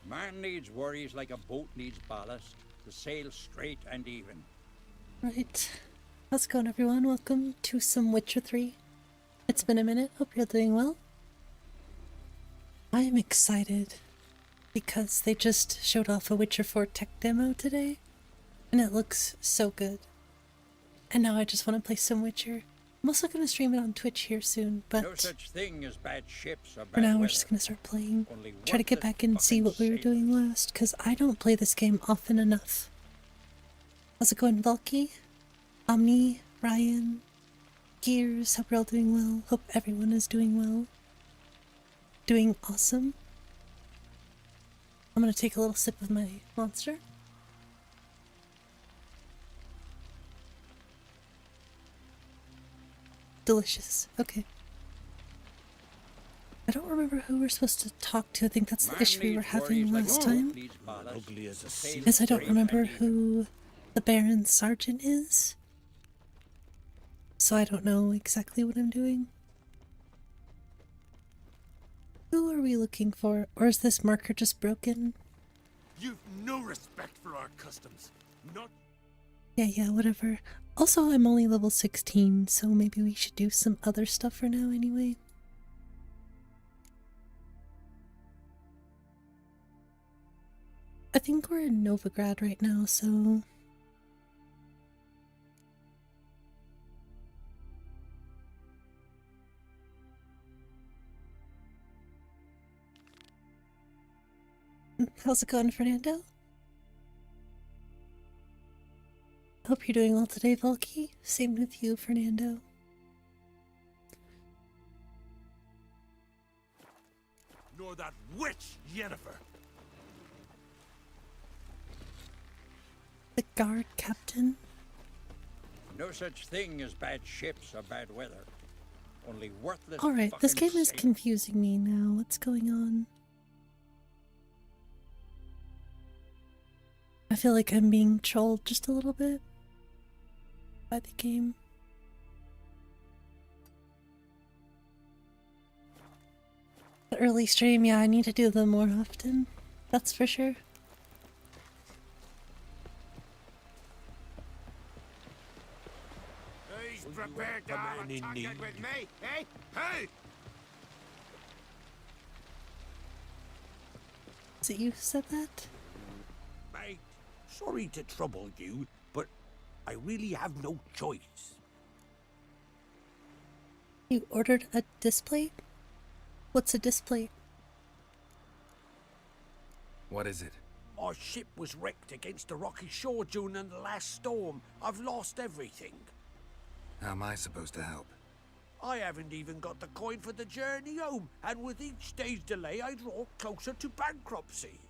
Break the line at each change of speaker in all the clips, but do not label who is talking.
Man needs worries like a boat needs ballast to sail straight and even.
Right. How's it going, everyone? Welcome to some Witcher 3. It's been a minute. Hope you're doing well. I am excited because they just showed off a Witcher 4 tech demo today, and it looks so good. And now I just want to play some Witcher. I'm also going to stream it on Twitch here soon, but
No such thing as bad ships or bad
for now
weather.
we're just going to start playing.
Only
Try to get
worthless
back and see
fucking
what we were doing
sailors.
last, because I don't play this game often enough. How's it going, Valky? Omni, Ryan, Gears, hope you're all doing well. Hope everyone is doing well. Doing awesome. I'm gonna take a little sip of my monster. Delicious. Okay. I don't remember who we're supposed to talk to. I think that's the
Man
issue we were
needs
having
worries like
last
a
time.
boat needs ballast
Ugly as a
to sail
Because I don't
straight
remember
and even.
who the Baron Sergeant is. So I don't know exactly what I'm doing. Who are we looking for? Or is this marker just broken?
You've no respect for our customs. Not
Yeah, whatever. Also, I'm only level 16, so maybe we should do some other stuff for now anyway. I think we're in Novigrad right now, so... How's it going, Fernando? Hope you're doing well today, Valky. Same with you, Fernando.
nor that witch Yennefer.
The guard captain?
No such thing as bad ships or bad weather. Only worthless
Alright, this
fucking
game is
sailors.
confusing me now. What's going on? I feel like I'm being trolled just a little bit by the game. The early stream, yeah, I need to do them more often. That's for sure.
He's prepared to have a target with me, eh? Hey!
Is it you who said that?
Mate, sorry to trouble you, but I really have no choice.
You ordered a display? What's a display?
What is it?
Our ship was wrecked against the rocky shore during the last storm. I've lost everything.
How am I supposed to help?
I haven't even got the coin for the journey home, and with each day's delay, I draw closer to bankruptcy.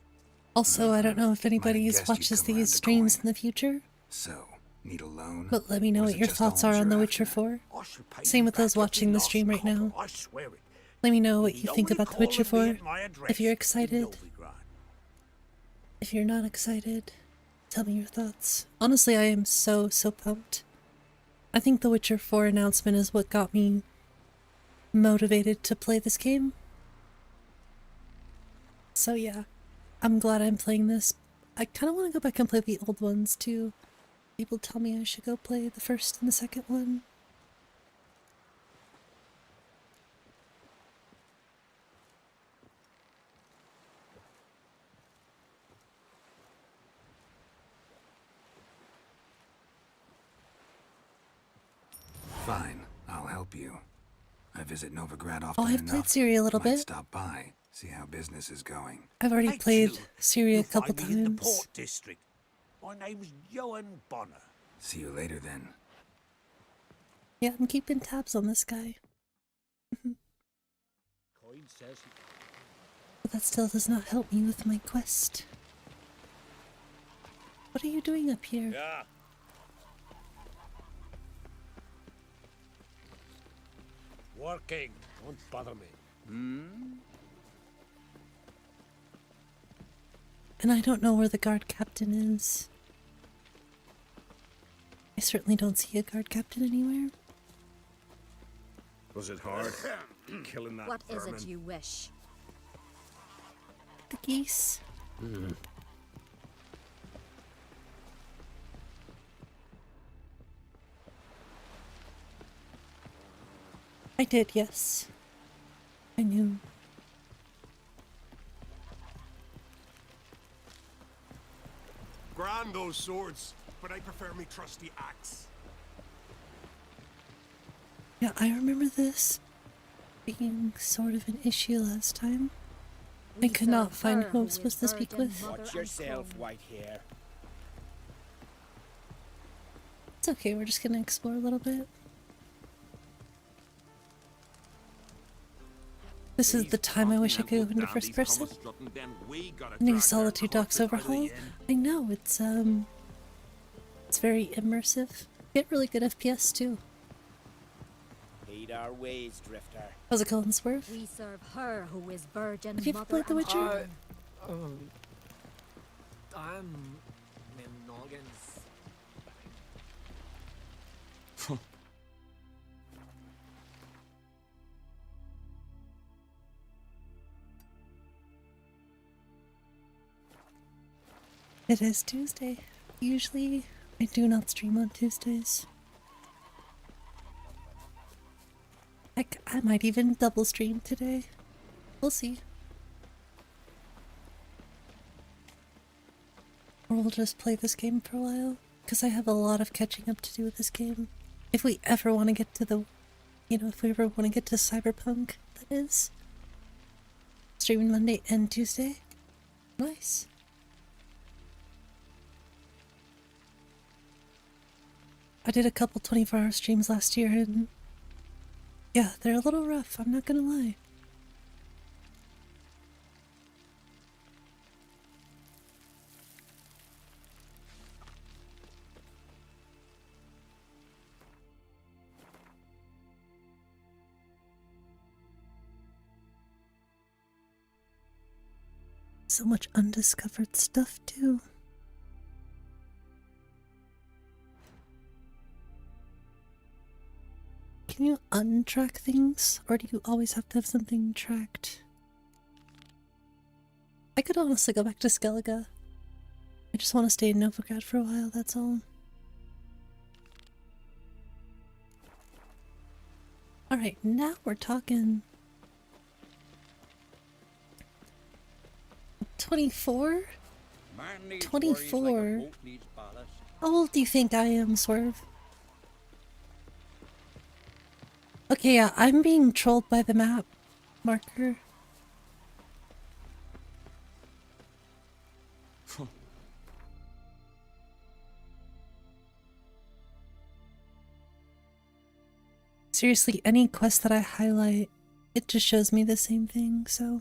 Also, I don't know if anybody
guessed you'd
watches
come around
these
to
streams
coin.
in the future,
So, need a loan?
but let me know
Or is
what
it
your
just
thoughts
a
are on
home
The
you're
Witcher
after?
4.
I shall pay
Same
you
with those
back
watching
every
the
last
stream right now.
copper, I swear it.
Let me know what
The
you think
only
about The Witcher
call will
4.
be at my address
If you're
in
excited,
Novigrad.
if you're not excited, tell me your thoughts. Honestly, I am so pumped. I think The Witcher 4 announcement is what got me motivated to play this game. So yeah, I'm glad I'm playing this. I kind of want to go back and play the old ones too. People tell me I should go play the first and the second one.
Fine, I'll help you. I visit Novigrad often
Oh, I've
enough.
played Syria a little
Might
bit.
stop by, see how business is going.
I've already
Hey,
played
Jude,
Syria a
you'll
couple
find me in the
times.
Port District. My name's Johan Bonner.
See you later then.
Yeah, I'm keeping tabs on this guy.
Coin says
But that still does not help me with my quest. What are you doing up here?
yeah. Working. Don't bother me.
And I don't know where the guard captain is. I certainly don't see a guard captain anywhere.
Was it hard? Killing that
What is
vermin?
it you wish?
The geese. I did, yes. I knew.
Grand those swords, but I prefer me trusty axe.
Yeah, I remember this being sort of an issue last time. I could not find who I was supposed to speak with.
Watch yourself, white hair.
It's okay, we're just gonna explore a little bit. This is the time I wish I could go into first person. New Solitude Docks overhaul. I know, it's very immersive. Get really good FPS too.
Heed our ways, Drifter.
How's it going, Swerve?
We serve her who is virgin.
Have you ever played The Witcher?
I'm in noggins.
It is Tuesday. Usually, I do not stream on Tuesdays. Heck, I might even double stream today. We'll see. Or we'll just play this game for a while, because I have a lot of catching up to do with this game. If we ever want to get to the, if we ever want to get to Cyberpunk, that is. Streaming Monday and Tuesday. Nice. I did a couple 24-hour streams last year, and yeah, they're a little rough, I'm not gonna lie. So much undiscovered stuff, too. Can you untrack things, or do you always have to have something tracked? I could honestly go back to Skellige. I just want to stay in Novigrad for a while, that's all. Alright, now we're talking. 24? 24? How old do you think I am, Swerve? Okay, yeah, I'm being trolled by the map marker. Seriously, any quest that I highlight, it just shows me the same thing, so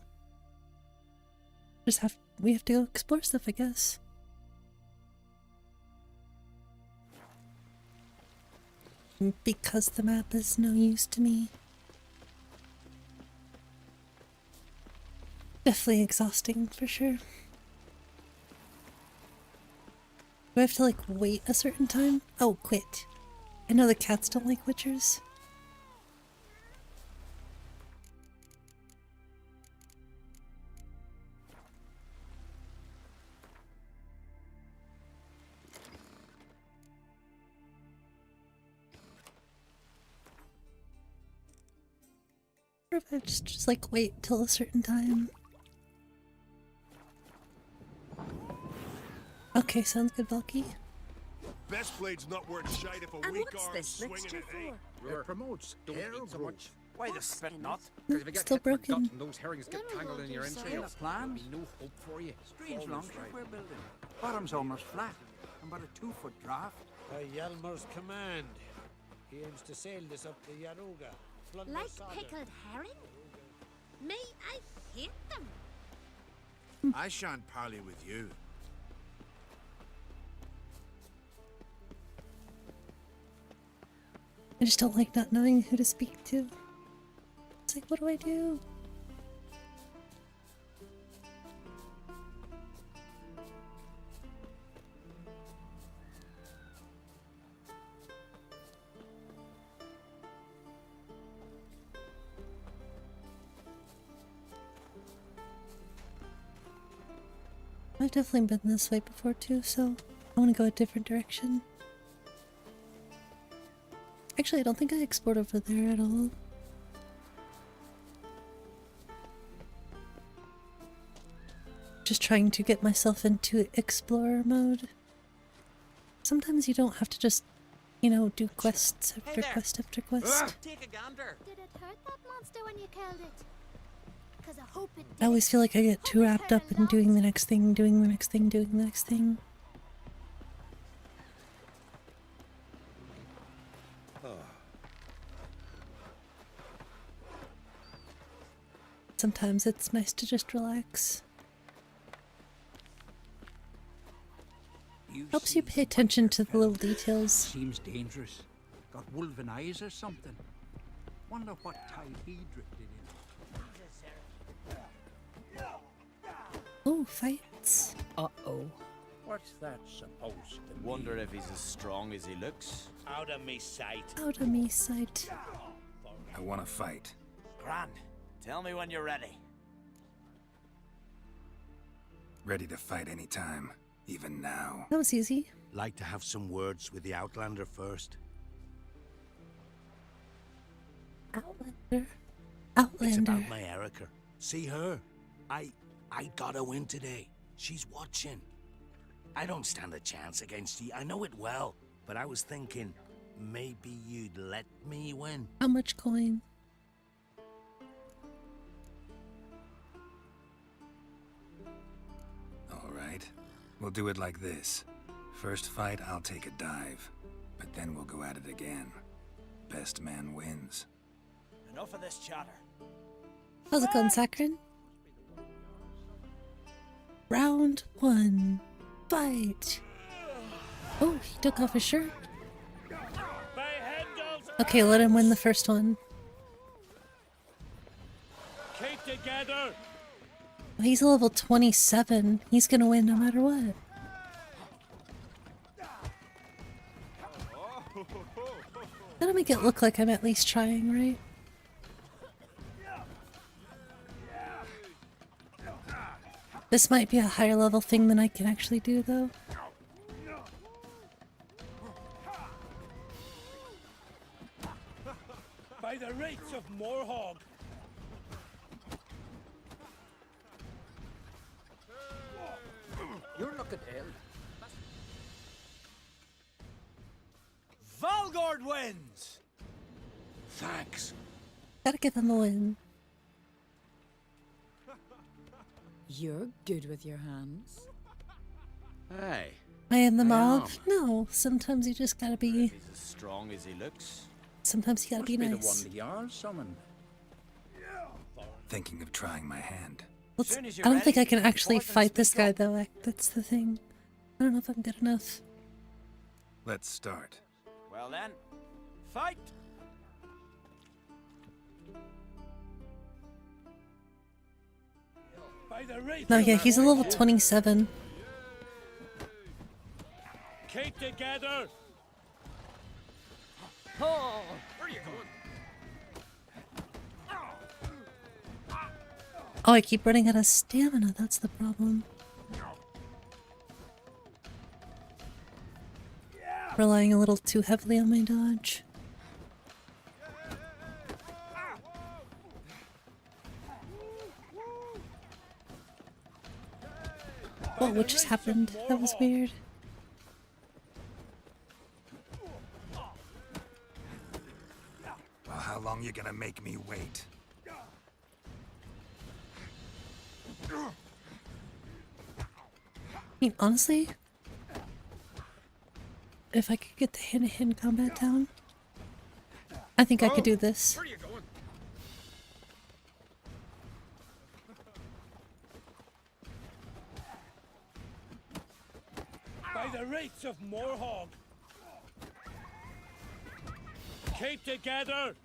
we have to go explore stuff, I guess. Because the map is no use to me. Definitely exhausting, for sure. Do I have to, like, wait a certain time? Oh, quit. I know the cats don't like witchers. Or if I just like wait till a certain time. Okay, sounds good, Valky.
Best blade's not worth shite if a
And
weak
what's
arm
this
swinging
mixture
it, eh?
for?
It promotes hair growth.
Why the spit not?
Mm, still broken.
Those herrings get
Never
tangled
will
in your
do so.
entrails.
Plan?
There'll be no hope for you.
Strange longship we're building. Bottom's almost flat, and about a 2-foot draft.
By Hjalmar's command, he aims to sail this up the Yaruga. plunder
Like
Sodom.
pickled herring? Me, I hate them.
I shan't parley with you.
I just don't like not knowing who to speak to. It's like, what do I do? I've definitely been this way before too, so I want to go a different direction. Actually, I don't think I explored over there at all. Just trying to get myself into explorer mode. Sometimes you don't have to just, you know, do quests after quest after quest.
Take a gander.
Did it hurt that monster when you killed it? 'Cause I hope it
I always feel like I get too wrapped up in doing the next thing, doing the next thing, doing the next thing. Sometimes it's nice to just relax. Helps you pay attention to the little details.
Seems dangerous. Got wolven eyes or something. Wonder what tide he drifted in.
Oh, fights.
Uh-oh.
What's that supposed to mean?
Wonder if he's as strong as he looks.
Out of me sight.
Out of me sight.
I want to fight.
Grand. Tell me when you're ready.
Ready to fight anytime, even now.
That was easy.
Like to have some words with the Outlander first.
Outlander.
It's
Outlander.
about my Erica. See her? I got a win today. She's watching. I don't stand a chance against you. I know it well. But I was thinking, maybe you'd let me win.
How much coin?
Alright. We'll do it like this. First fight, I'll take a dive. But then we'll go at it again. Best man wins.
Enough of this chatter.
How's it going, Sakharin? Round 1. Fight! Oh, he took off his shirt. Okay, let him win the first one.
Keep together.
He's a level 27. He's gonna win no matter what. Gotta make it look like I'm at least trying, right? This might be a higher level thing than I can actually do, though.
By the rates of Morhen.
You're looking ill.
Vegelbud wins!
Thanks.
Gotta give him a win.
You're good with your hands.
Hey.
I am the
I
mob?
am.
No, sometimes you just gotta be...
He's as strong as he looks.
Sometimes you gotta
Must
be
be
nice.
the one the Jarl summoned.
Thinking of trying my hand.
Let's,
Soon as
I
you're
don't think I
ready,
can actually
report and
fight this
speak
guy,
up.
though. That's the thing. I don't know if I'm good enough.
Let's start.
Well then, fight!
By the rates
No,
of
yeah, he's a level 27.
Keep together.
Oh, where are you going?
Oh, I keep running out of stamina. That's the problem. Relying a little too heavily on my dodge. Whoa, what just happened? That was weird.
Well, how long you gonna make me wait?
I mean, honestly, if I could get the hand-to-hand combat down, I think I could do this.
Where are you going?
By the rates of Morhen. Keep together.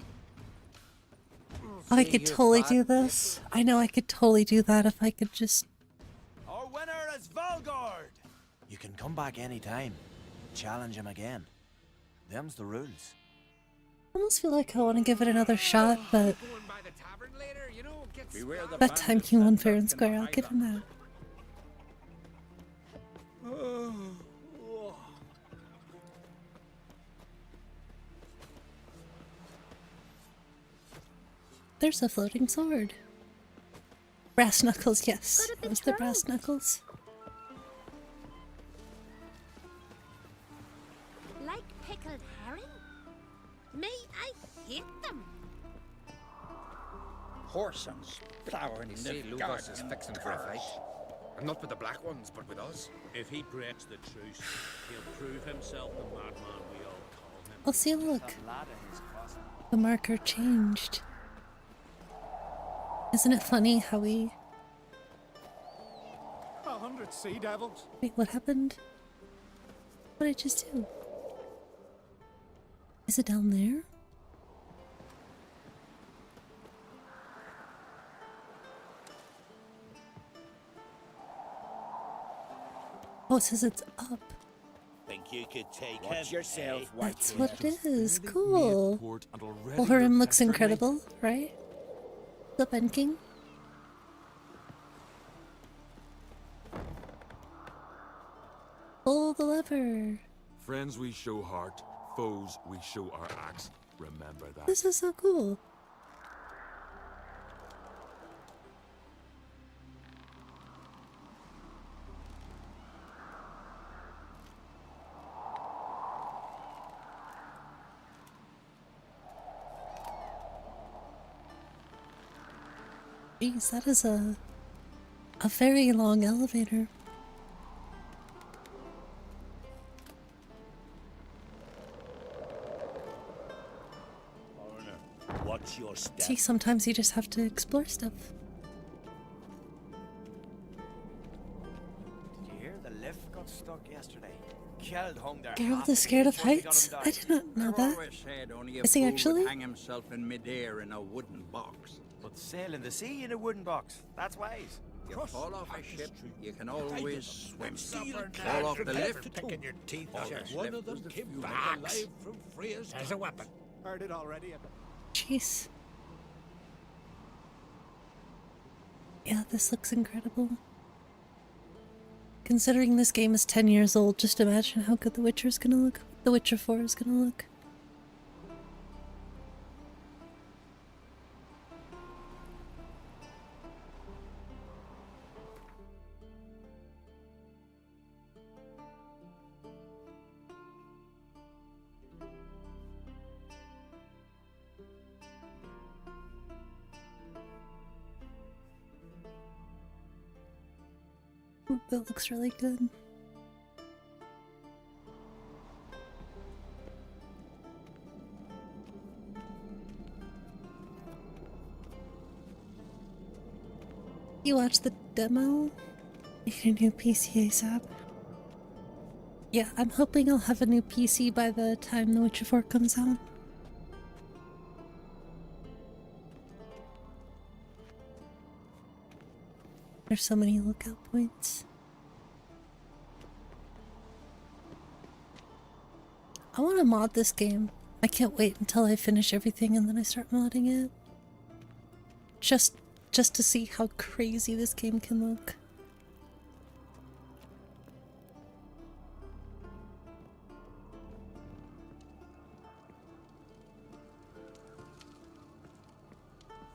I could totally do this. I know I could totally do that if I could just...
Our winner is Vegelbud! You can come back anytime. Challenge him again. Them's the rules.
I almost feel like I want to give it another shot, but
Going by the tavern later, you know, get
Beware the
that
bandits
time King won
that
fair and
lurk in
square,
the
I'll give him
highlands.
that. there's a floating sword. Brass knuckles, yes.
Got a
It
bit
was the
drunk.
brass knuckles.
Like pickled herring? Me, I hate them.
Horsons plowing
You
the
see, Lucas
garden
is fixing for a fight. And not with the black ones, but with us.
If he breaks the truce, he'll prove himself the madman we all call him.
Oh, see, look.
That lad in his crossing.
The marker changed. Isn't it funny how we...
100 sea devils.
Wait, what happened? What did I just do? Is it down there? Oh, it says it's up.
Think you could take
Watch yourself,
That's what it is. Cool. Well, Morhen looks incredible, right? What's up, End King? Pull the lever.
Friends we show heart, foes we show our axe. Remember that.
This is so cool. Jeez, that is a very long elevator.
Watch your step.
See, sometimes you just have to explore stuff.
Did you hear the lift got stuck yesterday? Killed hung there.
Geralt is scared of heights? I did not know that.
Always said only a
Is he
fool
actually?
would hang himself in midair in a wooden box.
But sail in the sea in a wooden box. That's wise.
You fall off a ship, you can always swim.
Steel
Fall off the lift,
picking your teeth
Oh,
out.
yes,
One
left
of them
was the
came
few
back
bucks.
alive from Freya's as a weapon. Heard it already.
Jeez. Yeah, this looks incredible. Considering this game is 10 years old, just imagine how good The Witcher's gonna look. The Witcher 4 is gonna look. Ooh, that looks really good. You watched the demo? Need a new PC ASAP. Yeah, I'm hoping I'll have a new PC by the time The Witcher 4 comes out. There's so many lookout points. I want to mod this game. I can't wait until I finish everything and then I start modding it. Just to see how crazy this game can look.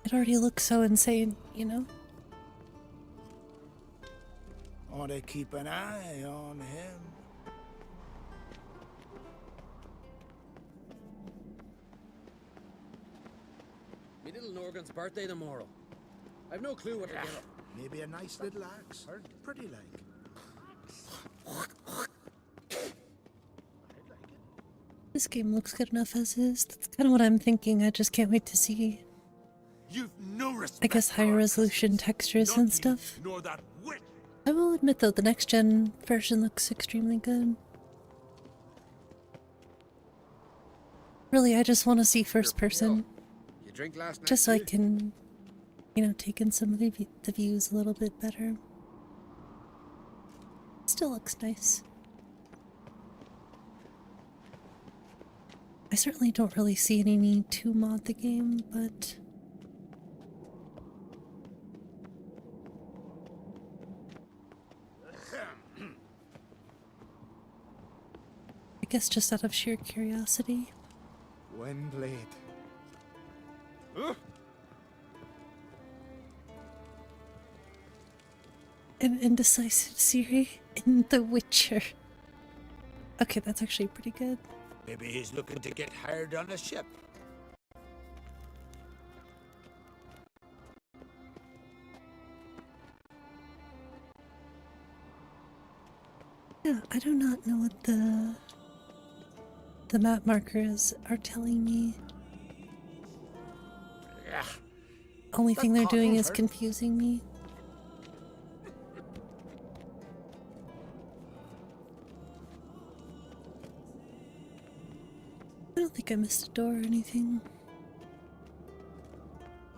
It already looks so insane, you know?
Ought to keep an eye on him.
Me little Norgan's birthday tomorrow. I've no clue what to get her.
Maybe a nice little axe. Pretty like.
This game looks good enough as is. That's kind of what I'm thinking. I just can't wait to see,
You've no respect.
I guess, higher resolution textures and stuff.
Nor that wit.
I will admit though, the next gen version looks extremely good. Really, I just want to see first person,
You drink last night?
just so I
too?
can, you know, take in some of the views a little bit better. Still looks nice. I certainly don't really see any need to mod the game, but I guess just out of sheer curiosity.
Windblade.
an indecisive Siri in The Witcher. Okay, that's actually pretty good.
Maybe he's looking to get hired on a ship.
Yeah, I do not know what the map markers are telling me.
Yeah.
Only thing they're doing is confusing me. I don't think I missed a door or anything.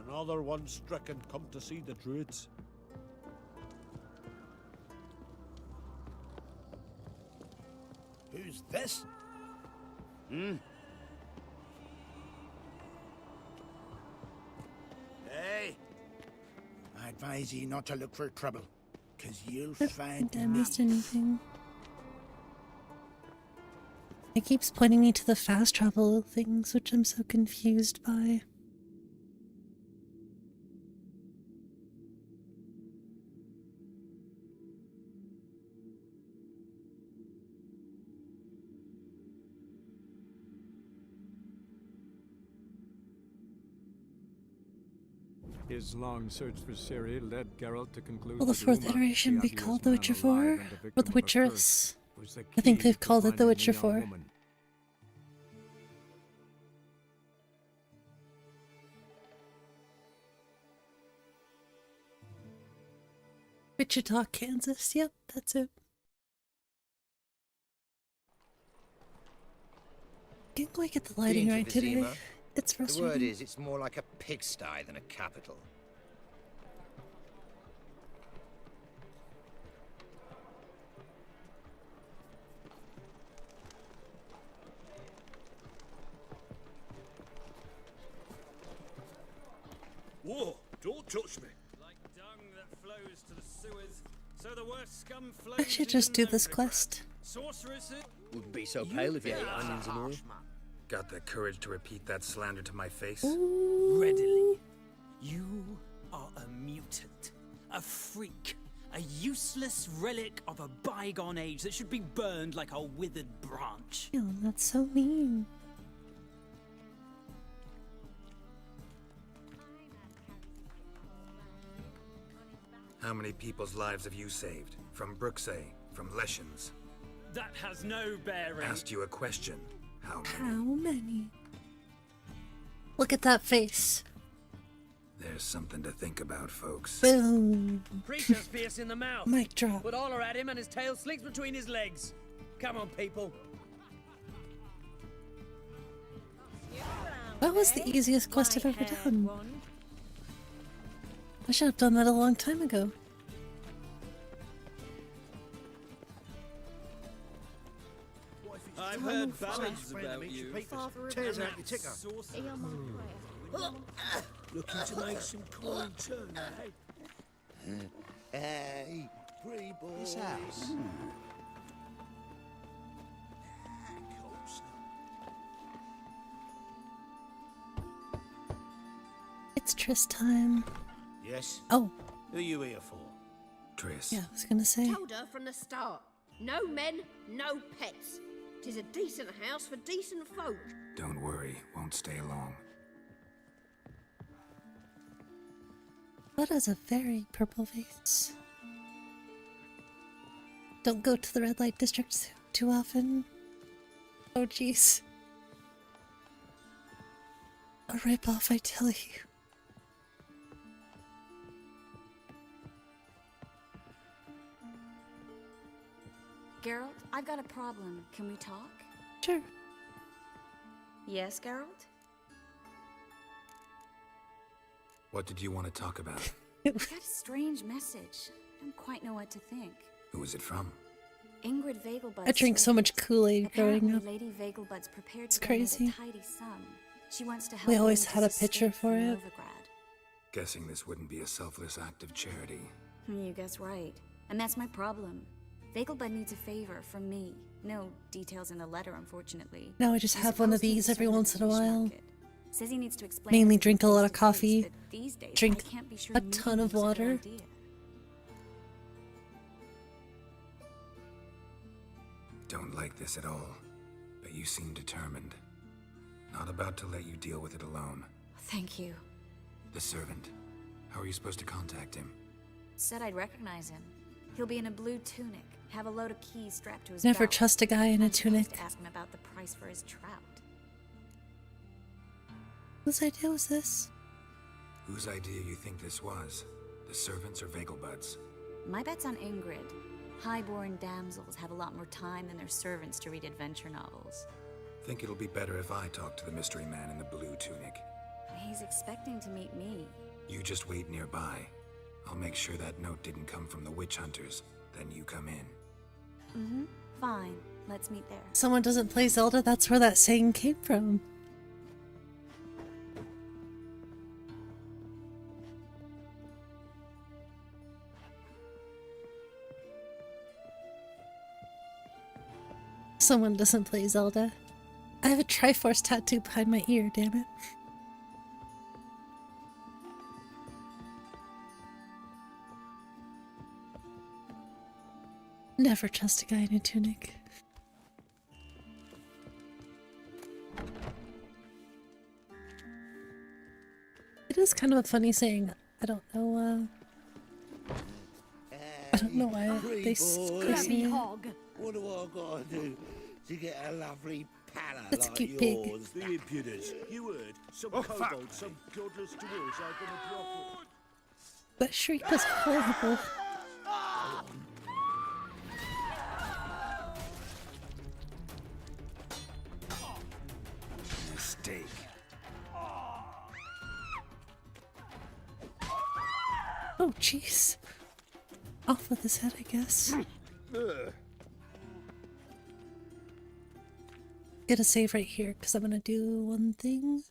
Another one stricken come to see the druids. Who's this? Hey! I advise ye not to look for trouble, 'cause you'll
I
find
think I missed anything. It keeps pointing me to the fast travel things, which I'm so confused by.
His long search for Ciri led Geralt to conclude.
Will the fourth iteration be called The Witcher 4? Or The Witcheress? I think they've called it The Witcher 4. Wichita, Kansas. Yep, that's it. Can't quite get the lighting right today. It's frustrating.
The word is, it's more like a pigsty than a capital.
Whoa! Don't touch me!
Like dung that flows to the sewers, so the worst scum flows.
I should just do this quest.
Sorceresses
Wouldn't be so pale if you ate onions and all.
Got the courage to repeat that slander to my face?
Readily. You are a mutant, a freak, a useless relic of a bygone age that should be burned like a withered branch.
Ew, that's so mean.
How many people's lives have you saved? From Brooksay, from Leshens?
That has no bearing.
Asked you a question. How many?
How many? Look at that face.
There's something to think about, folks.
Boom.
Creature's fierce in the mouth.
Mic drop.
Put all at him and his tail slinks between his legs. Come on, people.
That was the easiest quest I've ever done. I should have done that a long time ago.
I've heard ballads about you.
Tears out your ticker. Looking to make some coin too, eh?
Hey, free boy.
This house.
It's Triss time.
Yes?
Oh.
Who are you here for?
Triss.
Yeah, I was gonna say.
Told her from the start. No men, no pets. 'Tis a decent house for decent folk.
Don't worry, won't stay long.
That has a very purple face. Don't go to the red light district too often. Oh jeez. A ripoff, I tell you.
Geralt, I've got a problem. Can we talk?
Sure.
Yes, Geralt?
What did you want to talk about?
I got a strange message. I don't quite know what to think.
Who was it from?
Ingrid Vegelbud.
I drank so much Kool-Aid growing up.
Lady Vegelbud's prepared
It's
to
crazy.
donate a tidy sum. She wants to help.
We always
women
had a
to
picture
escape
for
from
it.
Novigrad.
Guessing this wouldn't be a selfless act of charity.
You guess right. And that's my problem. Vegelbud needs a favor from me. No details in the letter, unfortunately.
Now I just have one of these every once in a while.
Says he needs to explain.
Mainly drink a lot of coffee,
These days,
drink
I can't be sure
a ton of water.
like this at all, but you seem determined. Not about to let you deal with it alone.
Thank you.
The servant. How are you supposed to contact him?
Said I'd recognize him. He'll be in a blue tunic, have a load of keys strapped to his
Never
belt.
trust a guy in a
I'm supposed
tunic.
to ask him about the price for his trout.
Whose idea was this?
Whose idea you think this was? The servants or Vegelbud's?
My bet's on Ingrid. High-born damsels have a lot more time than their servants to read adventure novels.
Think it'll be better if I talk to the mystery man in the blue tunic.
He's expecting to meet me.
You just wait nearby. I'll make sure that note didn't come from the witch hunters. Then you come in.
Mm-hmm. Fine. Let's meet there.
Someone doesn't play Zelda, that's where that saying came from. Someone doesn't play Zelda. I have a Triforce tattoo behind my ear, damn it. Never trust a guy in a tunic. It is kind of a funny saying. I don't know why they say it.
What do I gotta do to get a lovely pala
That's a
like
cute pig.
yours?
The impudence. You heard. Some kobold, some godless dwarves are gonna drop it.
That shriek was horrible.
Mistake.
Oh, jeez. Off with his head, I guess. Get a save right here, because I'm gonna do one thing.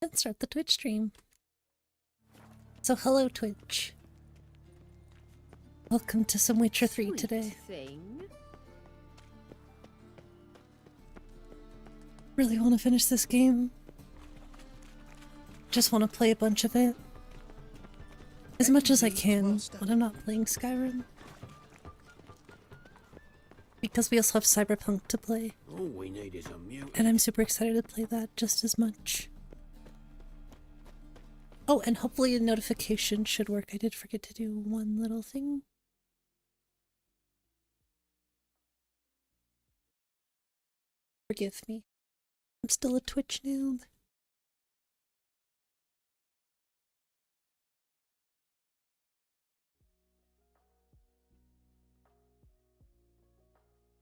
And start the Twitch stream. So hello, Twitch. Welcome to some Witcher 3 today. Really want to finish this game. Just want to play a bunch of it. As much as I can when I'm not playing Skyrim. Because we also have Cyberpunk to play.
All we need is a mute.
And I'm super excited to play that just as much. Oh, and hopefully a notification should work. I did forget to do one little thing. Forgive me. I'm still a Twitch noob.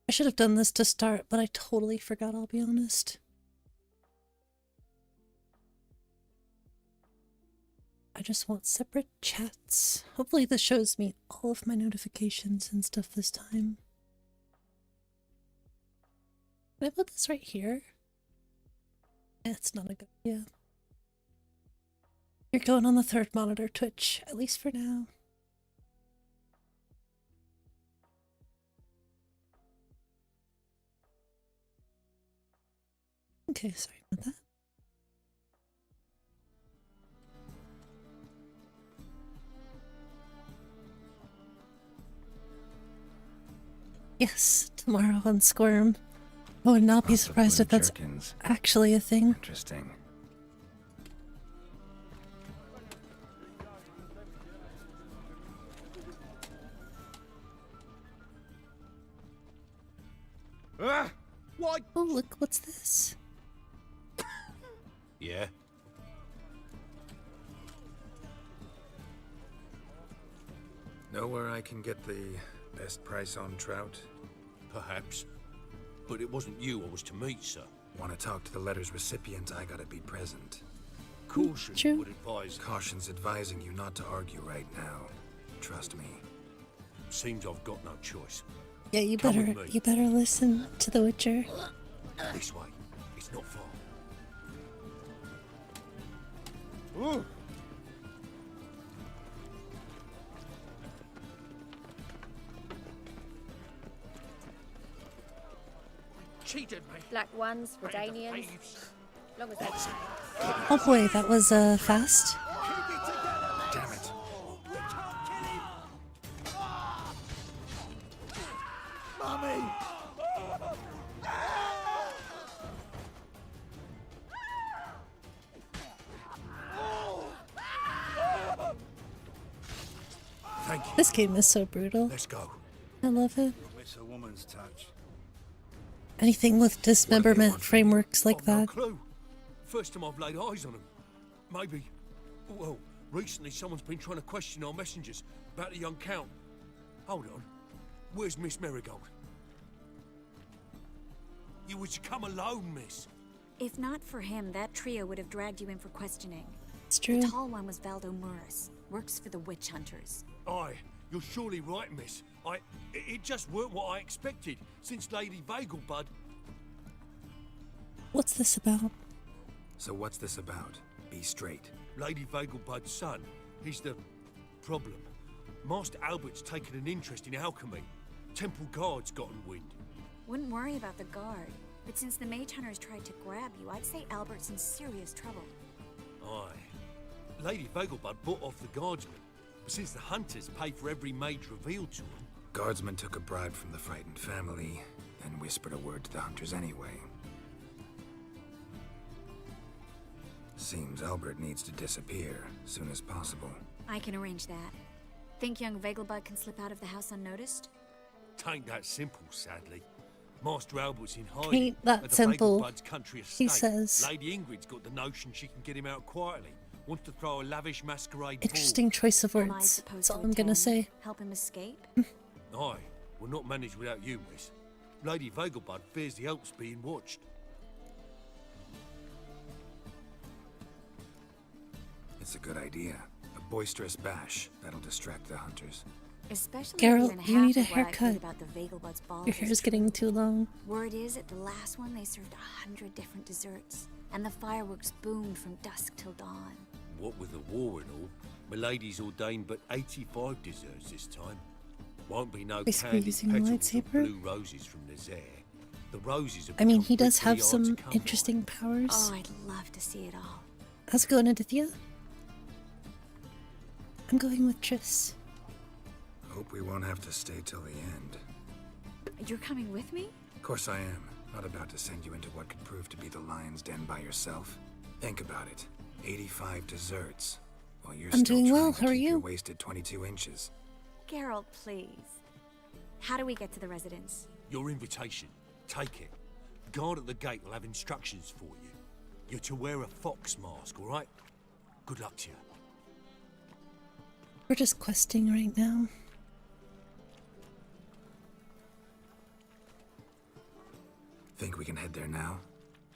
I should have done this to start, but I totally forgot, I'll be honest. I just want separate chats. Hopefully this shows me all of my notifications and stuff this time. Can I put this right here? It's not a good idea. You're going on the third monitor, Twitch, at least for now. Okay, sorry about that. Yes, tomorrow on Squirm. I would not be surprised if that's actually a thing.
Interesting.
What? Oh, look, what's this?
Yeah?
Know where I can get the best price on trout?
Perhaps. But it wasn't you I was to meet, sir.
Want to talk to the letter's recipient, I gotta be present.
Caution would advise.
Caution's advising you not to argue right now. Trust me.
Seems I've got no choice.
Yeah, you
Come
better
with me.
listen to The Witcher.
This way. It's not far.
Cheated me.
Black ones, Redanians. Long as that's
Oh boy, that was fast.
Damn it.
Mummy! Thank you.
This game is so brutal.
Let's go.
I love it.
Miss a woman's touch.
Anything with dismemberment frameworks like
No
that.
clue. First time I've laid eyes on them. Maybe. Well, recently someone's been trying to question our messengers about the young count. Hold on. Where's Miss Marigold? You was to come alone, miss.
If not for him, that trio would have dragged you in for questioning.
It's true.
The tall one was 𝕊𝕦𝕓𝕤𝕖. Works for the witch hunters.
Aye, you're surely right, miss. It just weren't what I expected, since Lady Vegelbud.
What's this about?
So what's this about? Be straight.
Lady Vegelbud's son, he's the problem. Master Albert's taken an interest in alchemy. Temple guards gotten wind.
Wouldn't worry about the guard, but since the mage hunters tried to grab you, I'd say Albert's in serious trouble.
Aye. Lady Vegelbud bought off the guardsmen, but since the hunters pay for every mage revealed to them...
Guardsmen took a bribe from the frightened family, and whispered a word to the hunters anyway. Seems Albert needs to disappear soon as possible.
I can arrange that. Think young Vegelbud can slip out of the house unnoticed?
Tain't that simple, sadly. Master Albert's in hiding.
Ain't that
at the
simple,
Vegelbud's country estate.
he says.
Lady Ingrid's got the notion she can get him out quietly. Wants to throw a lavish masquerade
Interesting choice of
Am I
words.
supposed
That's all
to
I'm gonna
attend?
say.
Help him escape?
ball. Aye, we'll not manage without you, miss. Lady Vegelbud fears the Alps being watched.
It's a good idea. A boisterous bash. That'll distract the hunters.
Especially
Geralt,
given
you
half
need a
of what I've heard
haircut.
about the Vegelbud's balls
Your hair
is
is getting too long.
Word is, at the last one, they served 100 different desserts. And the fireworks boomed from dusk till dawn.
What with the war and all, Milady's ordained but 85 desserts this time. Won't be no
Basically
candied
using a
petals or
lightsaber?
blue roses from Nazaire. The roses have
I mean,
become
he does
pretty
have
hard to
some
come
interesting powers.
Oh, I'd love to see it all.
How's it going, Aditya? I'm going with Triss.
Hope we won't have to stay till the end.
You're coming with me?
Of course I am. Not about to send you into what could prove to be the lion's den by yourself. Think about it. 85 desserts. While you're
I'm
still
doing
trying
well.
to
How are
keep your
you?
wasted 22 inches.
Geralt, please. How do we get to the residence?
Your invitation. Take it. Guard at the gate will have instructions for you. You're to wear a fox mask, all right? Good luck to you.
We're just questing right now.
Think we can head there now?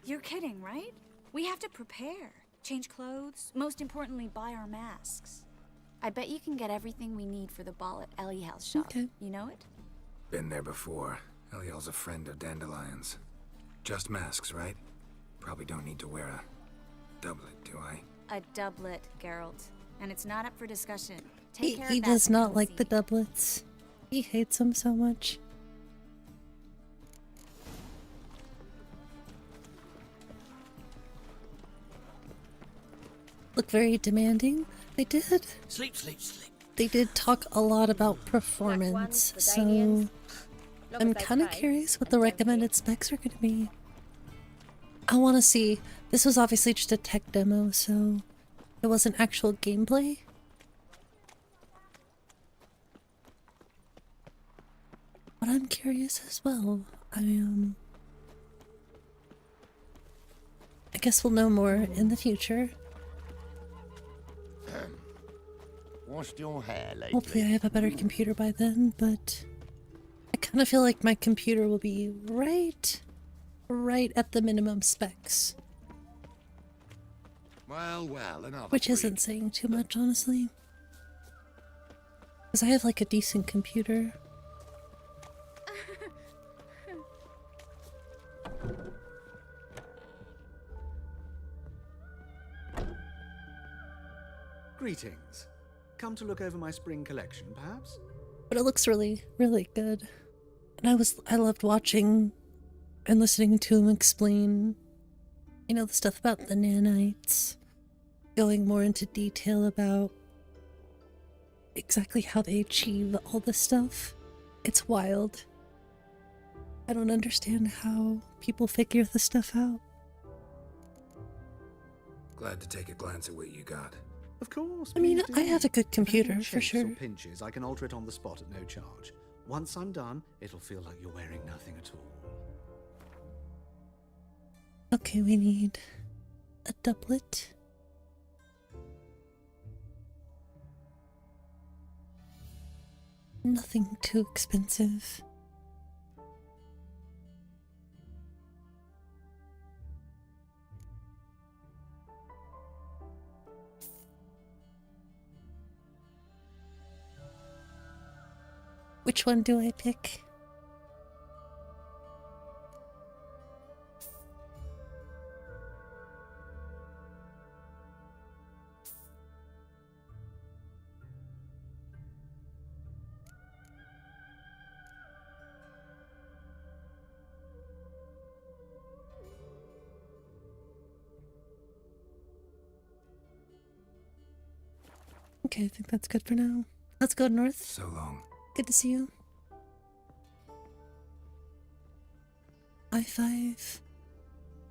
You're kidding, right? We have to prepare. Change clothes. Most importantly, buy our masks. I bet you can get everything we need for the ball at Eliel's shop.
Okay.
You know it?
Been there before. Eliel's a friend of Dandelion's. Just masks, right? Probably don't need to wear a doublet, do I?
A doublet, Geralt. And it's not up for discussion. Take care
He
of that
does
and
not
come
like
see
the
me.
doublets. He hates them so much. Look very demanding. They did.
Sleep, sleep, sleep.
They did talk a lot about performance, so I'm kind of curious what the recommended specs are going to be. I want to see. This was obviously just a tech demo, so it wasn't actual gameplay. But I'm curious as well. I guess we'll know more in the future.
Washed your hair lately?
Hopefully I have a better computer by then, but I kind of feel like my computer will be right at the minimum specs.
Well, another
Which isn't saying too much, honestly. Because I have like a decent computer.
Greetings. Come to look over my spring collection, perhaps?
But it looks really, really good. And I loved watching and listening to him explain, you know, the stuff about the nanites. Going more into detail about exactly how they achieve all this stuff. It's wild. I don't understand how people figure this stuff out.
Glad to take a glance at what you got.
Of course.
I mean,
please do.
I have a good computer,
If
for
it shakes or
sure.
pinches, I can alter it on the spot at no charge. Once I'm done, it'll feel like you're wearing nothing at all.
Okay, we need a doublet. Nothing too expensive. Which one do I pick? Okay, I think that's good for now. Let's go north.
So long.
Good to see you. i5,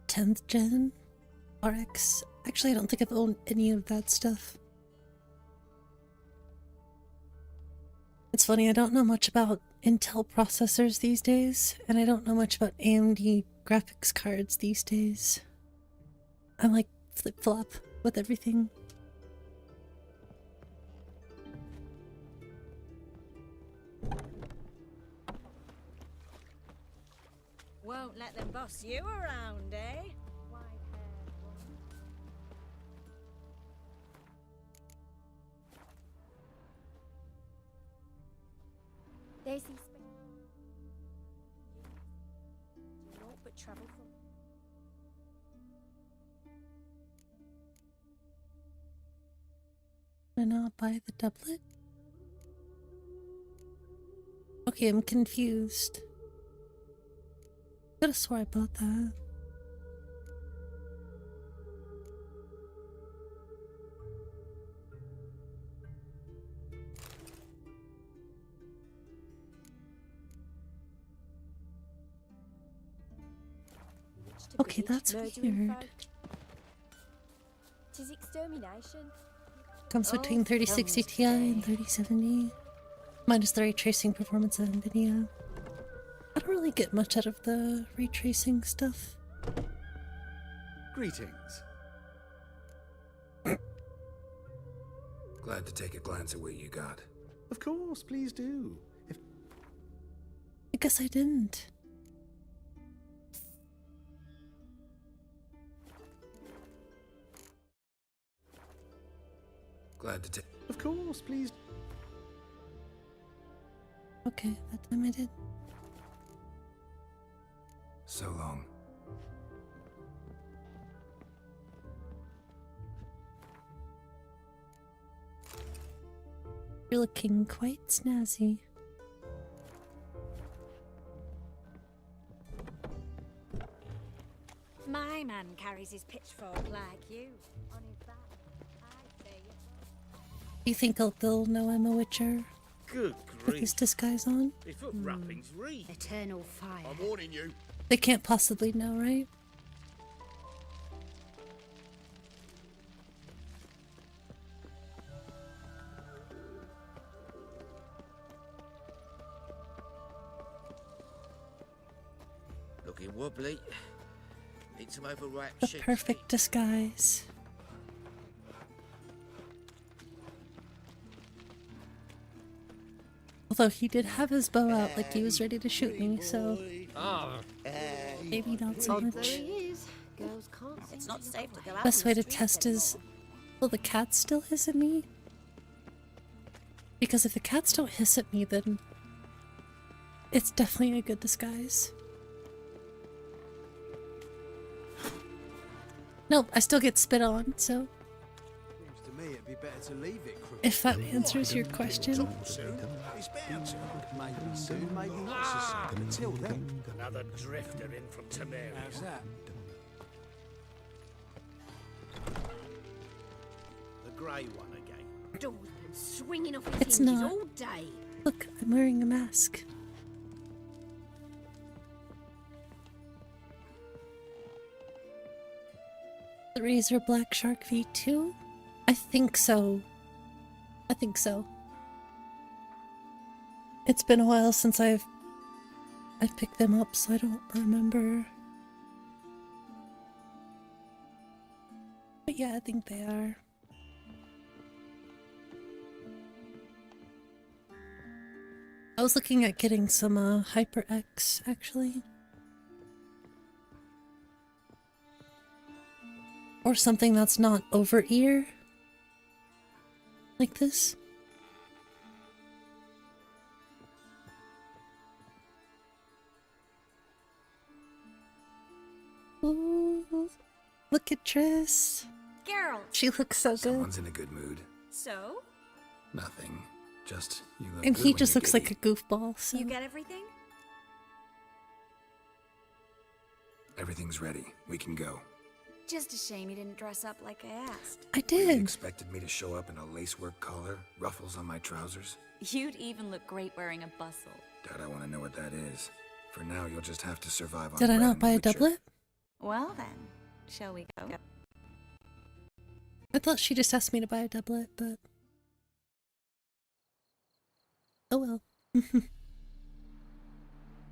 10th gen, RX. Actually, I don't think I've owned any of that stuff. It's funny, I don't know much about Intel processors these days, and I don't know much about AMD graphics cards these days. I'm like flip-flop with everything.
Won't let them boss you around, eh?
There's these naught but travel from.
Did I not buy the doublet? Okay, I'm confused. I could've swore I bought that. Okay, that's weird.
Tis extermination.
Comes between 3060 Ti and 3070. Minus the ray tracing performance of NVIDIA. I don't really get much out of the ray tracing stuff.
Greetings.
Glad to take a glance at what you got.
Of course, please do.
I guess I didn't.
Glad to take.
Of course, please.
Okay, that time I did.
So long.
You're looking quite snazzy.
My man carries his pitchfork like you on his back. I say
Do you think they'll know I'm a witcher?
Good
With this disguise on?
His foot wrappings read.
Eternal fire.
I'm warning you.
They can't possibly know, right?
Looking wobbly. Need some overripe
The
shit.
perfect disguise. Although he did have his bow out like he was ready to shoot me, so maybe not so
There
much.
he is. Girls can't. It's not safe to go out.
Best way to test is, will the cats still hiss at me? Because if the cats don't hiss at me, then it's definitely a good disguise. Nope, I still get spit on, so
Seems to me it'd be better to leave it crooked.
if that answers your question.
Soon. It's bound to.
Maybe soon, maybe not so soon. Until then.
Another drifter in from 𝕊𝕦𝕓𝕗𝕗.
How's that?
The grey one again.
Door's been swinging off its
It's
hinges
not.
all day.
Look, I'm wearing a mask. The Razer Black Shark V2? I think so. I think so. It's been a while since I've picked them up, so I don't remember. But yeah, I think they are. I was looking at getting some HyperX actually. Or something that's not over ear. Like this. Ooh, look at Triss.
Geralt.
She looks so good.
Someone's in a good mood.
So?
Nothing. Just you look
And
good
he
when
just
you're
looks
giddy.
like a goofball, so.
You get everything?
Everything's ready. We can go.
Just a shame you didn't dress up like I asked.
I
You
did.
expected me to show up in a lacework collar, ruffles on my trousers?
You'd even look great wearing a bustle.
Doubt I want to know what that is. For now, you'll just have to survive on
Did I
bread
not
and
buy a
Witcher.
doublet?
Well then, shall we go?
I thought she just asked me to buy a doublet, but... Oh well.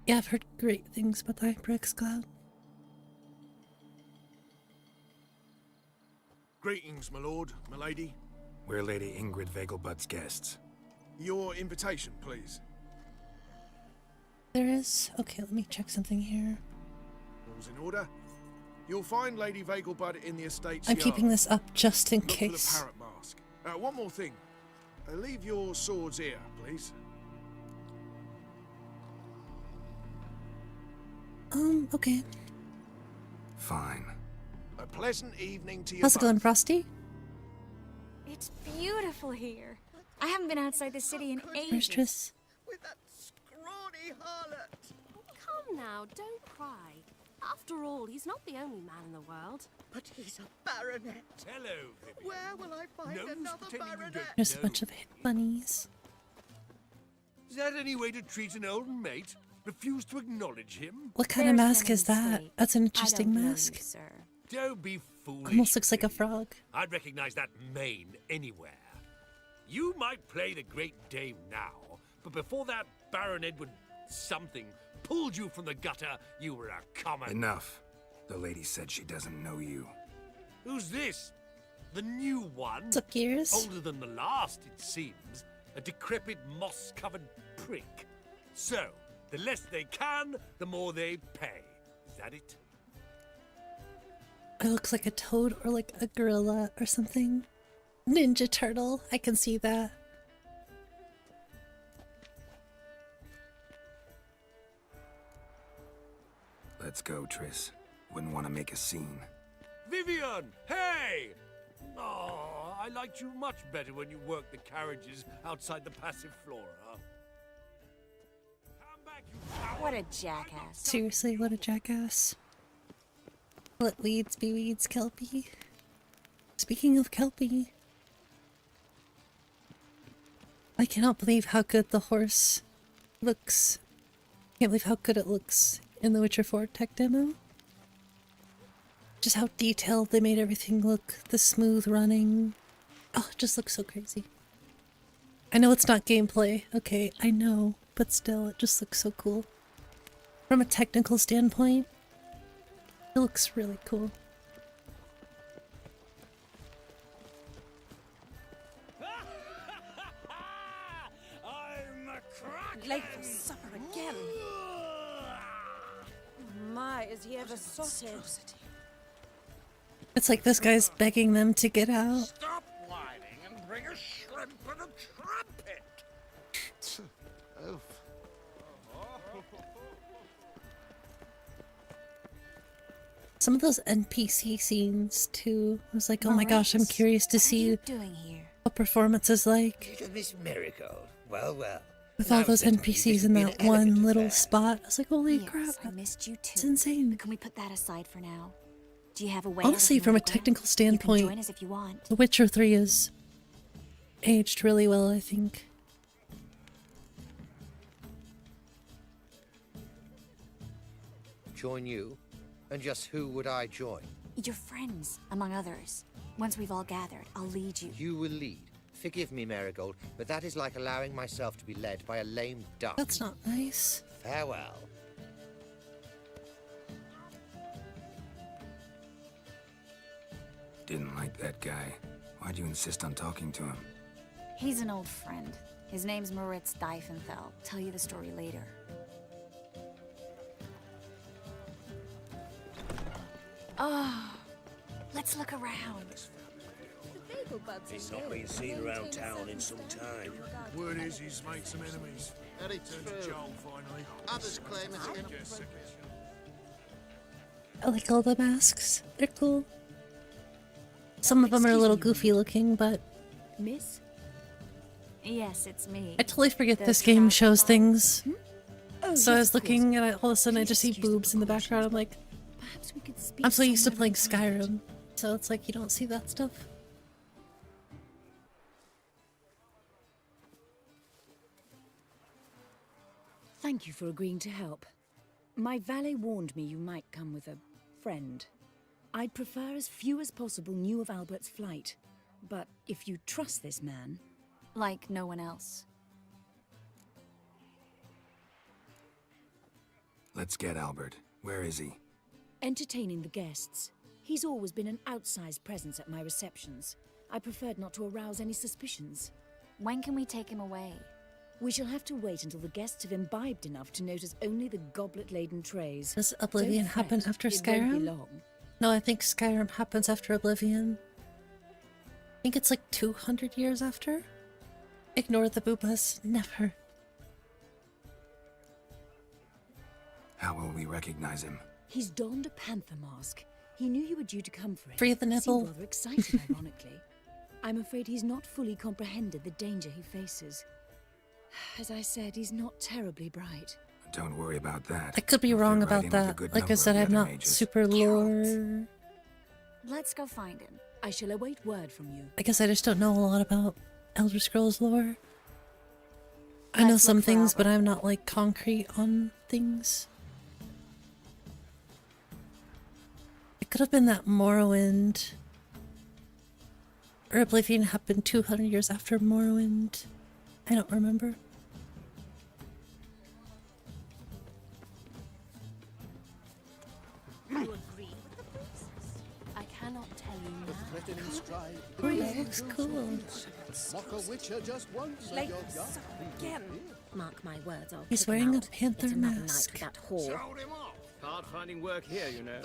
Yeah, I've heard great things about the HyperX Cloud.
Greetings, my lord, my lady.
We're Lady Ingrid Vegelbud's guests.
Your invitation, please.
There is? Okay, let me check something here.
All's in order. You'll find Lady Vegelbud in the estate's
I'm
yard.
keeping this up just in
Look
case.
for the parrot mask. One more thing. Leave your swords here, please.
Okay.
Fine.
A pleasant evening to you.
How's it going, Frosty?
It's beautiful here. I haven't been outside the city in
Where's
ages.
Triss?
With that scrawny harlot.
Come now, don't cry. After all, he's not the only man in the world.
But he's a baronet.
Hello,
Where will I find another baronet?
There's a bunch of hit bunnies.
Is that any way to treat an old mate? Refuse to acknowledge him?
What kind of mask is that? That's an interesting mask.
Don't be foolish.
Almost looks like a frog.
I'd recognize that mane anywhere. You might play the great dame now, but before that Baron Edward something pulled you from the gutter, you were a common...
Enough. The lady said she doesn't know you.
Who's this? The new one?
What's up, Gears?
Older than the last, it seems. A decrepit, moss-covered prick. So, the less they can, the more they pay. Is that it?
It looks like a toad or like a gorilla or something. Ninja turtle, I can see that.
Let's go, Triss. Wouldn't want to make a scene.
Vivian! Hey! Oh, I liked you much better when you worked the carriages outside the passive flora. Come back, you coward!
What a jackass.
Seriously, what a jackass. Let weeds be weeds, Kelpie. Speaking of Kelpie, I cannot believe how good the horse looks. Can't believe how good it looks in the Witcher 4 tech demo. Just how detailed they made everything look, the smooth running. Oh, it just looks so crazy. I know it's not gameplay, okay, I know, but still, it just looks so cool. From a technical standpoint, it looks really cool.
I'm a crack.
Late for supper again. My, is he ever sorted?
It's like this guy's begging them to get out.
Stop whining and bring a shrimp and a trumpet.
Oof.
Some of those NPC scenes too. I was like, oh my gosh, I'm curious to see
doing here?
what performance is like.
Little Miss Marigold. Well, well.
With all those NPCs in that one little spot. I was like, holy
Yes,
crap,
I missed you too.
it's insane.
Can we put that aside for now? Do you have a way?
Honestly, from a technical standpoint,
join us if you want.
The Witcher 3 is aged really well, I think.
Join you? And just who would I join?
Your friends, among others. Once we've all gathered, I'll lead you.
You will lead. Forgive me, Marigold, but that is like allowing myself to be led by a lame duck.
That's not nice.
Farewell.
Didn't like that guy. Why'd you insist on talking to him?
He's an old friend. His name's 𝕊𝕦𝕓𝕤𝕖. Tell you the story later. Oh, let's look around.
He's not been seen around town in some time.
Word is he's made some enemies.
Very
Turned
true.
to Joel, finally.
Others claim it's inappropriate.
I like all the masks. They're cool. Some of them are a little goofy looking, but
Miss? Yes, it's me.
I totally forget
The
this game shows
travel-
things.
Oh,
So I
yes,
was
of
looking and all of a sudden I just see boobs in the background. I'm like,
Perhaps we could speak
I'm so used to
somewhere
playing
in private.
Skyrim. So it's like you don't see that stuff.
Thank you for agreeing to help. My valet warned me you might come with a friend. I'd prefer as few as possible knew of Albert's flight. But if you trust this man...
Like no one else.
Let's get Albert. Where is he?
Entertaining the guests. He's always been an outsized presence at my receptions. I preferred not to arouse any suspicions.
When can we take him away?
We shall have to wait until the guests have imbibed enough to notice only the goblet-laden trays.
Does Oblivion
Don't
happen
fret,
after
it won't be
Skyrim?
long.
No, I think Skyrim happens after Oblivion. I think it's like 200 years after. Ignore the boobas. Never.
How will we recognize him?
He's donned a panther mask. He knew you were due to come for it.
Free the nipple.
Seemed rather excited, ironically. I'm afraid he's not fully comprehended the danger he faces. As I said, he's not terribly bright.
Don't worry about that.
I could be
He'll
wrong
fit right
about
in with a
that.
good
Like I
number
said,
of
I'm
the other
not
mages.
super lore.
Let's go find him.
I shall await word from you.
I guess I just don't know a lot about Elder Scrolls lore. I know
Let's
some
look for
things, but
Albert.
I'm not like concrete on things. It could have been that Morrowind or Oblivion happened 200 years after Morrowind. I don't remember.
You agree with the princess? I cannot tell you now.
Threatening stride.
Oh, that looks cool.
Mock a witcher just once.
Late
and you're
supper
gone.
again. Mark my words, I'll
He's
kick him
wearing a
out.
panther
It's another
mask.
night with that whore.
Hard finding work here, you know.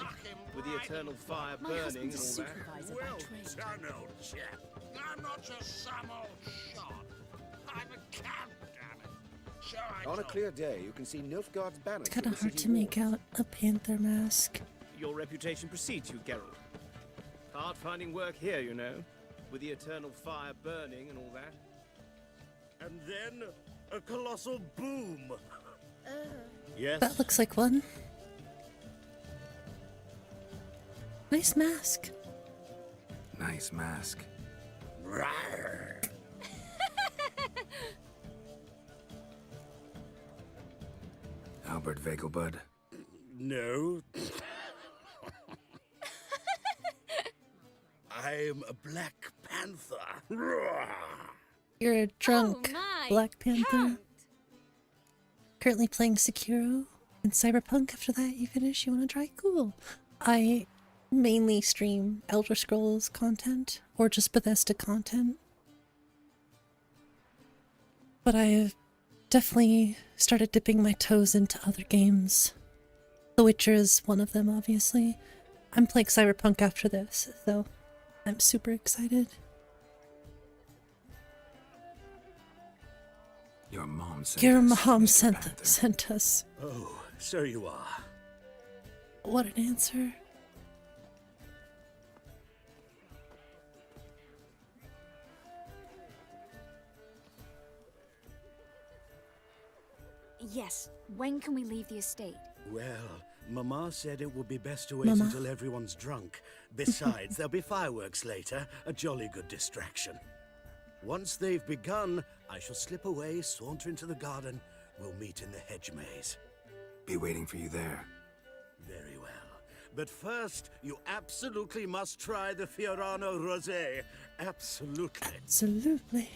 With the eternal fire
My
burning
husband's
and
a
all that.
supervisor by trade.
done, old chap. I'm not just some old shot. I'm a count, damn it. Sure, I
On a
told
clear day, you can see Nilfgaard's banner.
It's kind of hard to make out a panther mask.
Your reputation precedes you, Geralt. Hard finding work here, you know. With the eternal fire burning and all that.
And then a colossal boom.
Yes.
That looks like one. Nice mask.
Nice mask.
Rawr.
Albert Vegelbud.
No. I'm a Black Panther. Rawr.
You're a drunk
my
Black Panther. Currently playing Sekiro and Cyberpunk. After that, you finish. You want to try? Cool. I mainly stream Elder Scrolls content or just Bethesda content. But I've definitely started dipping my toes into other games. The Witcher is one of them, obviously. I'm playing Cyberpunk after this, so I'm super excited.
Your mom sent
Your
us,
mom
Mr. Panther.
sent us.
Oh, so you are.
What an answer.
Yes. When can we leave the estate?
Well, Mama said it would be best to wait
Mama.
until everyone's drunk. Besides, there'll be fireworks later, a jolly good distraction. Once they've begun, I shall slip away, saunter into the garden. We'll meet in the hedge maze.
Be waiting for you there.
Very well. But first, you absolutely must try the Fiorano Rosé. Absolutely.
Absolutely.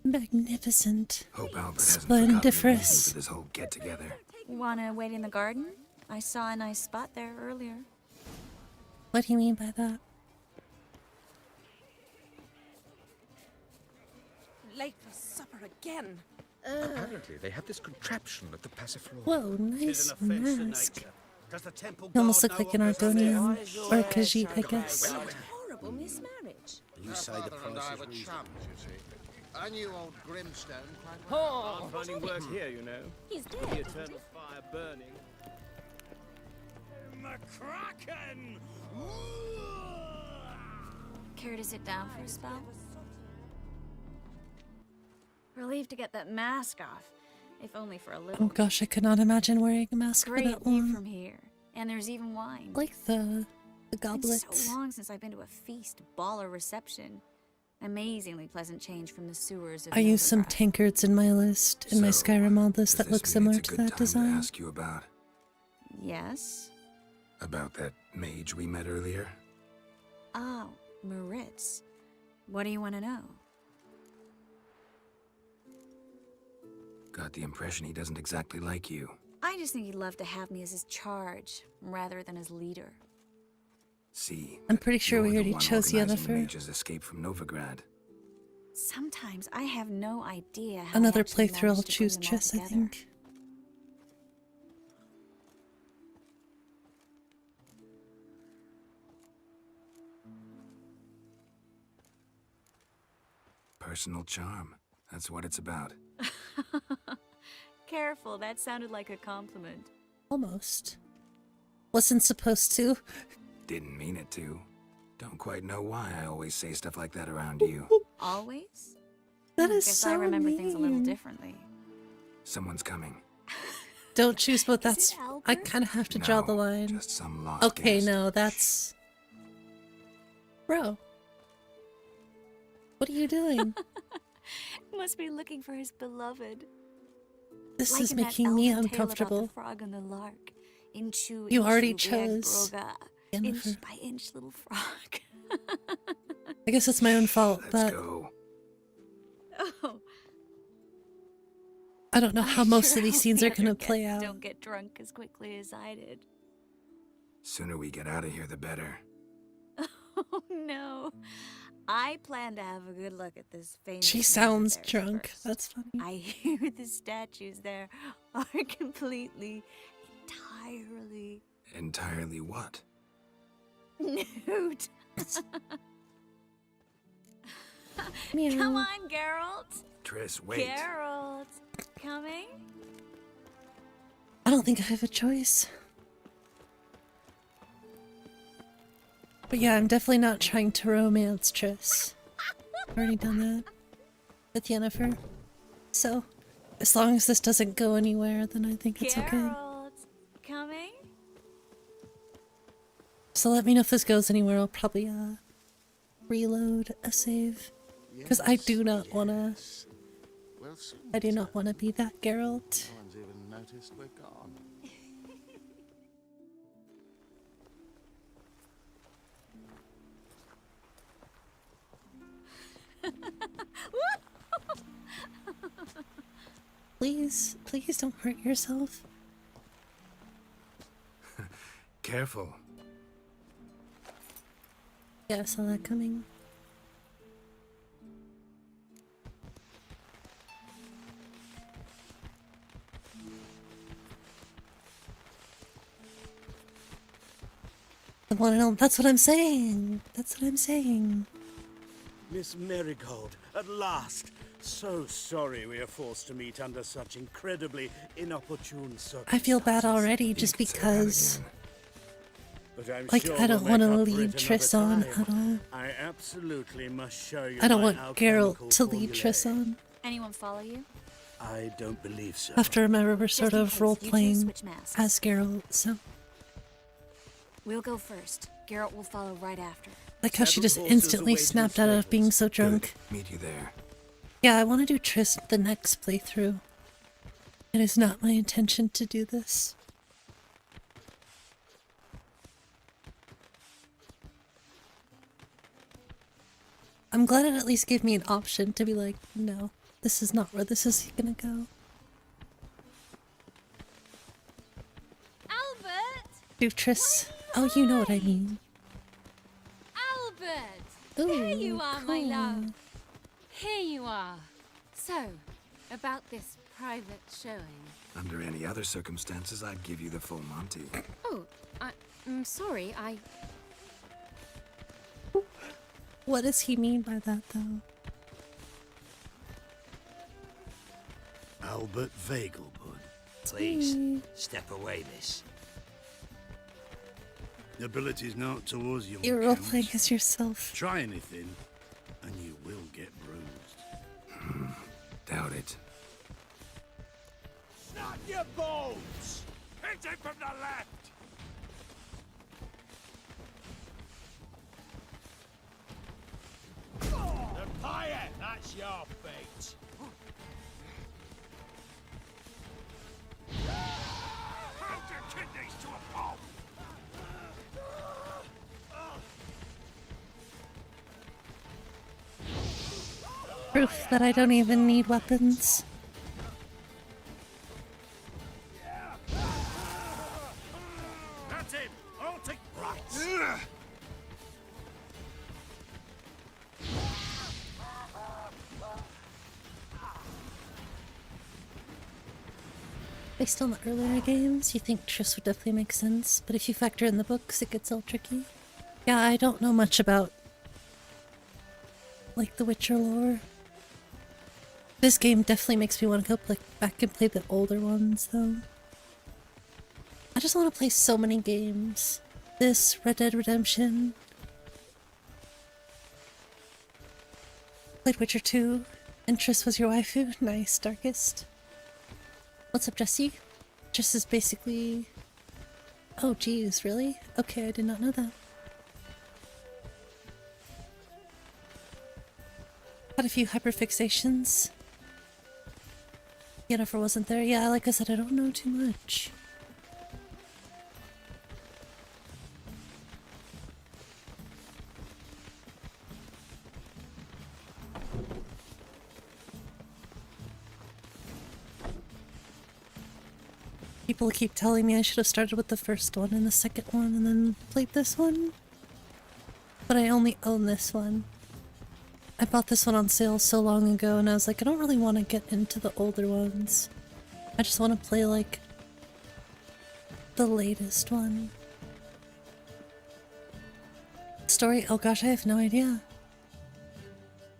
Magnificent.
Hope Albert hasn't forgotten the reason
Splendiferous.
for this whole get-together.
Wanna wait in the garden? I saw a nice spot there earlier.
What do you mean by that?
Late for supper again.
Apparently, they have this contraption at the Passiflora.
Whoa, nice mask.
Does the temple
You almost
guard
look like
know
an
what goes
Argonian.
on?
Or a Khajiit, I guess.
Horrible mismarriage.
You say the price is reasonable.
You see. I knew old Grimstone quite
Oh,
Hard finding work here, you know.
He's
With the
dead.
eternal fire burning.
McCracken!
Care to sit down for a spell? Relieved to get that mask off, if only for a little.
Oh gosh, I could not imagine wearing a mask for
Great
that
view
long.
from here, and there's even wine.
Like the
It's
goblets.
so long since I've been to a feast, ball, or reception. Amazingly pleasant change from the sewers of
I use some
Novigrad.
tankards in my list, in my Skyrim mod list that
Does
look
this mean
similar
it's a
to
good
that
time
design.
to ask you about
Yes?
that mage we met earlier?
Oh, Moritz. What do you want to know?
Got the impression he doesn't exactly like you.
I just think he'd love to have me as his charge, rather than his leader.
See,
I'm pretty sure we
you're
already
the one
chose
organizing the
Yennefer.
mage's escape from Novigrad.
Sometimes I have no idea how
Another
I actually
playthrough, I'll
managed to bring
choose
them all
Triss, I
together.
think.
Personal charm. That's what it's about.
Careful, that sounded like a compliment.
Almost. Wasn't supposed to.
Didn't mean it to. Don't quite know why I always say stuff like that around you.
Always?
That is
Guess
so
I remember things a little
mean.
differently.
Someone's coming.
Don't choose both.
Is
That's.
it Albert?
I kind of have to draw the line.
Just some lost
Okay,
guest.
no, that's. Bro. What are you doing?
Must be looking for his beloved.
This
Like
is
in that
making me
elfin tale about
uncomfortable.
the frog and the lark. Inchu,
You already
inchu,
chose
Vegelbud,
Yennefer.
inch by inch, little frog.
I guess it's my own fault, but
Go.
Oh,
I don't know how
I
most
sure
of these
hope
scenes
the
are gonna
other
play
guests
out.
Don't get drunk as quickly as I did.
Sooner we get out of here, the better.
Oh no. I plan to have a good look at this famous
She
magic
sounds
there
drunk.
first.
That's funny.
I hear the statues there are completely, entirely
Entirely what?
nude.
Meow.
Come on, Geralt.
Triss, wait.
Geralt. Coming?
I don't think I have a choice. But yeah, I'm definitely not trying to romance Triss. I've already done that with Yennefer. So, as long as this doesn't go anywhere, then I think it's okay.
Geralt. Coming?
So let me know if this goes anywhere. I'll probably reload a save. Because I do not wanna...
Well, soon,
I do not want to be that Geralt.
no one's even noticed we're gone.
Please, please don't hurt yourself.
Careful.
Yeah, I saw that coming. The one and only. That's what I'm saying. That's what I'm saying.
Miss Marigold, at last. So sorry we are forced to meet under such incredibly inopportune circumstances.
I feel bad already just because,
But I'm
like,
sure
I don't
we'll
want to
make up for
lead
it
Triss
another
on
time.
at all.
I absolutely must show you
I don't
my
want
alchemical
Geralt to lead
formulae.
Triss on.
Anyone follow you?
I don't believe so.
I have to remember we're sort
Just in
of
case,
role
you two
playing
switch masks.
as Geralt, so
We'll go first. Geralt will follow right after.
like how she
Several
just
horses
instantly
await in
snapped out of being so drunk.
Meet you there.
Yeah, I want to do Triss the next playthrough. It is not my intention to do this. I'm glad it at least gave me an option to be like, no, this is not where this is gonna go.
Albert!
Beatrice. Oh, you know what I mean.
Albert!
Ooh,
there you are, my
cool.
love. Here you are. So, about this private showing.
Under any other circumstances, I'd give you the full Monty.
Oh, I'm sorry,
What does he mean by that, though?
Albert Vegelbud. Please, step away, miss. The ability's not towards you.
You're role-playing as yourself.
Try anything, and you will get bruised.
Doubt it.
Snap your bones! Hit him from the left! The fire! That's your fate! Pound your kidneys to a pulp!
Proof that I don't even need weapons.
That's it! I'll take right!
Based on the earlier games, you think Triss would definitely make sense, but if you factor in the books, it gets all tricky. Yeah, I don't know much about, like, the Witcher lore. This game definitely makes me want to go back and play the older ones, though. I just want to play so many games. This, Red Dead Redemption. Played Witcher 2, and Triss was your waifu. Nice, Darkest. What's up, Jesse? Triss is basically... Oh, geez, really? Okay, I did not know that. Had a few hyperfixations. Yennefer wasn't there. Yeah, like I said, I don't know too much. People keep telling me I should have started with the first one and the second one and then played this one. But I only own this one. I bought this one on sale so long ago and I was like, I don't really want to get into the older ones. I just want to play like the latest one. Story? Oh gosh, I have no idea.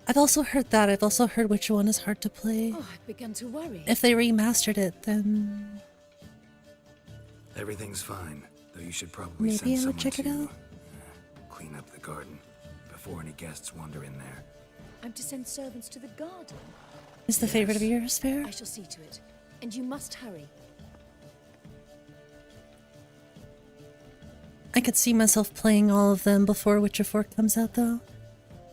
I've also heard that. I've also heard which one is hard to play.
Oh, I've begun to worry.
If they remastered it, then
Everything's fine, though you should probably
maybe
send
I would
someone
check it
to
out.
clean up the garden before any guests wander in there.
I'm to send servants to the garden.
Is the favorite of yours, Fair?
I shall see to it. And you must hurry.
I could see myself playing all of them before Witcher 4 comes out, though.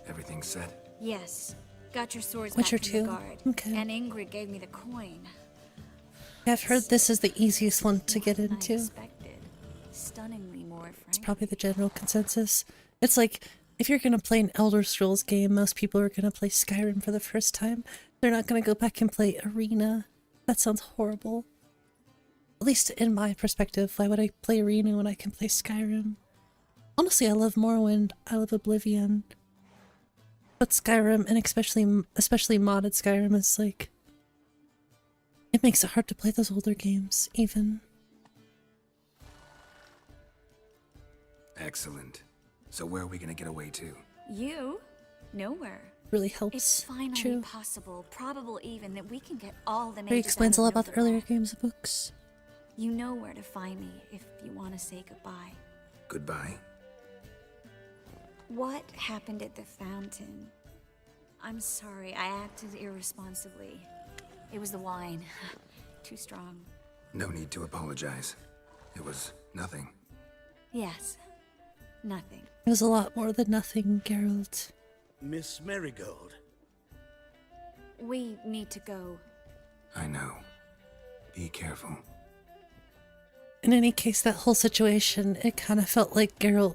Everything's set?
Yes. Got your swords
Witcher
back from the
2?
guard.
Okay.
And Ingrid gave me the coin.
I've heard this is the easiest one to get into.
Expected. Stunningly more frank.
It's probably the general consensus. It's like, if you're gonna play an Elder Scrolls game, most people are gonna play Skyrim for the first time. They're not gonna go back and play Arena. That sounds horrible. At least in my perspective, why would I play Arena when I can play Skyrim? Honestly, I love Morrowind, I love Oblivion. But Skyrim, and especially modded Skyrim, is like... It makes it hard to play those older games, even.
Excellent. So where are we gonna get away to?
You? Nowhere.
Really helps.
It's finally
True.
possible, probable even, that we can get all the
It
mages
explains a
out
lot
of
about the earlier games and books.
You know where to find me if you want to say goodbye.
Goodbye?
What happened at the fountain? I'm sorry, I acted irresponsibly. It was the wine. Too strong.
No need to apologize. It was nothing.
Yes. Nothing.
It was a lot more than nothing, Geralt.
Miss Marigold.
We need to go.
I know. Be careful.
In any case, that whole situation, it kind of felt like Geralt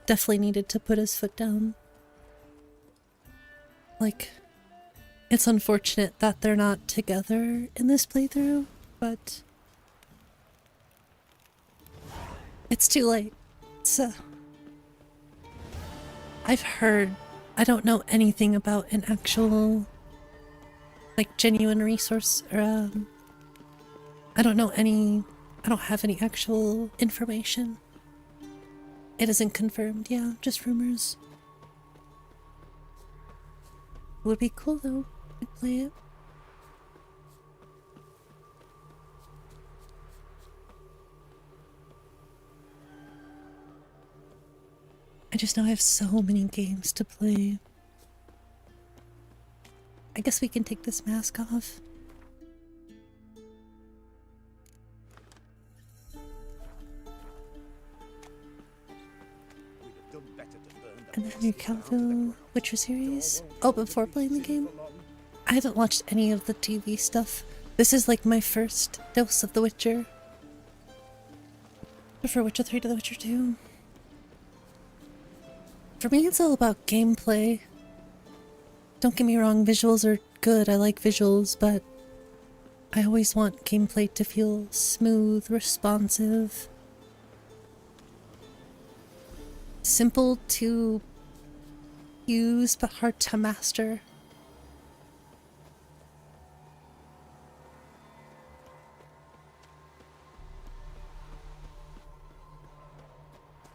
definitely needed to put his foot down. like, it's unfortunate that they're not together in this playthrough, but it's too late. So I've heard, I don't know anything about an actual, like, genuine resource, or I don't have any actual information. It isn't confirmed, yeah, just rumors. It would be cool though, I'd play it. I just know I have so many games to play. I guess we can take this mask off. And then your Calville Witcher series. Oh, before playing the game? I haven't watched any of the TV stuff. This is like my first dose of The Witcher. I prefer Witcher 3 to The Witcher 2. For me, it's all about gameplay. Don't get me wrong, visuals are good, I like visuals, but I always want gameplay to feel smooth, responsive. Simple to use, but hard to master.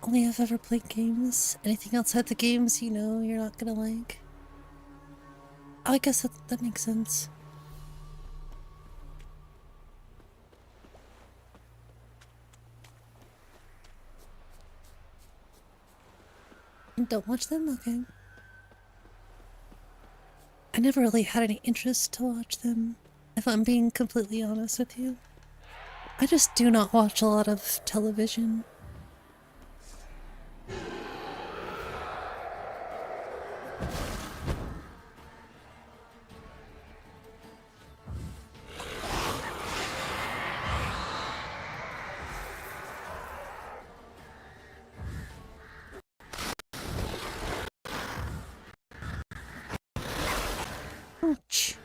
Only I've ever played games. Anything outside the games, you know, you're not gonna like. Oh, I guess that makes sense. Don't watch them? Okay. I never really had any interest to watch them, if I'm being completely honest with you. I just do not watch a lot of television. Ouch.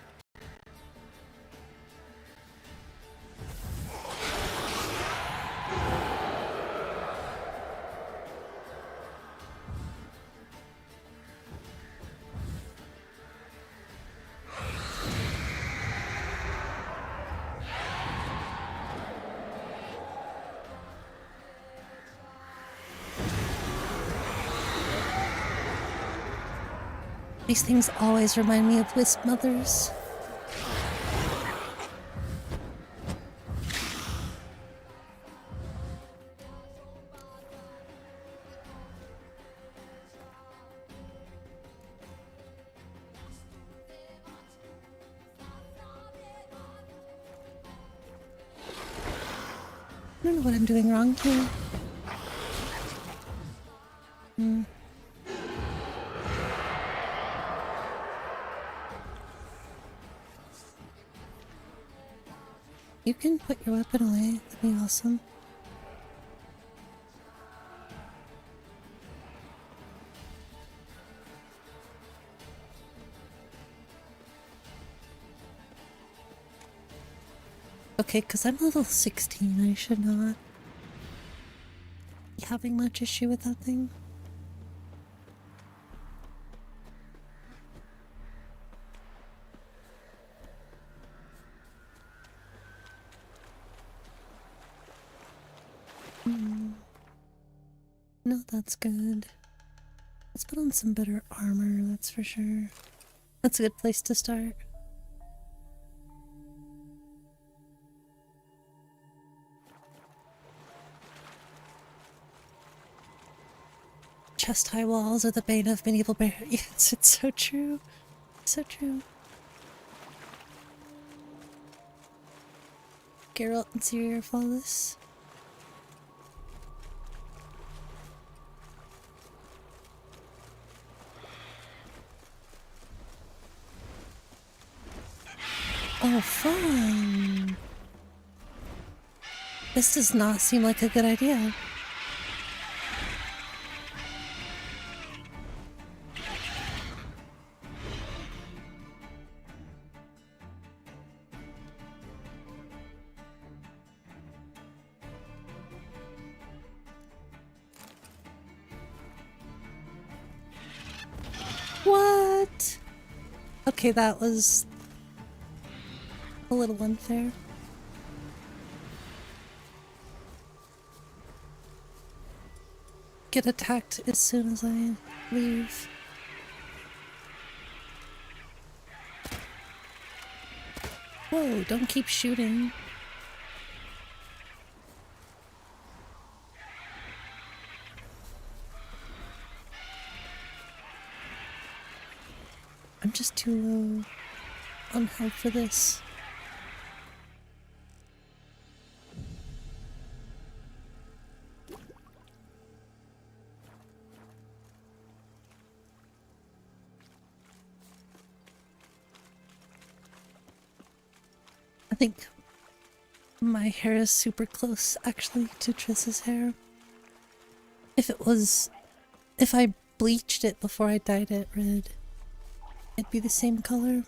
These things always remind me of Wisp Mothers. I don't know what I'm doing wrong here. You can put your weapon away, that'd be awesome. Okay, because I'm level 16, I should not be having much issue with that thing. No, that's good. Let's put on some better armor, that's for sure. That's a good place to start. Chest-high walls are the bane of medieval bear. Yes, it's so true. So true. Geralt and Ciri are flawless. Oh, fun! This does not seem like a good idea. Okay, that was a little unfair. Get attacked as soon as I leave. Whoa, don't keep shooting. I'm just too low on health for this. I think my hair is super close, actually, to Triss's hair. If I bleached it before I dyed it red, it'd be the same color.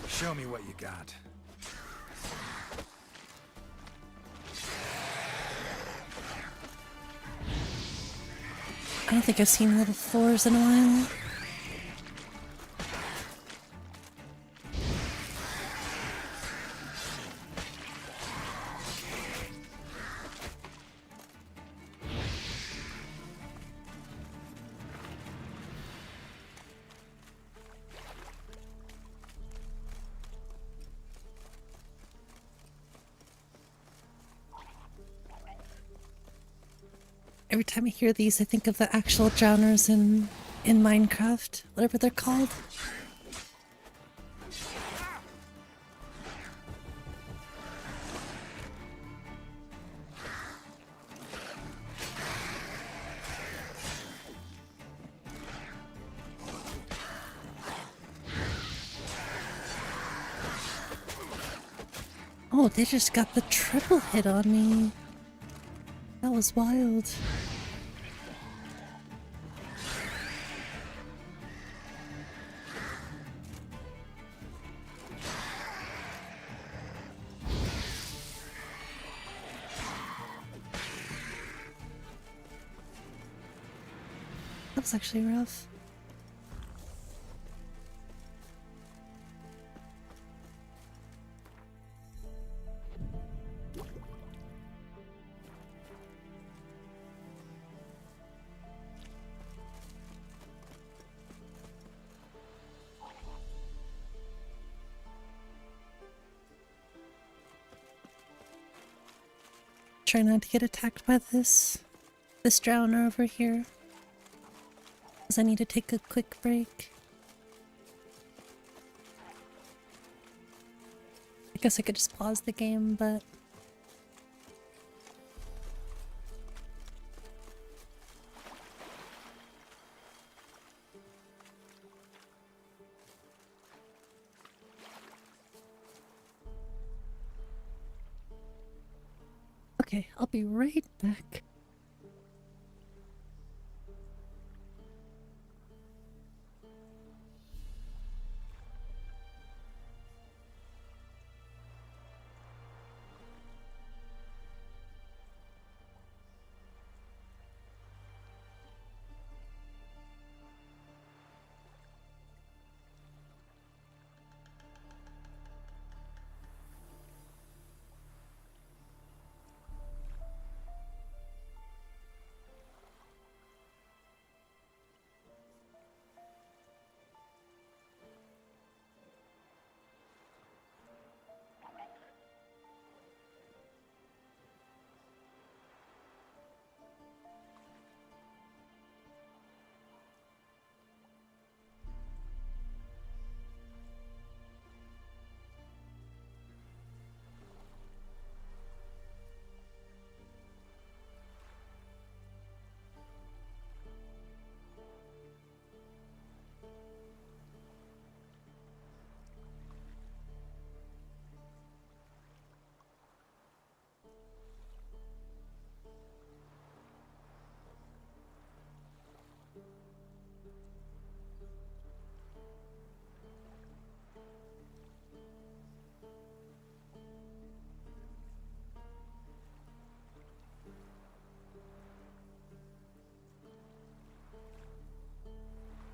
Show me what you got.
I don't think I've seen little Thors in a while. Every time I hear these, I think of the actual drowners in Minecraft, whatever they're called. Oh, they just got the triple hit on me. That was wild. That was actually rough. Try not to get attacked by this drowner over here, because I need to take a quick break. I guess I could just pause the game, but okay, I'll be right back.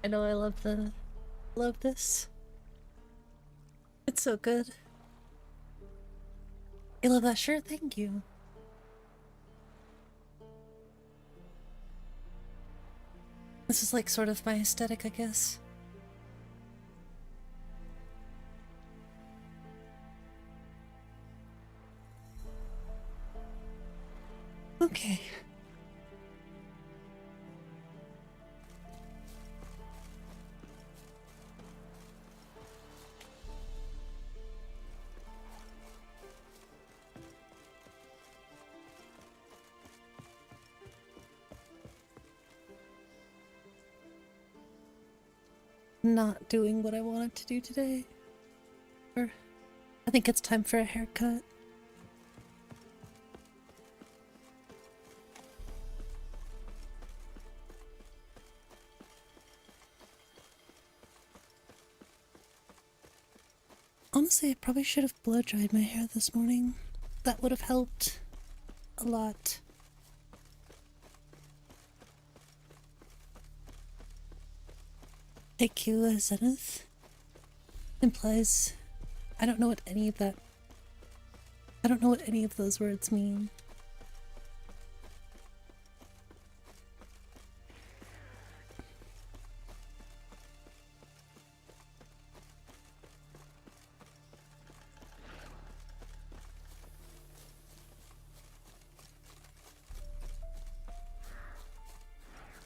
I know I love this. It's so good. You love that shirt? Thank you. This is like sort of my aesthetic, I guess. Okay. Not doing what I wanted to do today. Or I think it's time for a haircut. Honestly, I probably should have blow dried my hair this morning. That would have helped a lot. 𝕊𝕦𝕓𝕤𝕗 implies I don't know what any of that. I don't know what any of those words mean.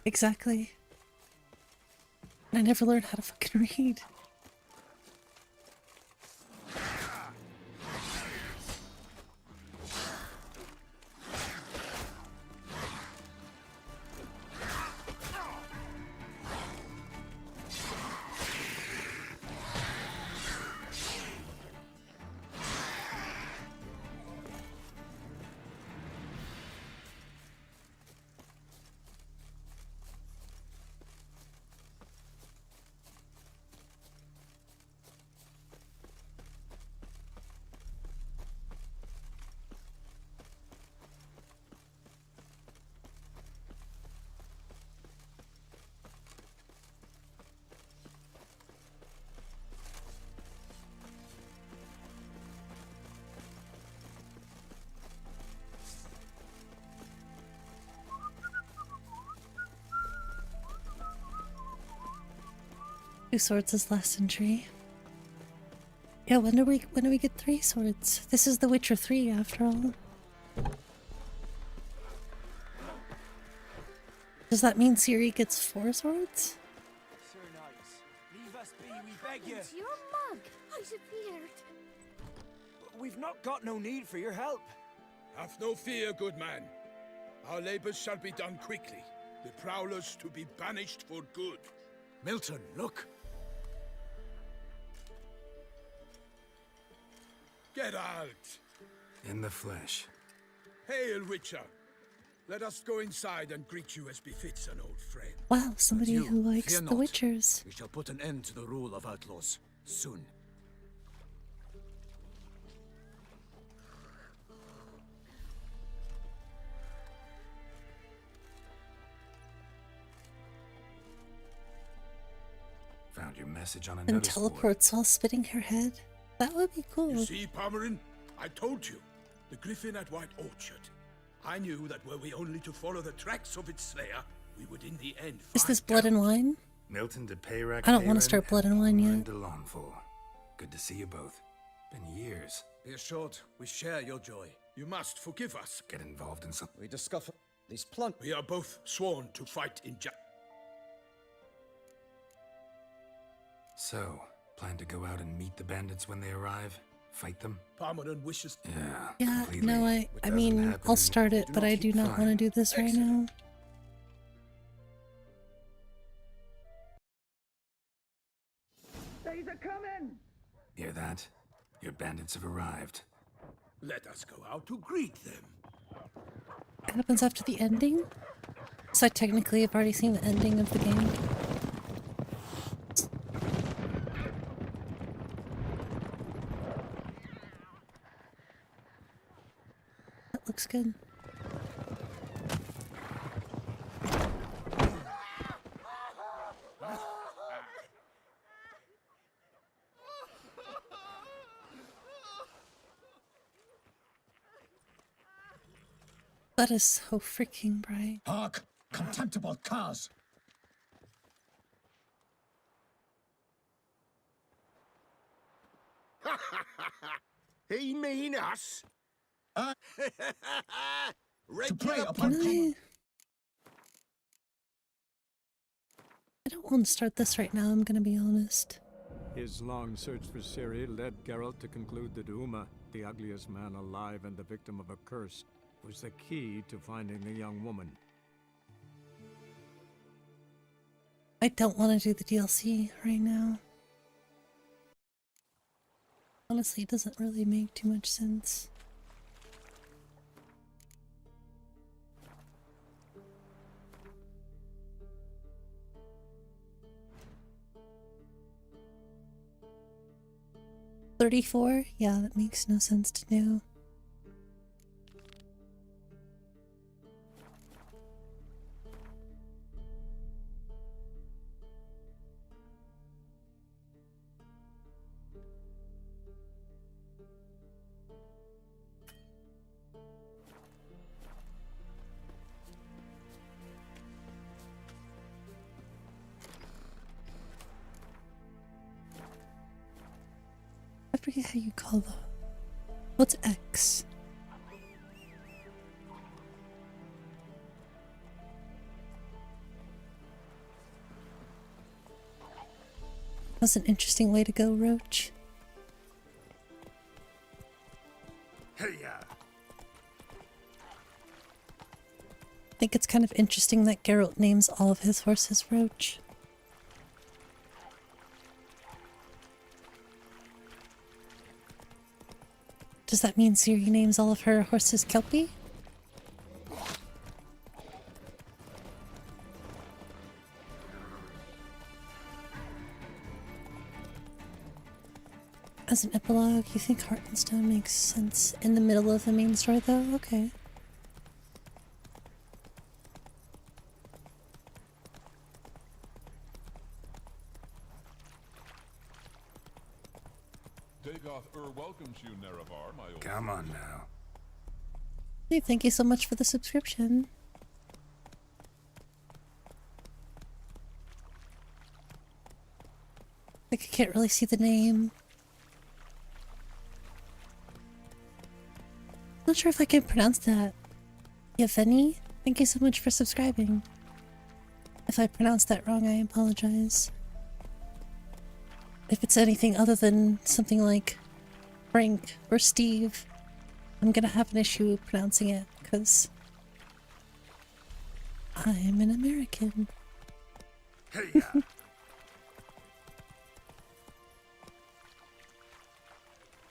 Exactly. I never learned how to fucking read. Two swords is last century. Yeah, when do we get 3 swords? This is The Witcher 3 after all. Does that mean Ciri gets 4 swords?
Sir Knights, leave us be, we beg you.
It's your mug. I disappeared.
We've not got no need for your help.
Have no fear, good man. Our labors shall be done quickly. The prowlers to be banished for good.
Milton, look.
Get out!
In the flesh.
Hail, Witcher. Let us go inside and greet you as befits an old friend.
Wow, somebody who likes
fear
The
not.
Witchers.
We shall put an end to the rule of outlaws soon.
Found your message on a
And
notice board.
teleports while spitting her head. That would be cool.
You see, Palmerin? I told you. The griffin at White Orchard. I knew that were we only to follow the tracks of its slayer, we would in the end find
Is this Blood and Wine?
𝕊𝕦𝕓𝕤𝕗
I don't want to start Blood and Wine yet.
Good to see you both. Been years.
Be assured, we share your joy.
You must forgive us.
Get involved in some...
We discover these plant.
We are both sworn to fight in
So, plan to go out and meet the bandits when they arrive? Fight them?
Palmerin wishes...
Yeah,
completely.
no, I mean, I'll start it, but I do not want to do this right now.
They's a coming!
Hear that? Your bandits have arrived.
Let us go out to greet them.
What happens after the ending? So I technically have already seen the ending of the game. That looks good. That is so freaking bright.
Hark, contemptible curs!
He mean us?
To prey upon
I don't want to start this right now, I'm gonna be honest.
His long search for Ciri led Geralt to conclude that Uma, the ugliest man alive and the victim of a curse, was the key to finding the young woman.
I don't want to do the DLC right now. Honestly, it doesn't really make too much sense. $34? Yeah, that makes no sense to do. I forget how you call the... What's X? That's an interesting way to go, Roach.
Hey-ya!
I think it's kind of interesting that Geralt names all of his horses Roach. Does that mean Ciri names all of her horses Kelpie? As an epilogue, you think Heart and Stone makes sense in the middle of the main story though? Okay.
welcomes you, Nerevar, my old
Come on now.
Hey, thank you so much for the subscription. Like, I can't really see the name. Not sure if I can pronounce that. Yevgeny, thank you so much for subscribing. If I pronounced that wrong, I apologize. If it's anything other than something like Frank or Steve, I'm gonna have an issue pronouncing it, because I'm an American.
Hey,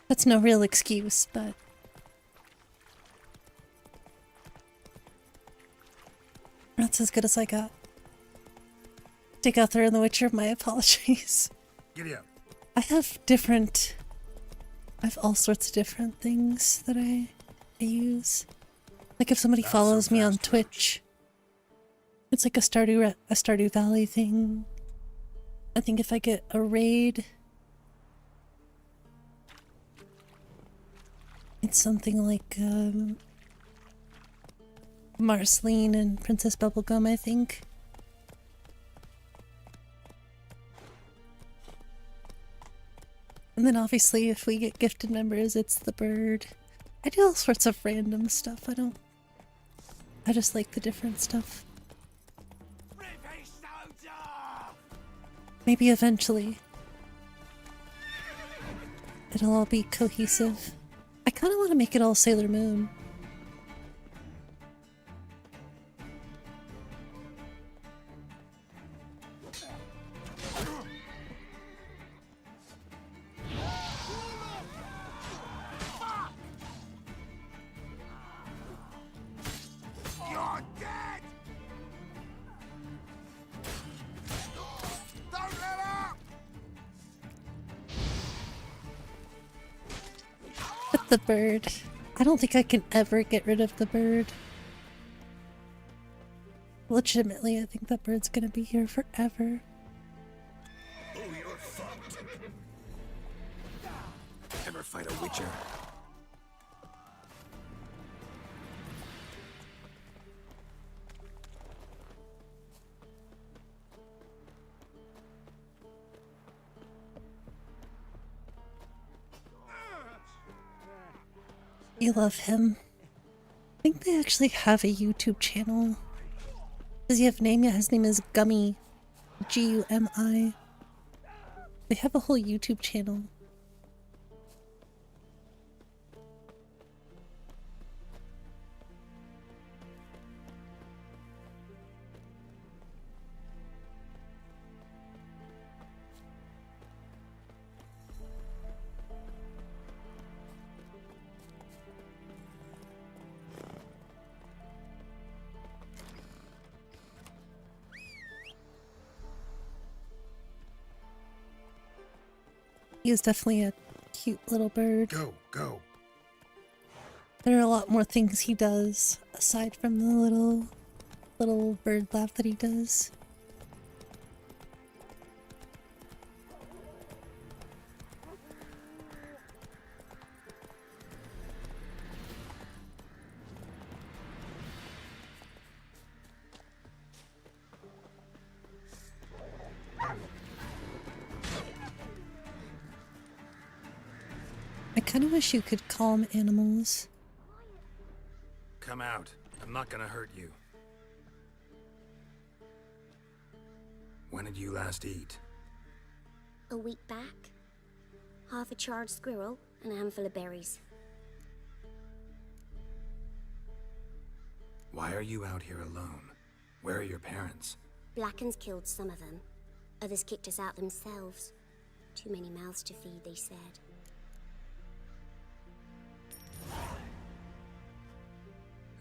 That's no real excuse, but that's as good as I got. Take out there in The Witcher, my apologies.
Giddy up.
I have all sorts of different things that I use. Like if somebody follows me on Twitch, it's like a Stardew Valley thing. I think if I get a raid, it's something like Marceline and Princess Bubblegum, I think. And then obviously if we get gifted members, it's the bird. I do all sorts of random stuff. I just like the different stuff. Maybe eventually it'll all be cohesive. I kind of want to make it all Sailor Moon.
You're dead! Don't let up!
But the bird. I don't think I can ever get rid of the bird. Legitimately, I think that bird's gonna be here forever.
Oh, you're fucked.
Ever fight a witcher?
You love him. I think they actually have a YouTube channel. Does he have a name? Yeah, his name is Gummy. Gumi. They have a whole YouTube channel. He is definitely a cute little bird.
Go, go.
There are a lot more things he does aside from the little bird laugh that he does. I kind of wish you could calm animals.
Come out. I'm not gonna hurt you. When did you last eat?
A week back. Half a charred squirrel and a handful of berries.
Why are you out here alone? Where are your parents?
Blackens killed some of them. Others kicked us out themselves. Too many mouths to feed, they said.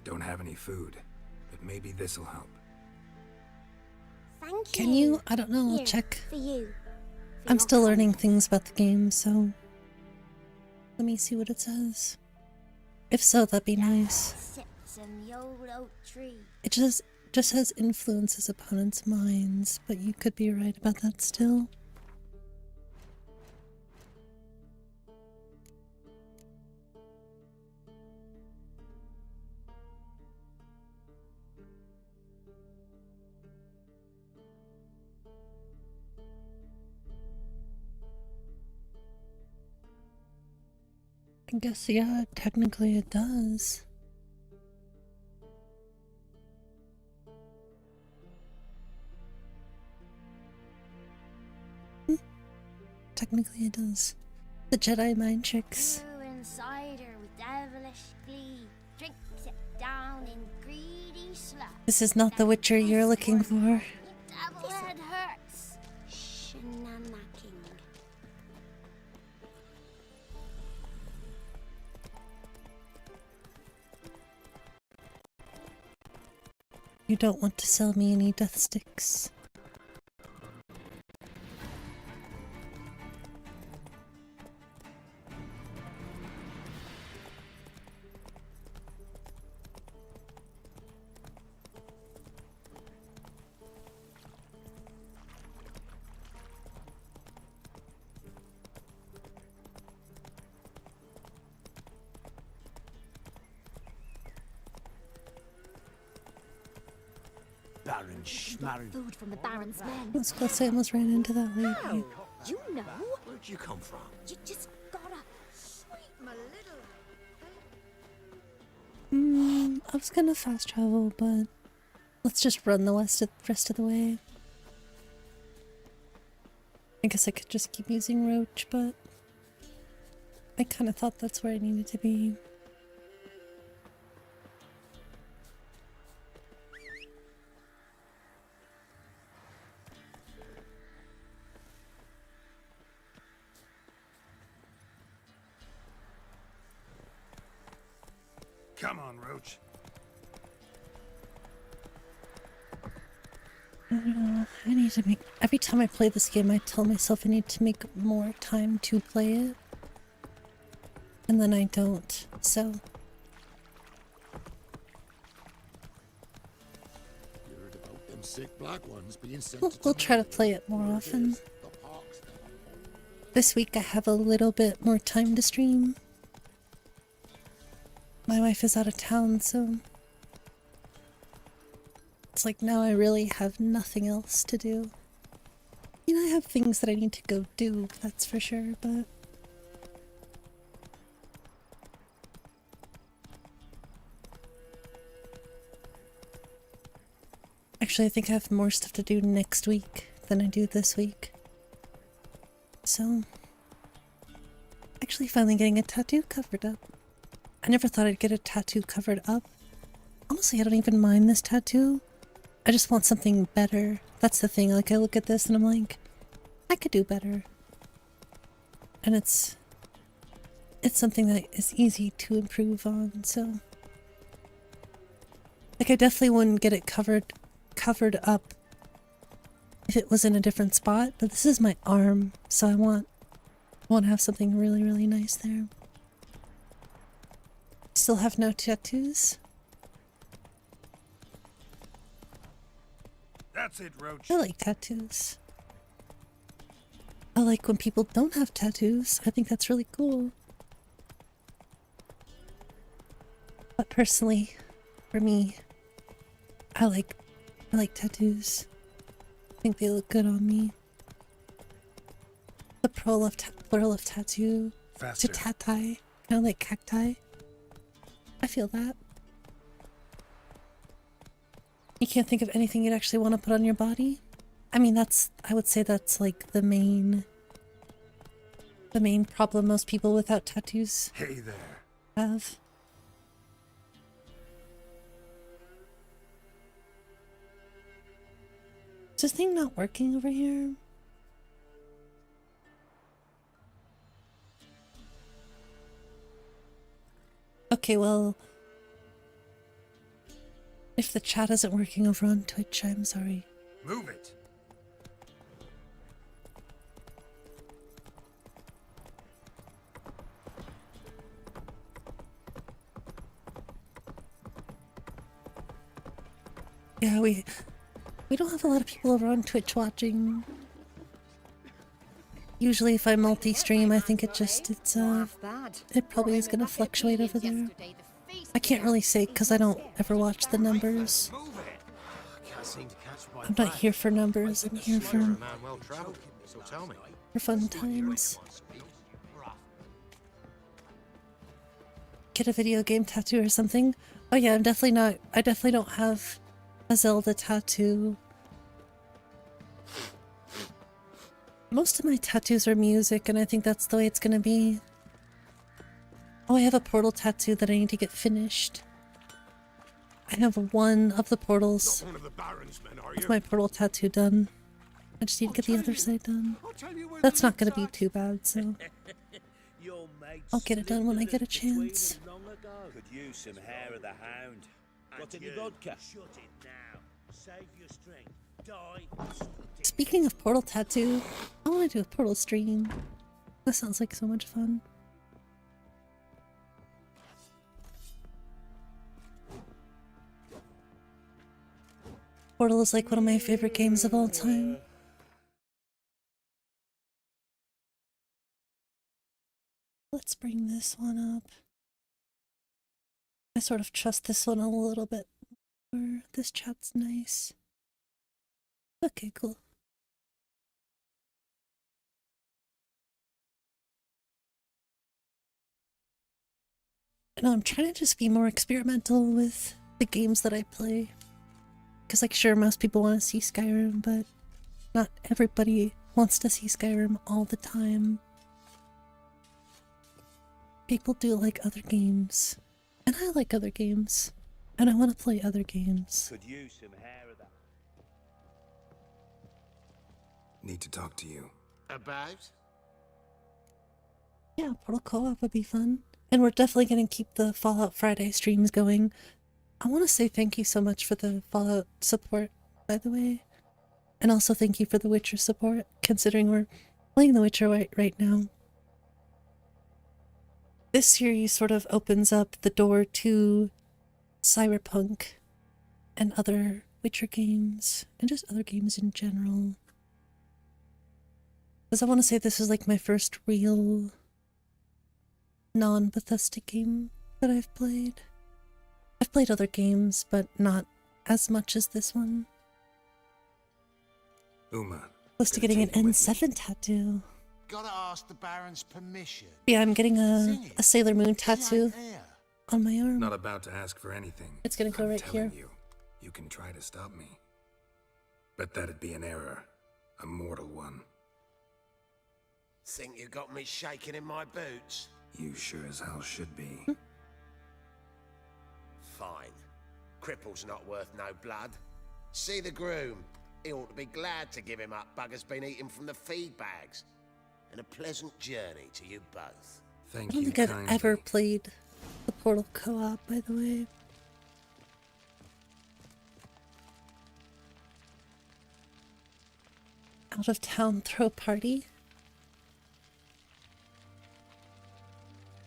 Don't have any food, but maybe this'll help.
Thank you.
Can you? I don't know, I'll
Here,
check.
For you.
I'm still learning things about the game, so let me see what it says. If so, that'd be nice.
Sits in the old oak tree.
It just has influences opponents' minds, but you could be right about that still. I guess, yeah, technically it does. Technically it does. The Jedi mind tricks.
Brew cider with devilish glee. Drinks it down in greedy slush.
This is not the Witcher you're looking for.
Devil head hurts. Shenanacking.
You don't want to sell me any death sticks.
Baron Schmarren.
Food from the Baron's men.
I was gonna say I almost ran into that lady.
How? You know?
Where'd you come from?
You just gotta sweet my little.
I was gonna fast travel, but let's just run the rest of the way. I guess I could just keep using Roach, but I kind of thought that's where I needed to be.
Come on, Roach.
I don't know. I need to make... Every time I play this game, I tell myself I need to make more time to play it. And then I don't, so...
Heard about them sick black ones being sent
We'll try to play it more often. This week I have a little bit more time to stream. My wife is out of town, so... It's like now I really have nothing else to do. You know, I have things that I need to go do, that's for sure, but... Actually, I think I have more stuff to do next week than I do this week. So, actually finally getting a tattoo covered up. I never thought I'd get a tattoo covered up. Honestly, I don't even mind this tattoo. I just want something better. That's the thing, like I look at this and I'm like, I could do better. And it's something that is easy to improve on, so. Like I definitely wouldn't get it covered up if it was in a different spot, but this is my arm, so I want to have something really, really nice there. Still have no tattoos?
That's it, Roach.
I like tattoos. I like when people don't have tattoos. I think that's really cool. But personally, for me, I like tattoos. I think they look good on me. The plural of tattoo.
Faster.
To tatai. Kind of like cacti. I feel that. You can't think of anything you'd actually want to put on your body? I mean, I would say that's like the main problem most people without tattoos
Hey there.
have. Is this thing not working over here? Okay, well, if the chat isn't working over on Twitch, I'm sorry.
Move it.
Yeah, we don't have a lot of people over on Twitch watching. Usually if I multi-stream, I think it probably is gonna fluctuate over there. I can't really say because I don't ever watch the numbers. I'm not here for numbers, I'm here for fun times. Get a video game tattoo or something? Oh yeah, I definitely don't have a Zelda tattoo. Most of my tattoos are music, and I think that's the way it's gonna be. Oh, I have a portal tattoo that I need to get finished. I have one of the portals with my portal tattoo done. I just need to get the other side done. That's not gonna be too bad, so I'll get it done when I get a chance.
Could use some hair of the hound. Got any vodka? Shut it now. Save your strength. Die.
Speaking of portal tattoo, I want to do a portal stream. That sounds like so much fun. Portal is like one of my favorite games of all time. Let's bring this one up. I sort of trust this one a little bit more. This chat's nice. Okay, cool. No, I'm trying to just be more experimental with the games that I play. Because, like, sure, most people want to see Skyrim, but not everybody wants to see Skyrim all the time. People do like other games. And I like other games. And I want to play other games.
Could use some hair of that.
Need to talk to you.
About?
Yeah, Portal Co-op would be fun. And we're definitely going to keep the Fallout Friday streams going. I want to say thank you so much for the Fallout support, by the way. And also thank you for the Witcher support, considering we're playing The Witcher right now. This series sort of opens up the door to Cyberpunk and other Witcher games, and just other games in general. Because I want to say this is like my first real non-Bethesda game that I've played. I've played other games, but not as much as this one. Close to getting an N7 tattoo.
Gotta ask the Baron's permission.
Yeah, I'm getting a Sailor Moon tattoo on my arm.
Not about to ask for anything.
It's gonna go right here.
You can try to stop me. But that'd be an error. A mortal one.
Think you got me shaking in my boots?
You sure as hell should be.
Fine. Cripple's not worth no blood. See the groom. He ought to be glad to give him up. Bugger's been eating from the feed bags. And a pleasant journey to you both.
Thank
I don't
you
think I've
kindly.
ever played the Portal co-op, by the way. Out of town throw party?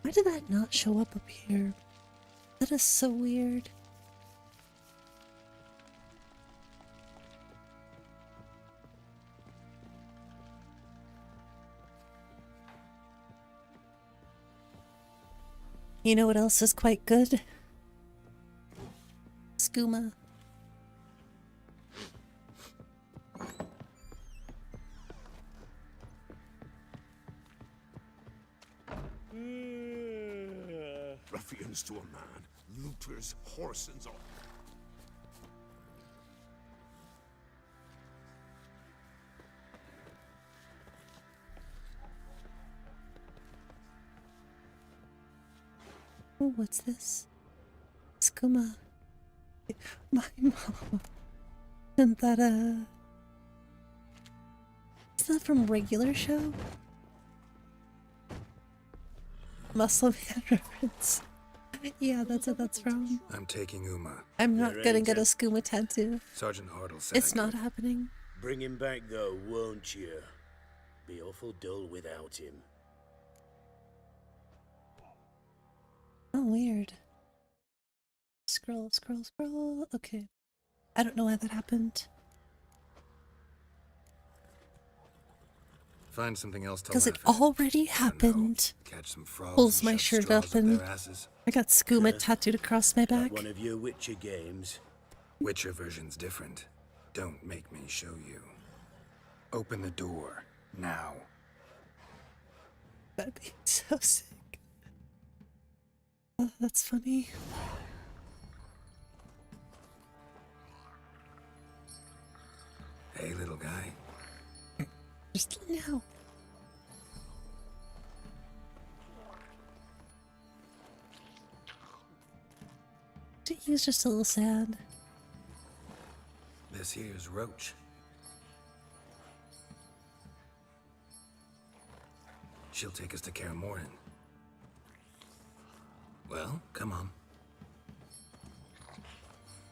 Why did that not show up here? That is so weird. You know what else is quite good? Skooma.
Ruffians to a man, looters, horse and all.
Oh, what's this? Skooma. My mom. Isn't that is that from regular show? Muscle Man reference. Yeah, that's what that's from.
I'm taking Uma.
I'm not gonna get a Skooma tattoo.
Sergeant Hartle said
It's not happening.
Bring him back though, won't you? Be awful dull without him.
Oh, weird. Scroll, scroll, scroll. Okay. I don't know why that happened.
Find something else to
Because it
laugh at.
already happened.
Catch some frogs.
Pulls
and
my
shove
shirt
straws
up and
their asses.
I got Skooma tattooed across my back.
One of your Witcher games.
Witcher version's different. Don't make me show you. Open the door. Now.
That'd be so sick. Oh, that's funny.
Hey, little guy.
Just now. He's just a little sad.
This here's Roach. She'll take us to Kaer Morhen. Well, come on.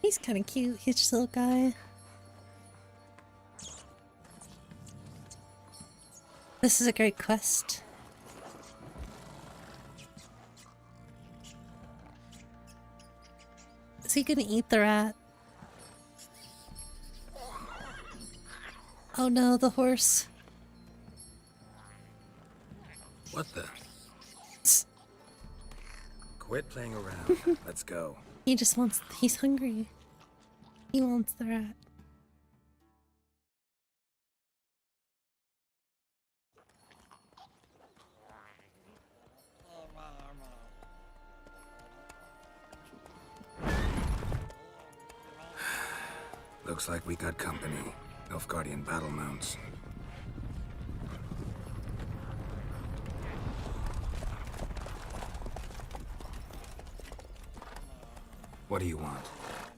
He's kind of cute. He's just a little guy. This is a great quest. Is he gonna eat the rat? Oh no, the horse.
What the? Quit playing around. Let's go.
He just wants, he's hungry. He wants the rat.
Looks like we got company. Nilfgaardian battle mounts. What do you want?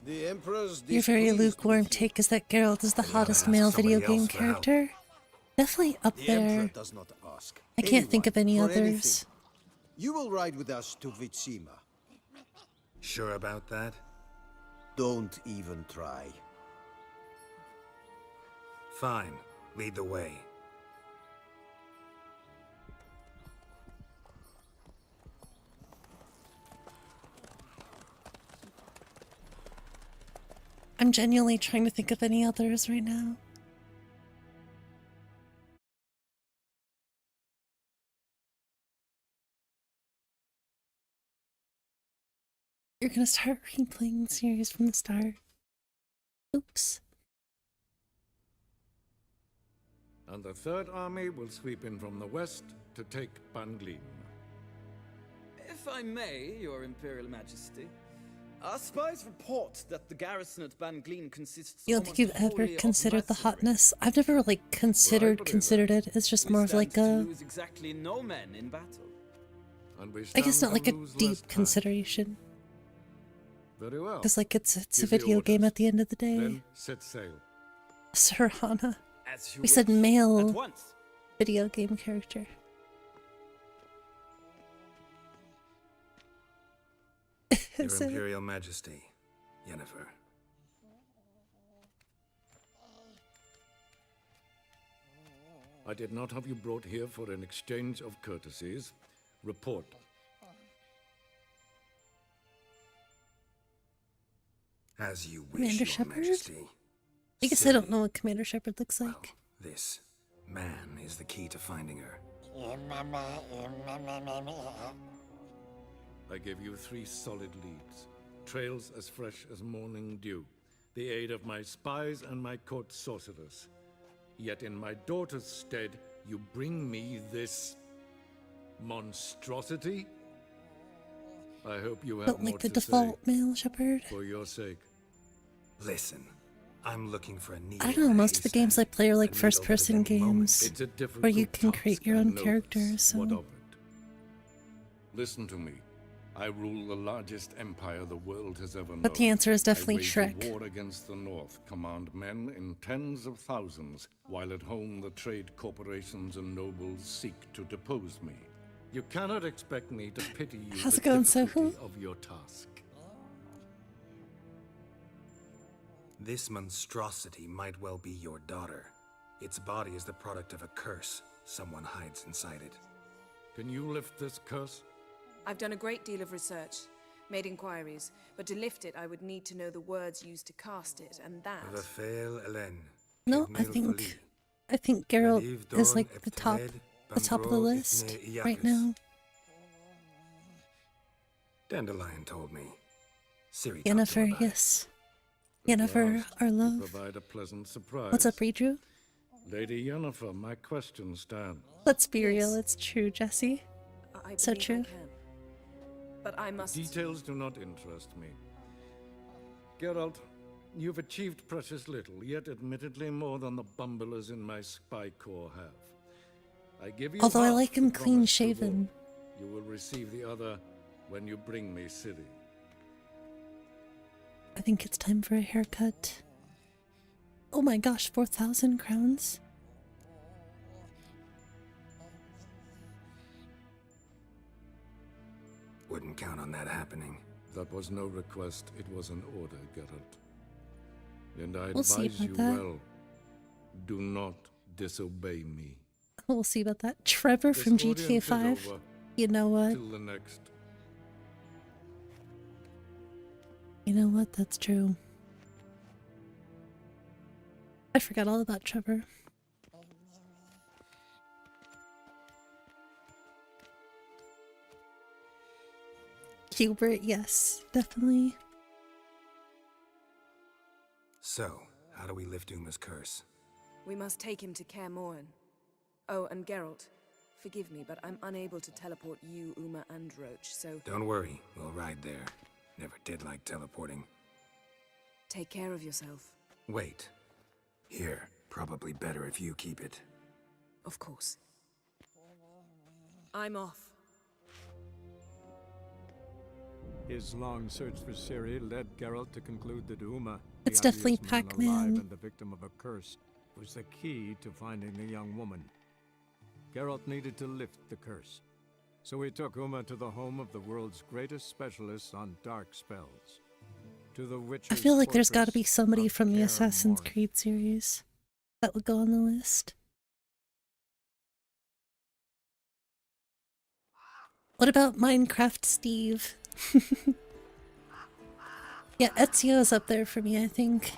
The Emperor's
Your very lukewarm take is that Geralt is the hottest male video game character. Definitely up
The Emperor
there.
does not ask.
I can't think of any
anyone for
others.
anything. You will ride with us to 𝕊𝕦𝕓𝕤𝕤.
Sure about that?
Don't even try.
Fine. Lead the way.
I'm genuinely trying to think of any others right now. You're gonna start replaying the series from the start. Oops.
And the Third Army will sweep in from the west to take Ban Gleam.
If I may, Your Imperial Majesty, Our spies report that the garrison at 𝕊𝕦𝕓𝕤𝕚 consists
You don't think you've
almost
ever
wholly of
considered the
mercenaries.
hotness? I've never really considered it. It's just more of like
We
a,
stand to lose exactly no men in battle.
I guess not like a deep consideration.
Very well.
Because like it's a
Give the
video game at the end of the day.
Then set sail.
Sir Hana.
As you
We said
wish. At
male
once.
video game character.
Your
Is it?
Imperial Majesty, Yennefer.
I did not have you brought here for an exchange of courtesies. Report.
As you wish,
Commander
Your
Shepard?
Majesty.
I guess I don't know what Commander Shepard looks like.
This man is the key to finding her.
I gave you 3 solid leads. Trails as fresh as morning dew. The aid of my spies and my court sorcerers. Yet in my daughter's stead, you bring me this monstrosity? I hope you have
But
more
like the
to
default
say
male Shepard.
for your sake.
Listen, I'm looking for a needle.
I don't know, most of the games I play are like first person games.
It's a difficult
Where you can
task,
create your
I
own
know
characters,
this.
so
What of it? Listen to me. I rule the largest empire the world has ever known.
But the answer is definitely
I wage
Shrek.
a war against the North, command men in tens of thousands, while at home the trade corporations and nobles seek to depose me. You cannot expect me to pity you
How's
the
it going,
difficulty
Sohu?
of your task.
This monstrosity might well be your daughter. Its body is the product of a curse. Someone hides inside it.
Can you lift this curse?
I've done a great deal of research, made inquiries, but to lift it I would need to know the words used to cast it, and that...
𝕊𝕦𝕓𝕤𝕚.
no, I think Geralt is like the top of the list right now.
Dandelion told me. Ciri
Yennefer, yes. Yennefer, our
You
love.
provide a pleasant surprise.
What's up, Reedrew?
Lady Yennefer, my question stands.
Let's be real, it's true, Jesse.
I
So
believe I
true.
can. But I must...
Details do not interest me. Geralt, you've achieved precious little, yet admittedly more than the bumblers in my spy corps have. I give you
Although I
half
like
the
him
promised
clean
reward.
shaven.
You will receive the other when you bring me Ciri.
I think it's time for a haircut. Oh my gosh, 4,000 crowns?
Wouldn't count on that happening.
That was no request, it was an order, Geralt. And I
We'll see
advise you
about that.
well, do not disobey me.
We'll see about that. Trevor
This
from
audience
GTA
is
5.
over.
You know what?
Till the next.
You know what? That's true. I forgot all about Trevor. Hubert, yes, definitely.
So, how do we lift Uma's curse?
We must take him to Kaer Morhen. Oh, and Geralt, forgive me, but I'm unable to teleport you, Uma, and Roach, so...
Don't worry, we'll ride there. Never did like teleporting.
Take care of yourself.
Wait. Here, probably better if you keep it.
Of course. I'm off.
His long search for Ciri led Geralt to conclude that Uma,
It's
the
definitely
ugliest man
Pac-Man.
alive and the victim of a curse, was the key to finding the young woman. Geralt needed to lift the curse, so he took Uma to the home of the world's greatest specialists on dark spells. To the
I
witch's
feel like there's got to be
fortress
somebody
of
from the
Kaer
Assassin's
Morhen.
Creed series that would go on the list. What about Minecraft Steve? Yeah, Ezio's up there for me, I think.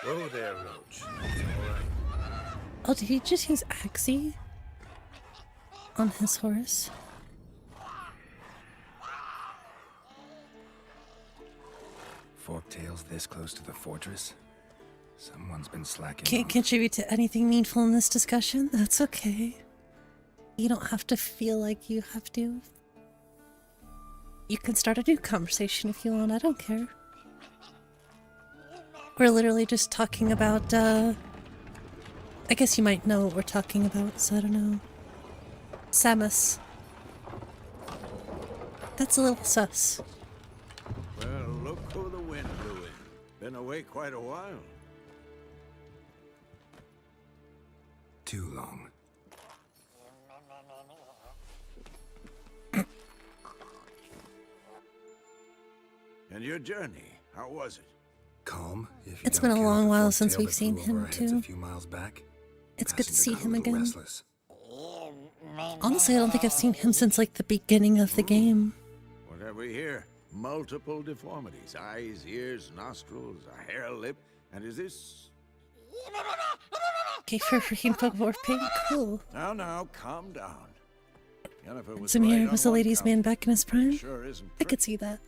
Whoa there, Roach. It's all right.
Oh, did he just use Axie on his horse?
Forktails this close to the fortress? Someone's been slacking
Can't
off.
contribute to anything meaningful in this discussion? That's okay. You don't have to feel like you have to. You can start a new conversation if you want, I don't care. We're literally just talking about, I guess you might know what we're talking about, so I don't know. Samus. That's a little sus.
Well, look who the wind blew in. Been away quite a while.
Too long.
And your journey, how was it?
Calm. If you
It's
don't
been a
count
long
the
while
fork
since
tail
we've
that
seen
flew over
him,
our heads
too.
a few miles back.
It's good to
Passenger
see
got a
him
little
again.
restless.
Honestly, I don't think I've seen him since, like, the beginning of the game.
What have we here? Multiple deformities. Eyes, ears, nostrils, a hair lip. And is this...
Okay, for freaking Pokemon Pink, cool.
Now, calm down. Jennifer was
Samir
right
was
on
a
one
ladies'
count.
man back in his prime.
Sure isn't
I could see that.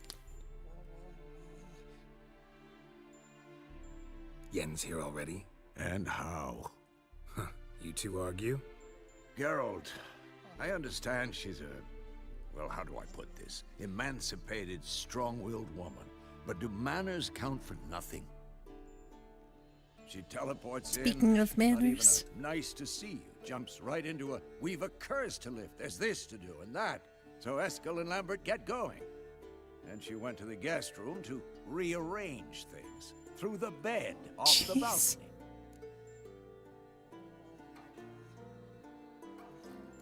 Yen's here already?
And how?
Huh. You two argue?
Geralt, I understand she's a... Well, how do I put this? Emancipated, strong-willed woman. But do manners count for nothing? She teleports
Speaking
in.
of manners.
Not even a nice to see you. Jumps right into a, we've a curse to lift. There's this to do and that. So Eskel and Lambert get going. And she went to the guest room to rearrange things. Through the bed, off the balcony.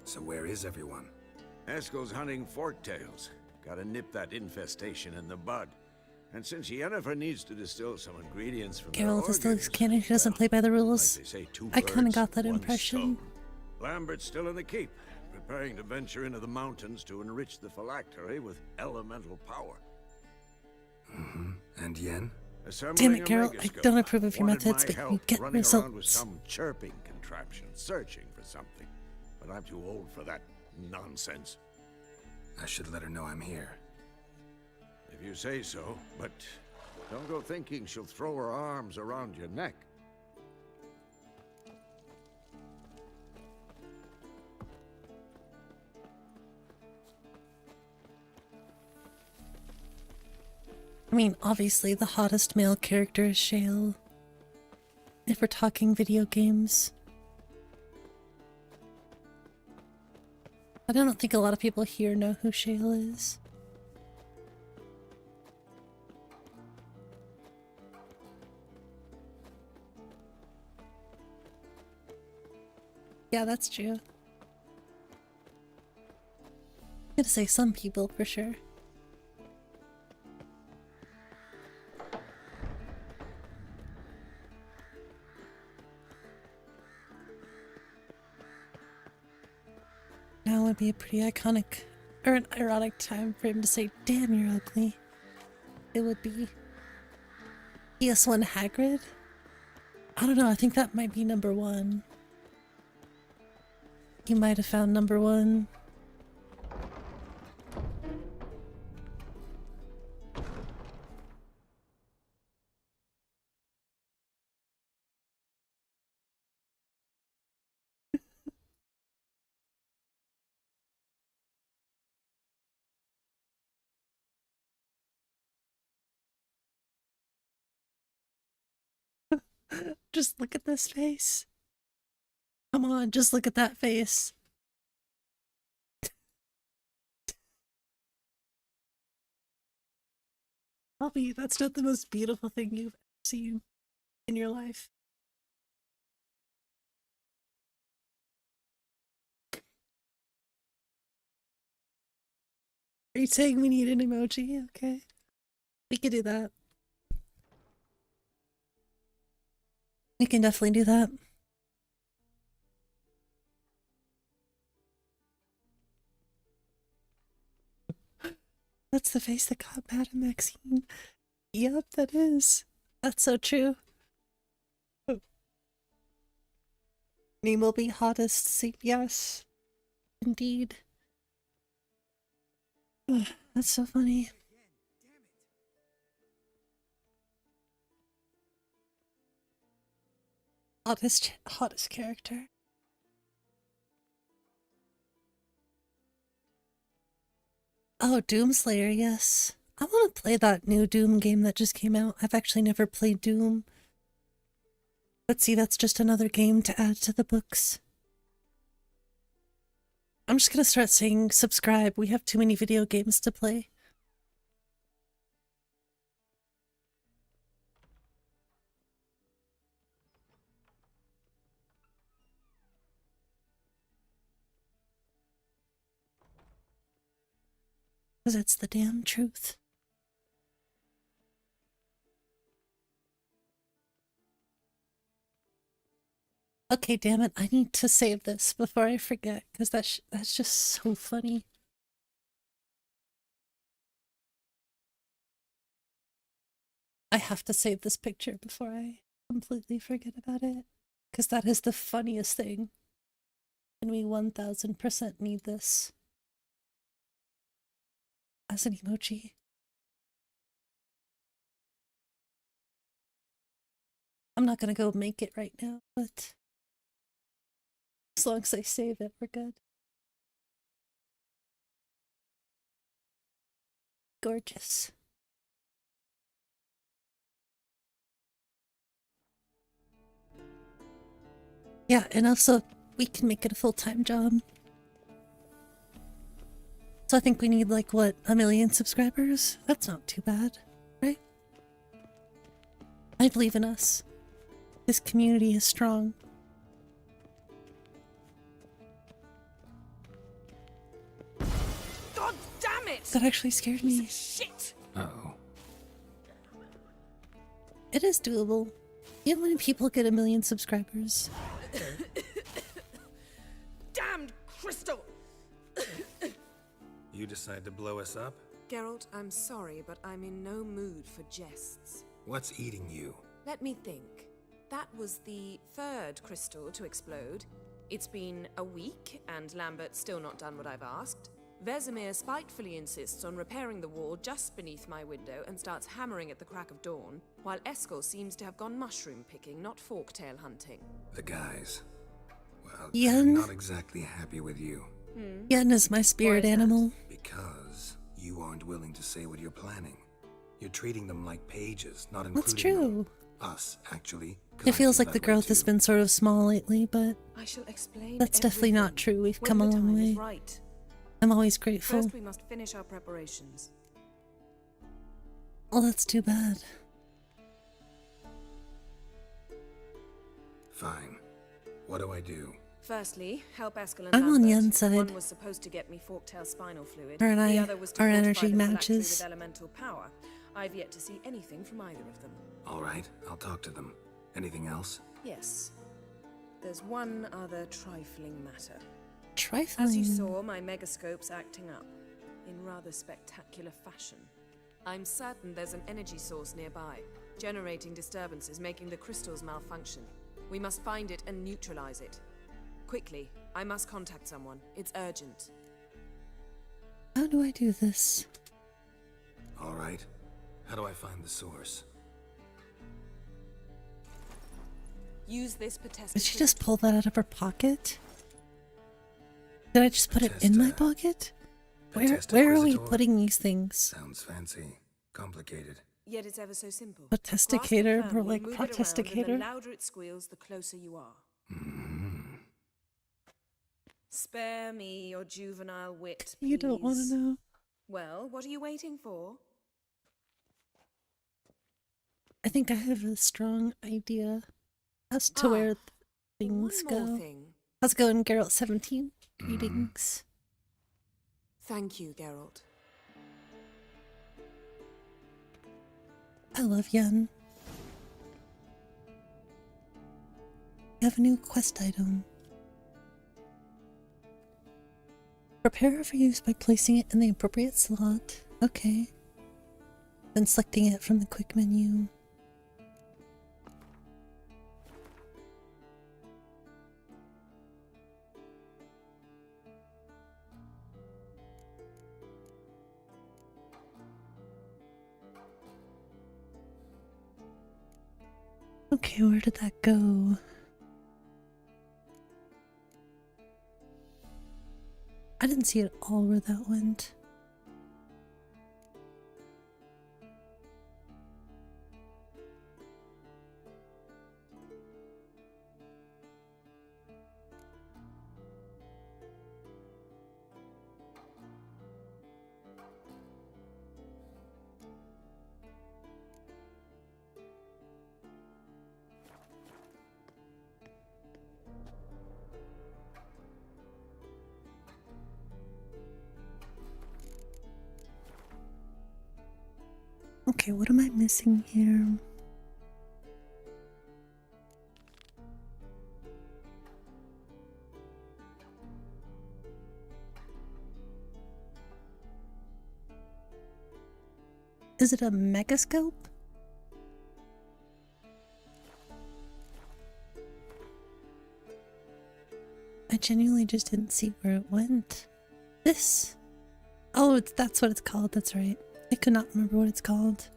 So where is everyone?
Eskel's hunting forktails. Gotta nip that infestation in the bud. And since Yennefer needs to distill some ingredients from their
Geralt is the
organs,
loose cannon who doesn't play by the rules.
like they say, two
I kinda
birds,
got that
one
impression.
stone. Lambert's still in the keep, preparing to venture into the mountains to enrich the phylactery with elemental power.
Mm-hmm. And Yen?
Damn it, Geralt, I don't approve of your methods, but you get
running around with
results.
some chirping contraption, searching for something. But I'm too old for that nonsense.
I should let her know I'm here.
If you say so, but don't go thinking she'll throw her arms around your neck.
I mean, obviously the hottest male character is Shale. If we're talking video games. I don't think a lot of people here know who Shale is. Yeah, that's true. I'm gonna say some people for sure. Now would be a pretty iconic, or an ironic time for him to say, "Damn, you're ugly." It would be PS1 Hagrid? I don't know, I think that might be number one. You might have found number one. Just look at this face. Come on, just look at that face. Albie, that's not the most beautiful thing you've ever seen in your life. Are you saying we need an emoji? Okay. We could do that. We can definitely do that. That's the face that got mad at Maxine. Yep, that is. That's so true. Name will be hottest. See, yes. Indeed. Ugh, that's so funny. hottest character. Oh, Doomslayer, yes. I want to play that new Doom game that just came out. I've actually never played Doom. But see, that's just another game to add to the books. I'm just gonna start saying subscribe. We have too many video games to play. Because it's the damn truth. Okay, damn it. I need to save this before I forget, because that's just so funny. I have to save this picture before I completely forget about it, because that is the funniest thing. And we 1000% need this as an emoji. I'm not gonna go make it right now, but as long as I save it, we're good. Gorgeous. Yeah, and also we can make it a full-time job. So I think we need like, what, 1 million subscribers? That's not too bad, right? I believe in us. This community is strong.
God damn it!
That actually scared me.
Shit!
Uh-oh.
It is doable. You know how many people get 1 million subscribers?
Damned crystal!
You decide to blow us up?
Geralt, I'm sorry, but I'm in no mood for jests.
What's eating you?
Let me think. That was the 3rd crystal to explode. It's been a week, and Lambert's still not done what I've asked. Vesemir spitefully insists on repairing the wall just beneath my window and starts hammering at the crack of dawn, while Eskel seems to have gone mushroom picking, not forktail hunting.
The guys. Well,
Yen?
they're not exactly happy with you.
Yen is my spirit animal.
Because you aren't willing to say what you're planning. You're treating them like pages, not including
That's true.
us, actually.
It feels like the growth has been sort of small lately, but
I shall explain
that's definitely not true. We've come a
when the
long
time
way.
is right.
I'm always grateful.
First, we must finish our preparations.
Oh, that's too bad.
Fine. What do I do?
Firstly, help Eskel and
I'm on
Lambert.
Yen's side.
One was supposed to get me forktail spinal fluid.
Her and
the
I,
other was to
our
fortify
energy
the phylactery
matches.
with elemental power. I've yet to see anything from either of them.
All right, I'll talk to them. Anything else?
Yes. There's one other trifling matter.
Trifling?
As you saw, my megascope's acting up. In rather spectacular fashion. I'm certain there's an energy source nearby, generating disturbances, making the crystals malfunction. We must find it and neutralize it. Quickly, I must contact someone. It's urgent.
How do I do this?
All right. How do I find the source?
Use this potesta.
Did she just pull that out of her pocket? Did I just put it in my pocket? Where are we putting these things?
Sounds fancy. Complicated.
Yet it's ever so simple.
Protesticator,
Grasp the
more
fan,
like
we'll move it around, and
protesticator.
the louder it squeals, the closer you are. Spare me your juvenile wit, please.
You don't want to know.
Well, what are you waiting for?
I think I have a strong idea as to where things
one more
go.
thing.
How's it going, Geralt 17? Greetings.
Thank you, Geralt.
I love Yen. You have a new quest item. Prepare for use by placing it in the appropriate slot. Okay. Then selecting it from the quick menu. Okay, where did that go? I didn't see at all where that went. Okay, what am I missing here? Is it a megascope? I genuinely just didn't see where it went. This. Oh, that's what it's called. That's right. I could not remember what it's called.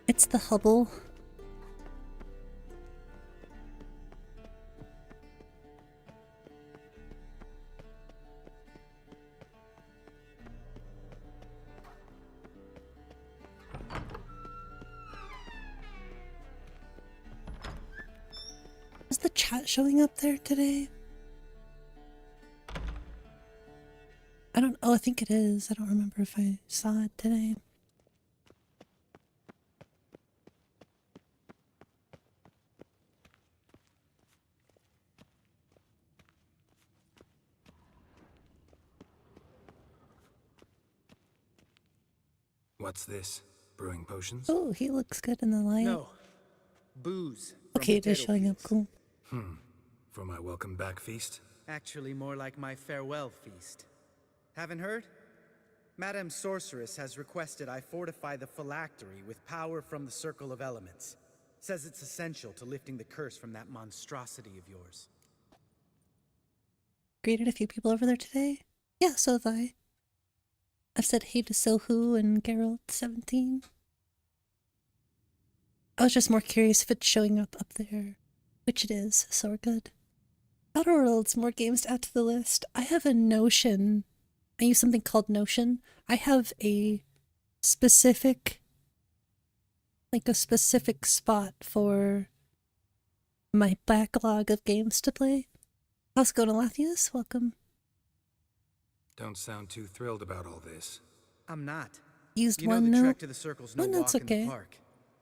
It's the Hubble. Is the chat showing up there today? I don't. Oh, I think it is. I don't remember if I saw it today.
What's this? Brewing potions?
Oh, he looks good in the light.
No. Booze.
Okay, it is showing up. Cool.
For my welcome back feast?
Actually, more like my farewell feast. Haven't heard? Madame Sorceress has requested I fortify the phylactery with power from the Circle of Elements. Says it's essential to lifting the curse from that monstrosity of yours.
Greeted a few people over there today. Yeah, so have I. I've said hey to Sohu and Geralt17. I was just more curious if it's showing up there, which it is, so we're good. Outer Worlds, more games to add to the list. I have a Notion. I use something called Notion. I have a specific spot for my backlog of games to play. How's it going, Alathius? Welcome.
Don't sound too thrilled about all this.
I'm not.
Used
you know
one,
the
no?
trek to the Circle's no
One, that's
walk in the
okay.
park.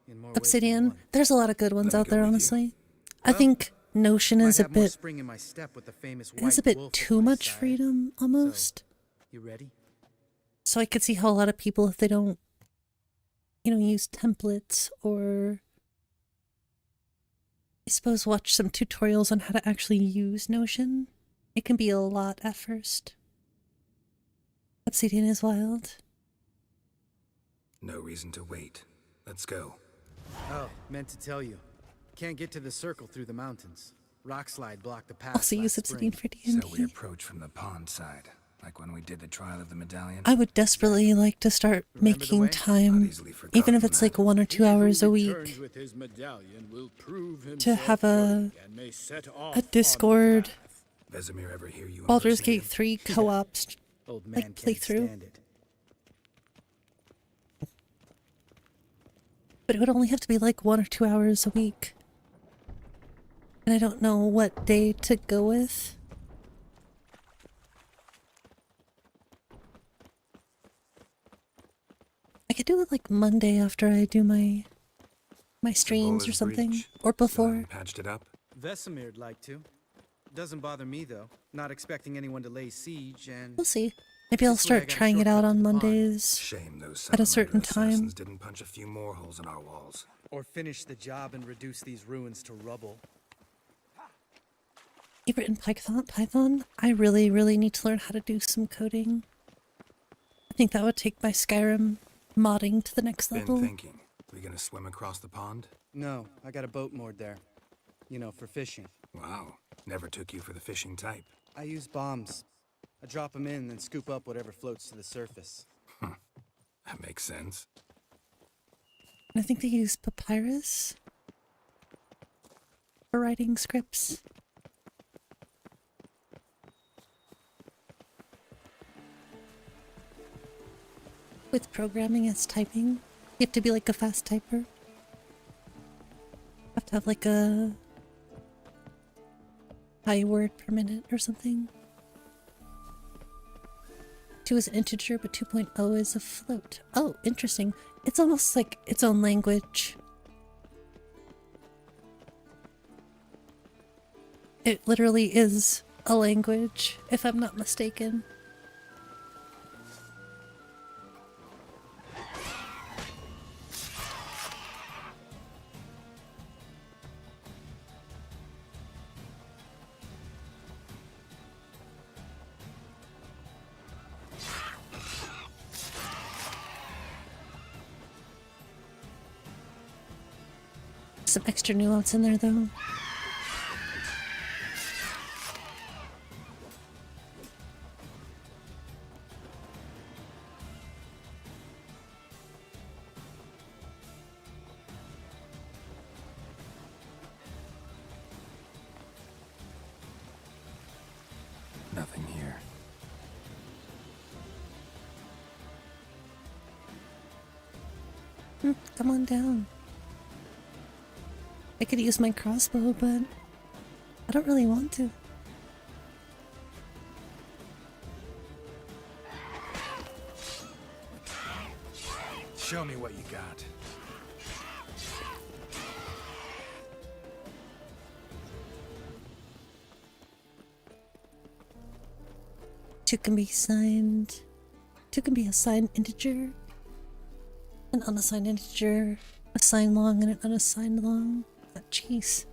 In more ways than
Obsidian.
one.
There's a lot of good ones out there, honestly. I
Well,
think Notion
might
is a
have more
bit...
spring in my step with the famous
It has a
white
bit
wolf at
too
my
much
side.
freedom, almost.
You ready?
So I could see how a lot of people, if they don't, use templates or, I suppose, watch some tutorials on how to actually use Notion, it can be a lot at first. Obsidian is wild.
No reason to wait. Let's go.
Oh, meant to tell you. Can't get to the Circle through the mountains. Rock slide blocked the path.
Also use Obsidian for D&D.
So we approach from the pond side, like when we did the trial of the medallion.
I would desperately like to start making time, even if it's like 1 or 2 hours a week, to have a Discord
Vesemir ever hear you
Baldur's Gate 3 co-op
Old man
like
can't
playthrough.
stand it.
But it would only have to be like 1 or 2 hours a week. And I don't know what day to go with. I could do it like Monday after I do my streams or something. Or before.
Patched it up.
Vesemir'd like to. Doesn't bother me though. Not expecting anyone to lay siege and...
We'll see. Maybe I'll start trying it out on Mondays
Shame those
at a certain
assassins
time.
didn't punch a few more holes in our walls.
Or finish the job and reduce these ruins to rubble.
You've written Python? I really need to learn how to do some coding. I think that would take my Skyrim modding to the next level.
Been thinking. We gonna swim across the pond?
No, I got a boat moored there. You know, for fishing.
Wow. Never took you for the fishing type.
I use bombs. I drop them in, then scoop up whatever floats to the surface.
That makes sense.
I think they use papyrus for writing scripts. With programming as typing, you have to be like a fast typer. You have to have like a high word per minute or something. 2 is an integer, but 2.0 is a float. Oh, interesting. It's almost like its own language. It literally is a language, if I'm not mistaken. Some extra nuance in there, though.
Nothing here.
Come on down. I could use my crossbow, but I don't really want to.
Show me what you got.
Two can be assigned. 2 can be assigned integer, an unassigned integer, assigned long, and an unassigned long. Jeez.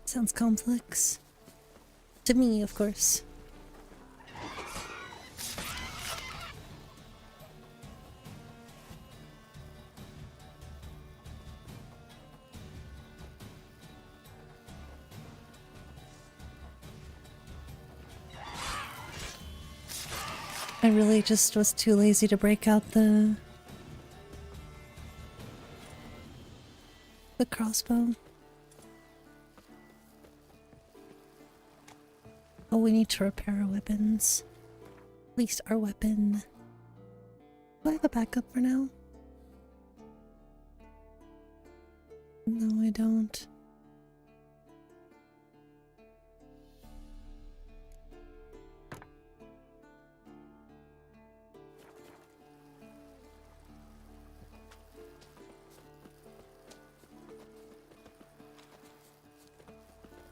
Sounds complex. To me, of course. I really just was too lazy to break out the crossbow. Oh, we need to repair our weapons. At least our weapon. Do I have a backup for now? No, I don't.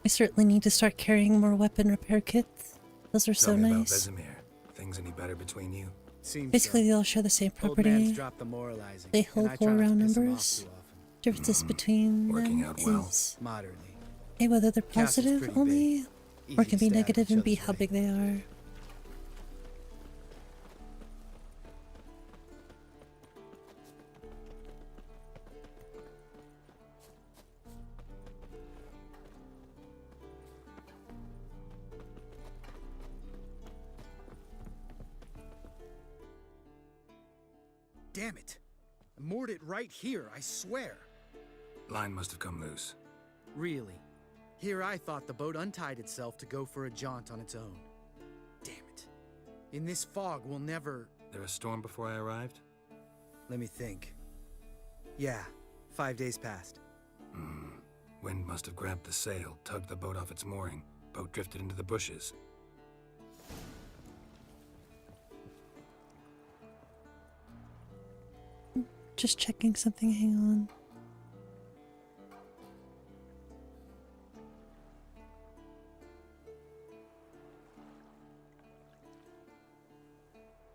I certainly need to start carrying more weapon repair kits. Those are so
Tell me about
nice.
Vesemir. Things any better between you?
Basically, they all share the same
Old man's
property.
dropped the moralizing,
They
and
hold
I
full
try not to
round
piss him off
numbers.
too often.
Differences between
Working
them
out well.
is
Moderately.
A, whether they're
Castle's
positive
pretty
only,
big.
or
Easy
can be
stab
negative
each
and be
other's
how
way.
big they are.
Damn it! I moored it right here, I swear.
Line must have come loose.
Really? Here I thought the boat untied itself to go for a jaunt on its own. Damn it. In this fog, we'll never...
There a storm before I arrived?
Let me think. Yeah, 5 days passed.
Wind must have grabbed the sail, tugged the boat off its mooring. Boat drifted into the bushes.
Just checking something, hang on.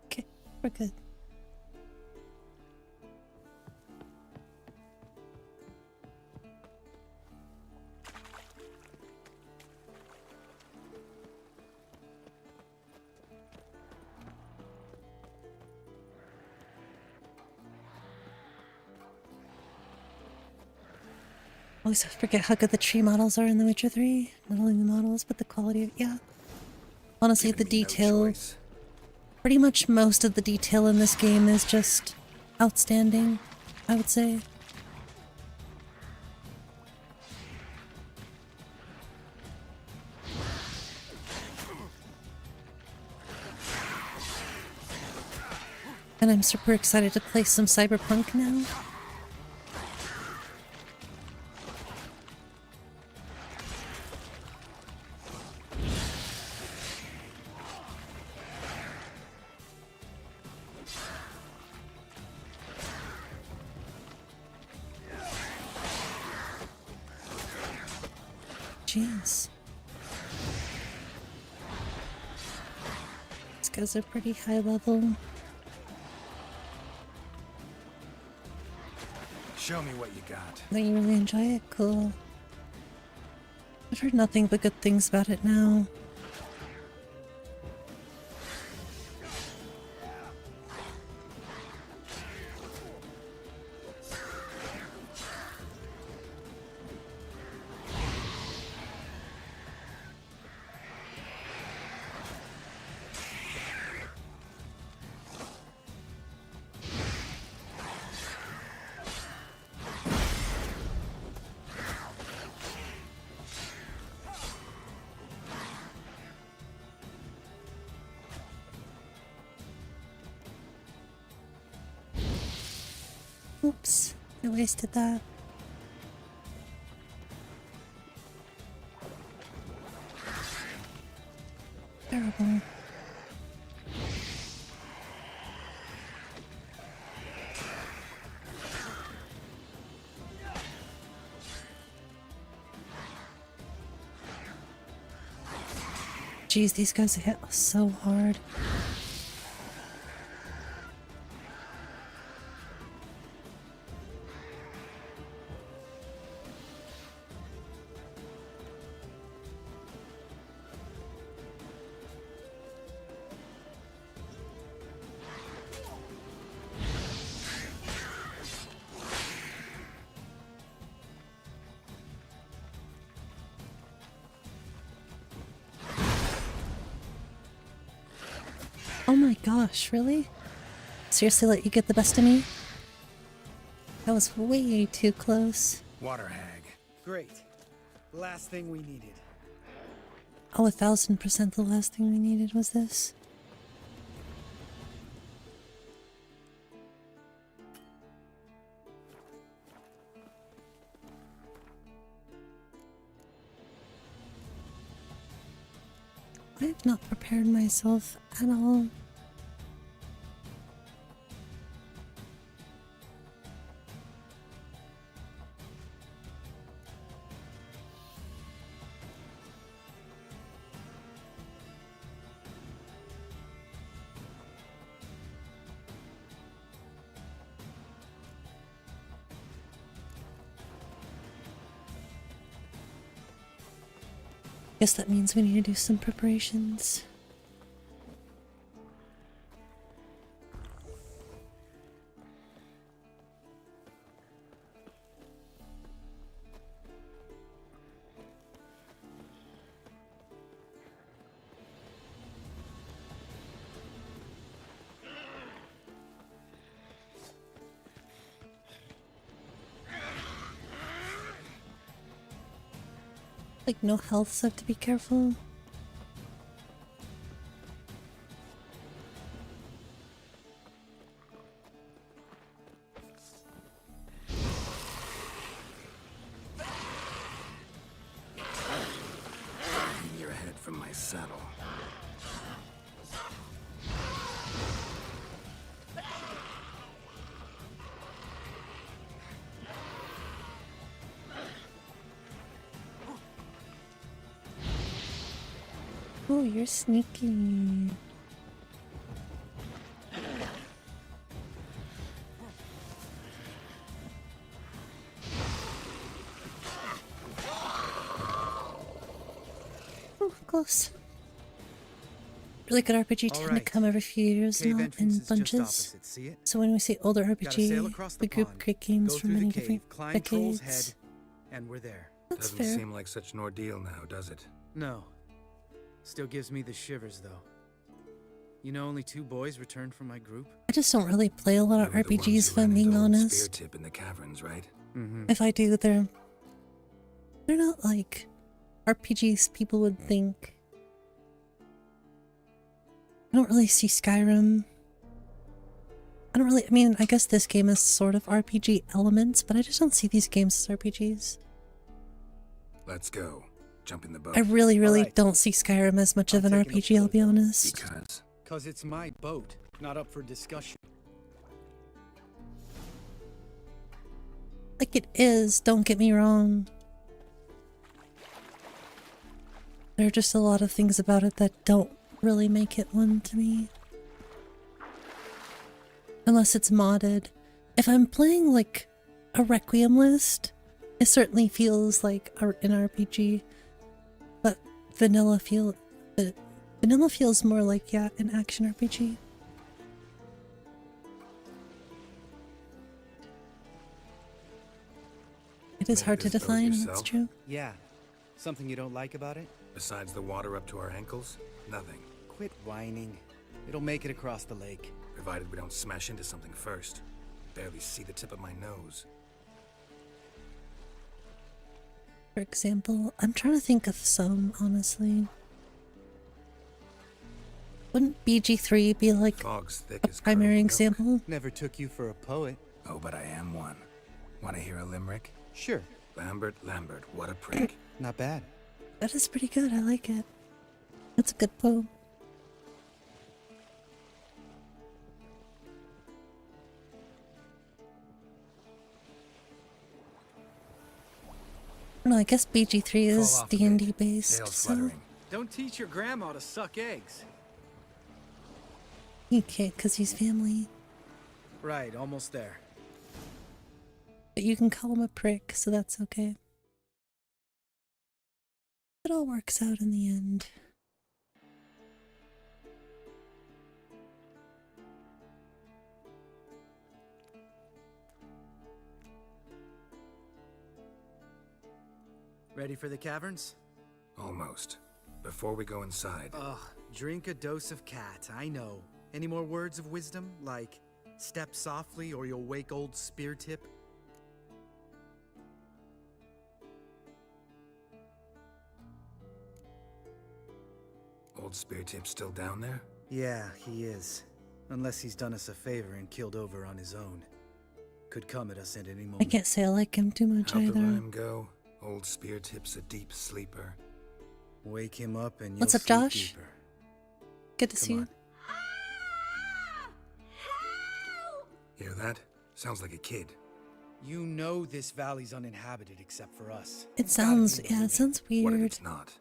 Okay, we're good. Always forget how good the tree models are in The Witcher 3. Not only the models, but the quality of... Yeah. Honestly, the detail... Pretty much most of the detail in this game is just outstanding, I would say. And I'm super excited to play some Cyberpunk now. Jeez. These guys are pretty high level.
Show me what you got.
That you really enjoy it? Cool. I've heard nothing but good things about it now. Oops, I wasted that. Terrible. Jeez, these guys hit so hard. Oh my gosh, really? Seriously let you get the best of me? That was way too close.
Water hag.
Great. Last thing we needed.
Oh, 1000% the last thing we needed was this. I have not prepared myself at all. Guess that means we need to do some preparations. Like no health, so I have to be careful.
Your head from my saddle.
Oh, you're sneaky. Oh, close. Really good RPG tend to come every few years now in bunches. So when we say older RPG, we group great games from many different decades.
and we're there.
That's
Doesn't
fair.
seem like such an ordeal now, does it?
No. Still gives me the shivers, though. You know, only 2 boys returned from my group.
I just don't really play a lot of
You were the
RPGs,
ones
if
who ran
I'm being
into old
honest.
Spear Tip in the caverns, right?
Mm-hmm.
If I do, they're not like RPGs people would think. I don't really see Skyrim. I mean, I guess this game is sort of RPG elements, but I just don't see these games as RPGs.
Let's go. Jump in the boat.
I really don't see Skyrim as much of an RPG, I'll be honest.
Because it's my boat, not up for discussion.
Like it is, don't get me wrong. There are just a lot of things about it that don't really make it one to me. Unless it's modded. If I'm playing like a Requiem list, it certainly feels like an RPG. But vanilla feels more like, yeah, an action RPG. It is hard to define, that's true.
Yeah. Something you don't like about it?
Besides the water up to our ankles, nothing.
Quit whining. It'll make it across the lake.
Provided we don't smash into something first. Barely see the tip of my nose.
For example, I'm trying to think of some, honestly. Wouldn't BG3 be like
Fog's thick
a
as
primary
curdled milk.
example?
Never took you for a poet.
Oh, but I am one. Want to hear a limerick?
Sure.
Lambert, what a prick.
Not bad.
That is pretty good, I like it. That's a good poem. No, I guess BG3 is D&D based, so
Don't teach your grandma to suck eggs.
he can't because he's family.
Right, almost there.
But you can call him a prick, so that's okay. It all works out in the end.
Ready for the caverns?
Almost. Before we go inside.
Ugh, drink a dose of cat, I know. Any more words of wisdom, like step softly or you'll wake old Spear Tip?
Old Spear Tip's still down there?
Yeah, he is. Unless he's done us a favor and killed over on his own. Could come at us at any moment.
I can't say I like him too much
How'd the
either.
rhyme go? Old Spear Tip's a deep sleeper.
Wake him up and you'll
What's up,
sleep
Josh?
deeper.
Good to see you.
Hear that? Sounds like a kid.
You know this valley's uninhabited except for us.
It sounds, yeah, it sounds weird.
What if it's not?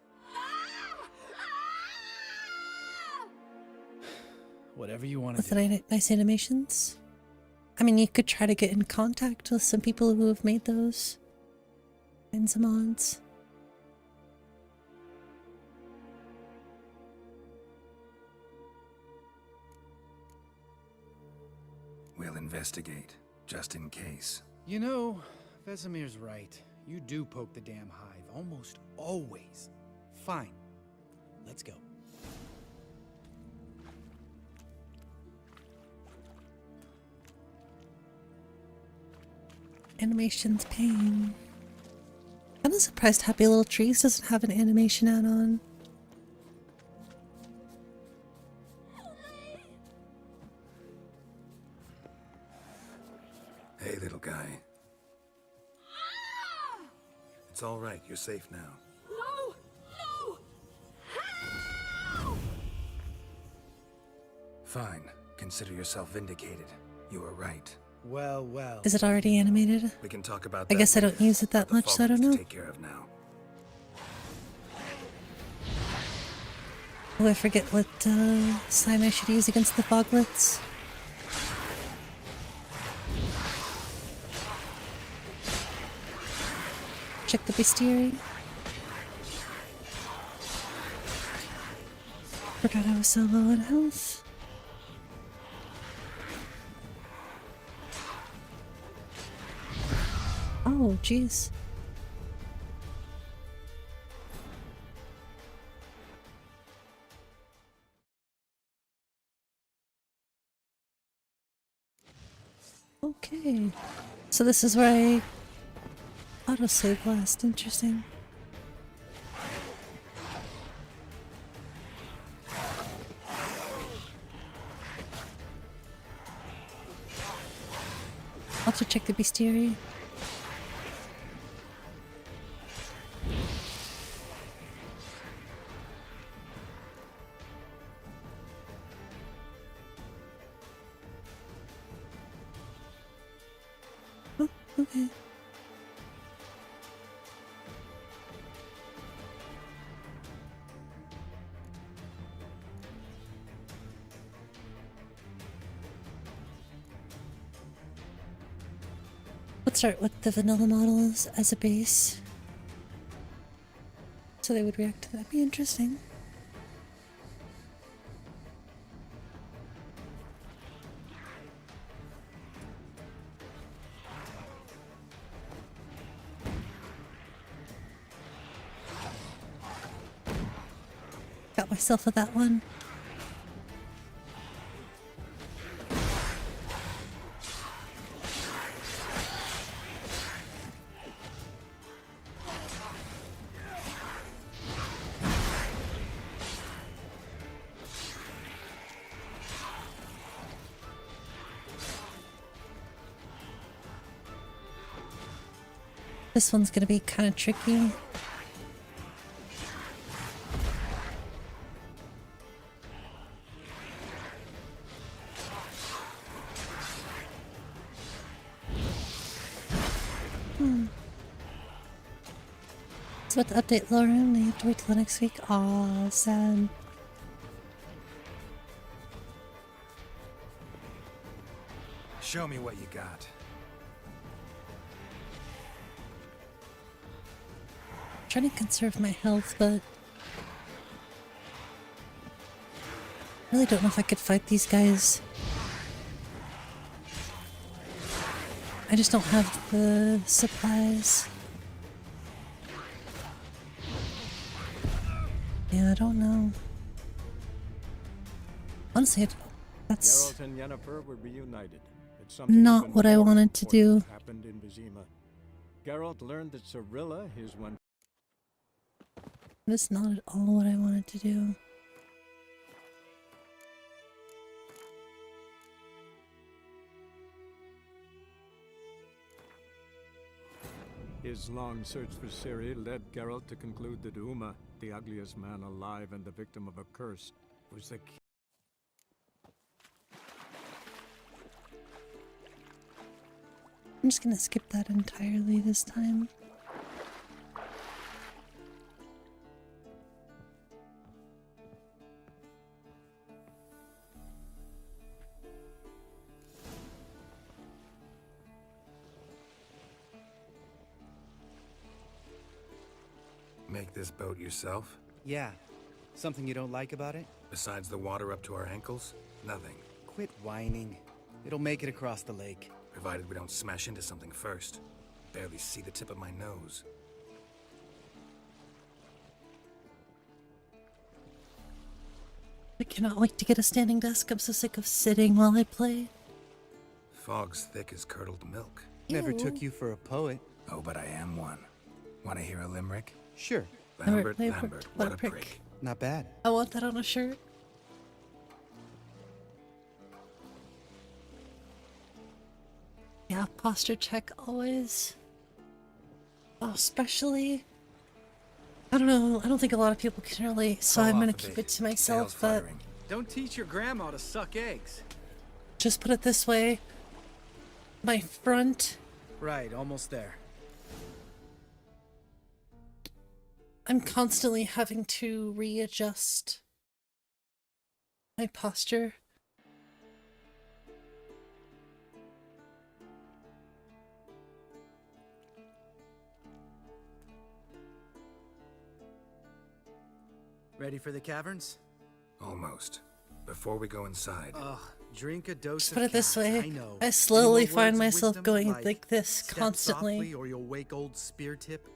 Whatever you want to
With
do.
the nice animations. I mean, you could try to get in contact with some people who have made those kinds of mods.
We'll investigate, just in case.
You know, Vesemier's right. You do poke the damn hive, almost always. Fine. Let's go.
Animation's pain. I'm surprised Happy Little Trees doesn't have an animation add-on.
Hey, little guy. It's all right. You're safe now.
No! No!
Fine. Consider yourself vindicated. You were right.
Well, well.
Is it already animated?
We can talk about
I
that
guess I don't
later.
use it that
The
much, so I don't
Falklands to
know.
take care of now.
Oh, I forget what sign I should use against the foglets. Check the bestiary. Forgot I was so low on health. Oh, jeez. Okay. So this is where I autosave last. Interesting. Also check the bestiary. Oh, okay. Let's start with the vanilla models as a base. So they would react to that. That'd be interesting. Got myself with that one. This one's gonna be kind of tricky. So about to update Lauren, they have to wait till next week. Aw, sad.
Show me what you got.
Trying to conserve my health, but really don't know if I could fight these guys. I just don't have the supplies. Yeah, I don't know. Honestly, that's
Geralt and Yennefer were reunited, but something
not
even
what I
more
wanted to do.
important happened in 𝕊𝕦𝕓𝕤. Geralt learned that Cirilla, his one.
That's not at all what I wanted to do.
His long search for Ciri led Geralt to conclude that Uma, the ugliest man alive and the victim of a curse, was the key.
I'm just gonna skip that entirely this time.
Make this boat yourself?
Yeah. Something you don't like about it?
Besides the water up to our ankles? Nothing.
Quit whining. It'll make it across the lake.
Provided we don't smash into something first. Barely see the tip of my nose.
I cannot wait to get a standing desk. I'm so sick of sitting while I play.
Fog's thick as curdled milk.
Never took you for a poet.
Oh, but I am one. Want to hear a limerick?
Sure.
Lambert, what a prick.
Not bad.
I want that on a shirt. Yeah, posture check always. Oh, especially. I don't know. I don't think a lot of people can relate, so I'm gonna keep it to myself. But
Don't teach your grandma to suck eggs.
just put it this way: my front.
Right, almost there.
I'm constantly having to readjust my posture.
Ready for the caverns?
Almost. Before we go inside.
Ugh, drink a dose
Just
of
put it this
cat,
way:
I know.
I slowly
Any more
find
words of
myself
wisdom,
going like this
step
constantly.
softly or you'll wake old spear tip.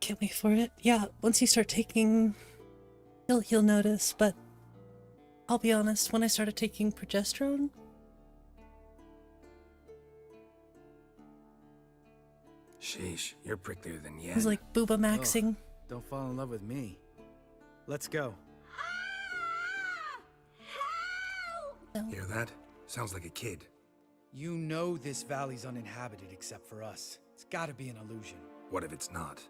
Can't wait for it. Yeah, once you start taking, you'll notice. But I'll be honest, when I started taking progesterone,
Sheesh, you're pricklier than
it
Yen.
was like booba maxing.
Don't fall in love with me. Let's go.
Hear that? Sounds like a kid.
You know this valley's uninhabited except for us. It's gotta be an illusion.
What if it's not?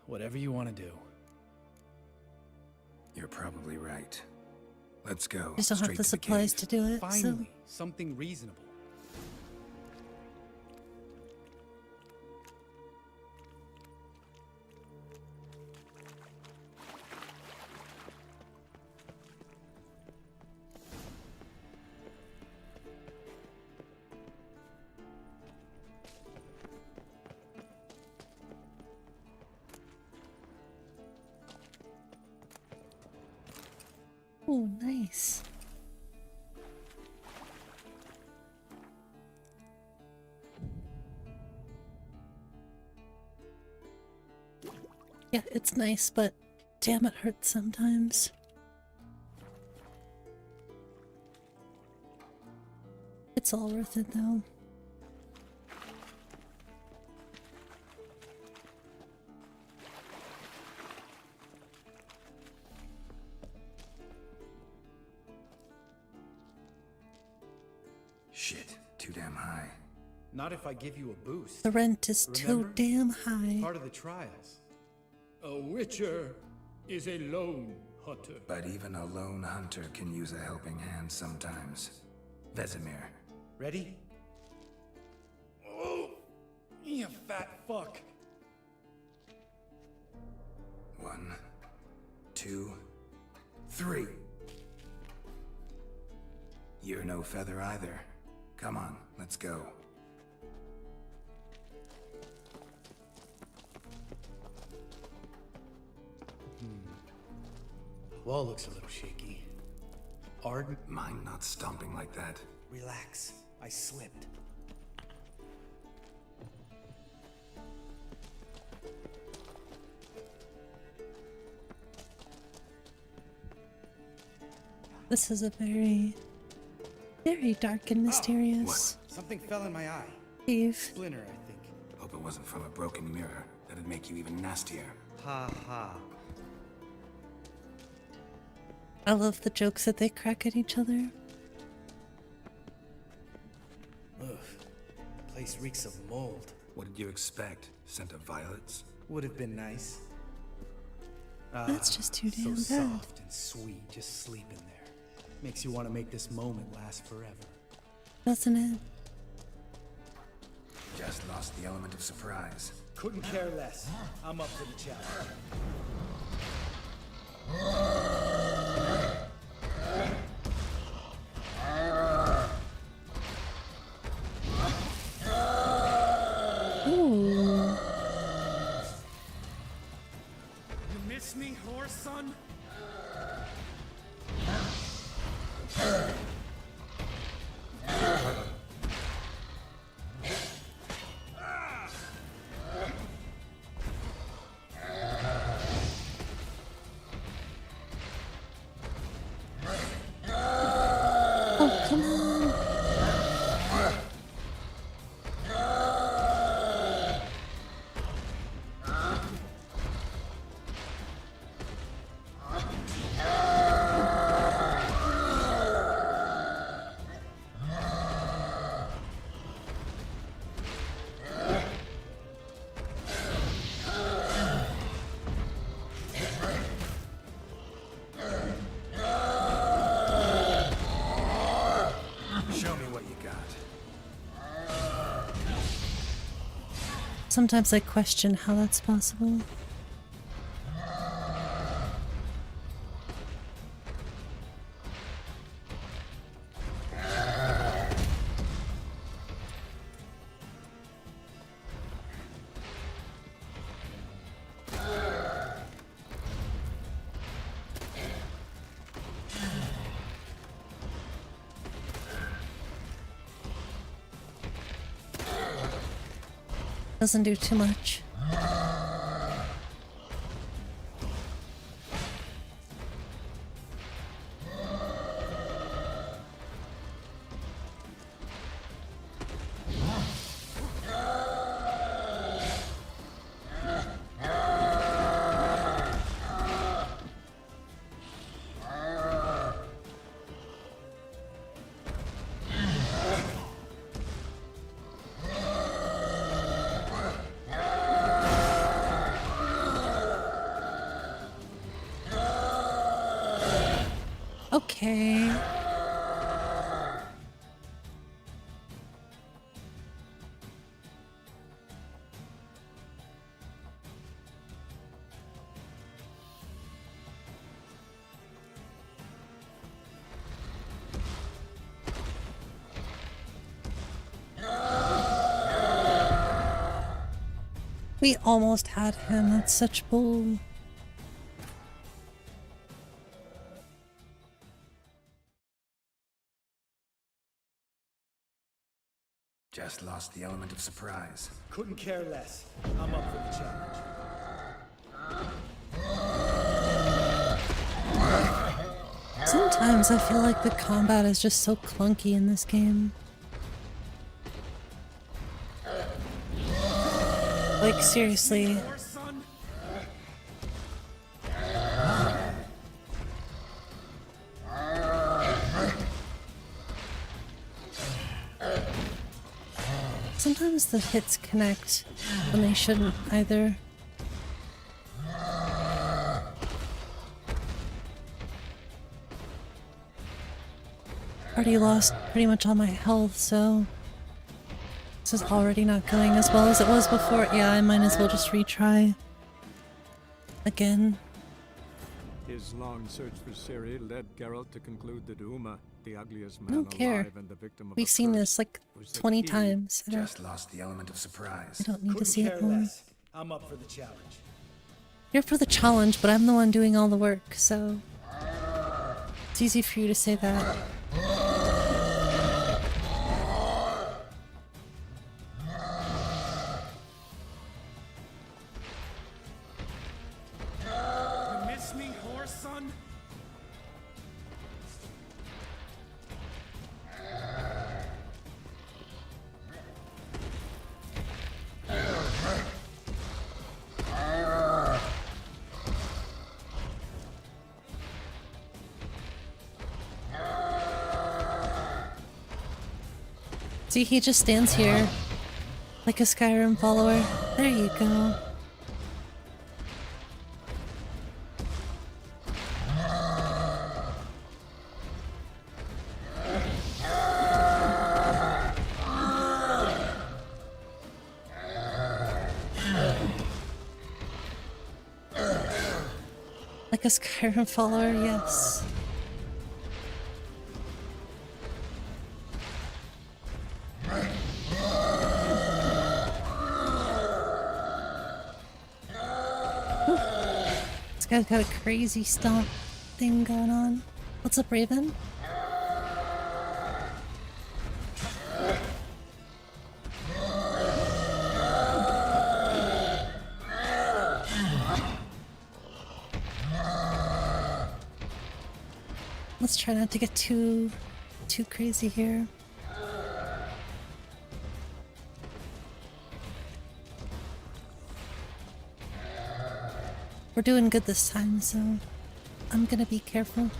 Whatever you want to do.
You're probably right. Let's go.
Just don't have
straight
the
to
supplies
cave.
to do it.
Finally, something reasonable.
Oh, nice. Yeah, it's nice, but damn, it hurts sometimes. It's all worth it, though.
Shit, too damn high.
Not if I give you a boost.
The rent is too
Remember?
damn high.
Part of the trials.
A witcher is a lone hunter.
But even a lone hunter can use a helping hand sometimes. Vesemir.
Ready? Oh, you fat fuck.
1, 2, 3. You're no feather either. Come on, let's go.
Wall looks a little shaky. Arden?
Mine not stomping like that.
Relax. I slipped.
This is a very dark and mysterious
Something fell in my eye.
cave.
Splinter, I think.
Hope it wasn't from a broken mirror. That'd make you even nastier.
Ha ha.
I love the jokes that they crack at each other.
Ugh. Place reeks of mold.
What did you expect? Scent of violets?
Would have been nice.
That's just too damn
so
bad.
soft and sweet, just sleeping there. Makes you want to make this moment last forever.
Doesn't it?
Just lost the element of surprise.
Couldn't care less. I'm up for the challenge.
Ooh.
You miss me, horse son?
Oh, come on.
Show me what you got.
Sometimes I question how that's possible. Doesn't do too much. Okay. We almost had him. That's such bull.
Just lost the element of surprise.
Couldn't care less. I'm up for the challenge.
Sometimes I feel like the combat is just so clunky in this game. Like, seriously. Sometimes the hits connect when they shouldn't either. Already lost pretty much all my health, so this is already not going as well as it was before. Yeah, I might as well just retry again.
His long search for Ciri led Geralt to conclude that Uma, the ugliest
I
man
don't care.
alive and the victim of
We've
a
seen
curse,
this like
was the
20
key.
times.
Just lost the element of surprise.
I don't need to
Couldn't
see it
care
more.
less. I'm up for the challenge.
You're for the challenge, but I'm the one doing all the work, so it's easy for you to say that.
You miss me, horse son?
See, he just stands here like a Skyrim follower. There you go. Like a Skyrim follower, yes. This guy's got a crazy stomp thing going on. What's up, Raven? Let's try not to get too crazy here. We're doing good this time, so I'm gonna be careful.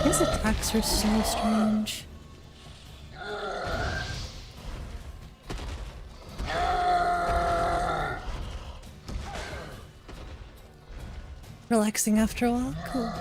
His attacks are so strange. Relaxing after a while? Cool.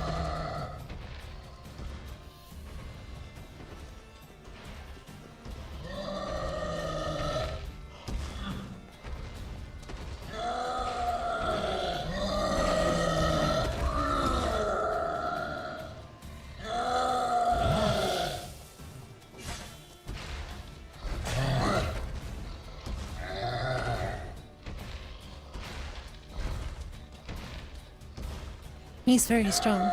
He's very strong.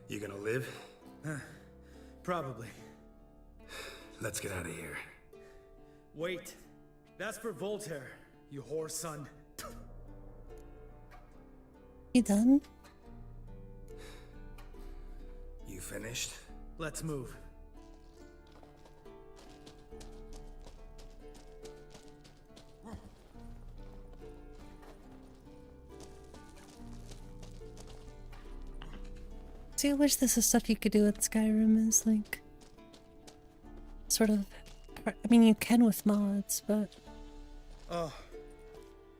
You gonna live?
Probably.
Let's get out of here.
Wait. That's for Voltaire, you whore son.
You done?
You finished?
Let's move.
See, I wish this is stuff you could do with Skyrim is like sort of, I mean you can with mods, but
Oh,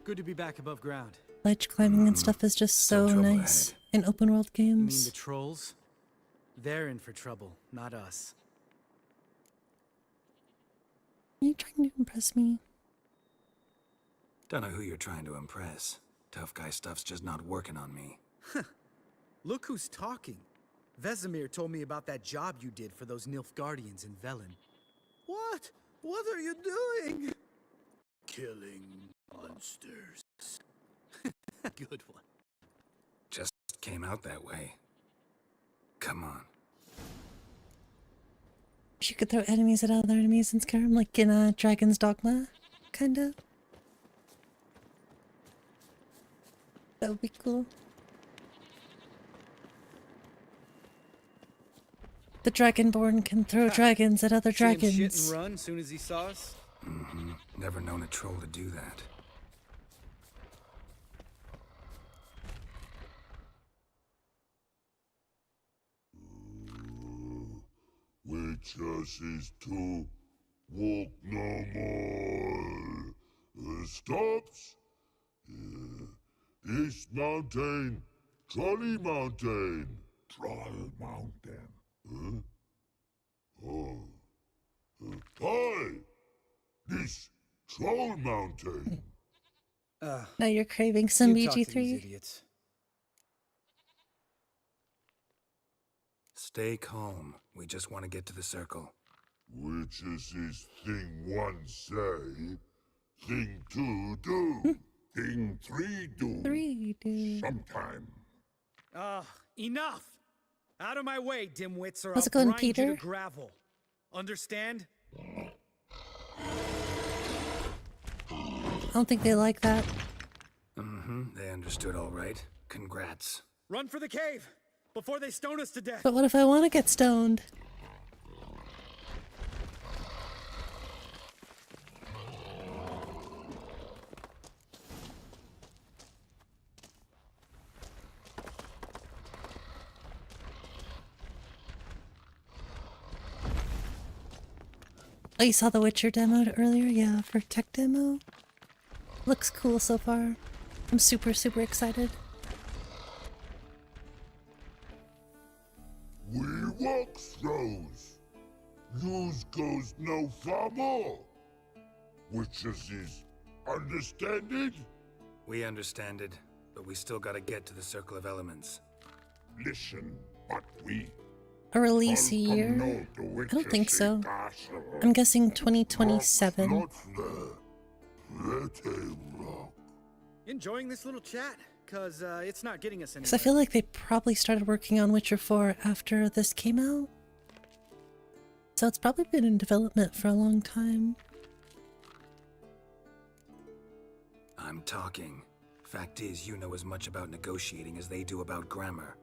good to be back above ground.
ledge climbing and stuff is just so nice in open world
You mean
games.
the trolls? They're in for trouble, not us.
Are you trying to impress me?
Don't know who you're trying to impress. Tough guy stuff's just not working on me.
Look who's talking. Vesemir told me about that job you did for those Nilfgaardians in Velen.
What? What are you doing?
Killing monsters. Good one.
Just came out that way. Come on.
You could throw enemies at other enemies in Skyrim, like in Dragon's Dogma, kinda. That would be cool. The Dragonborn can throw dragons at other
Change shit
dragons.
and run soon as he saw us.
Never known a troll to do that.
Witches is to walk no more. Stops. This mountain, Trolley Mountain. Troll Mountain. Huh? Oh. Hi! This Troll Mountain.
Now you're craving some
you talk to these
BG3.
idiots.
Stay calm. We just want to get to the circle.
Witches is thing one say, thing two do, thing three do.
Three do.
Sometime.
Enough! Out of my way, dimwits, or
How's
I'll
it going,
grind you
Peter?
to gravel. Understand?
I don't think they like that.
They understood all right. Congrats.
Run for the cave before they stone us to death.
But what if I want to get stoned? Oh, you saw the Witcher demo earlier? Yeah, for tech demo. Looks cool so far. I'm super excited.
We walk throws. Yous goes no far more. Witches is understanded?
We understand it, but we still gotta get to the Circle of Elements.
Listen, but we
A release year? I don't think so. I'm guessing 2027.
Enjoying this little chat? Cause it's not getting us anywhere.
Because I feel like they probably started working on Witcher 4 after this came out. So it's probably been in development for a long time.
I'm talking. Fact is, you know as much about negotiating as they do about grammar.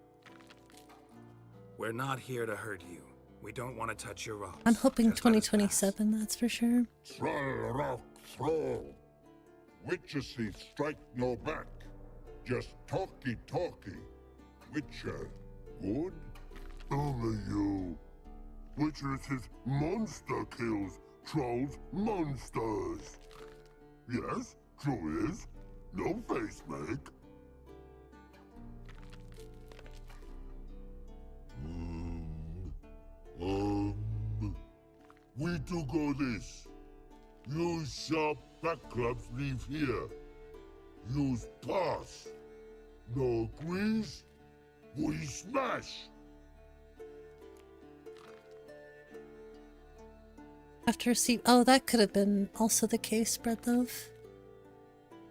We're not here to hurt you. We don't want to touch your rocks.
I'm hoping 2027, that's for sure.
Troll rock throw. Witches is strike no back. Just talky. Witcher, good? Only you. Witches is monster kills. Trolls monsters. Yes, true is. No face make. We do go this. Use sharp back clubs leave here. Use pass. No agrees, we smash.
After oh, that could have been also the case, Breadloaf.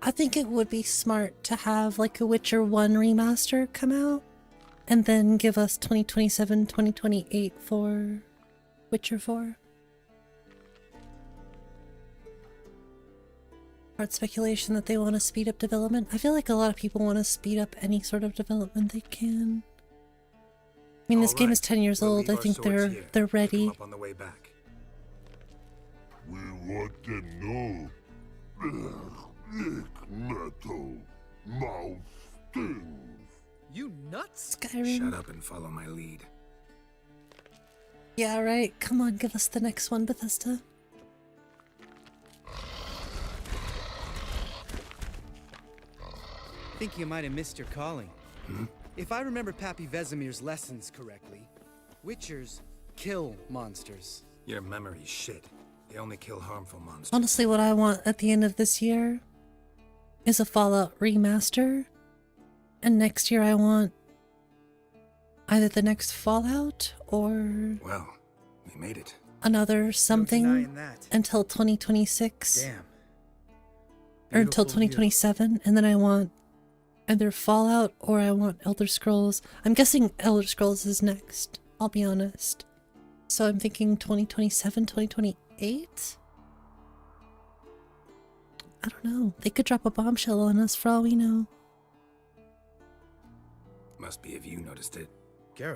I think it would be smart to have like a Witcher 1 remaster come out and then give us 2027, 2028 for Witcher 4. Hard speculation that they want to speed up development. I feel like a lot of people want to speed up any sort of development they can. I mean, this game is 10 years old. I think they're ready.
Up on the way back.
We want them know. 𝕊𝕦𝕓𝕤𝕗.
You nuts?
Skyrim.
Shut up and follow my lead.
Yeah, right. Come on, give us the next one, Bethesda.
I think you might have missed your calling. If I remember Pappy Vesemir's lessons correctly, Witchers kill monsters.
Your memory's shit. They only kill harmful monsters.
Honestly, what I want at the end of this year is a Fallout remaster. And next year I want either the next Fallout or...
Well, we made it.
Another something until 2026.
Damn.
Or until 2027. And then I want either Fallout or I want Elder Scrolls. I'm guessing Elder Scrolls is next. I'll be honest. So I'm thinking 2027, 2028? I don't know. They could drop a bombshell on us for all we know.
Must be if you noticed it.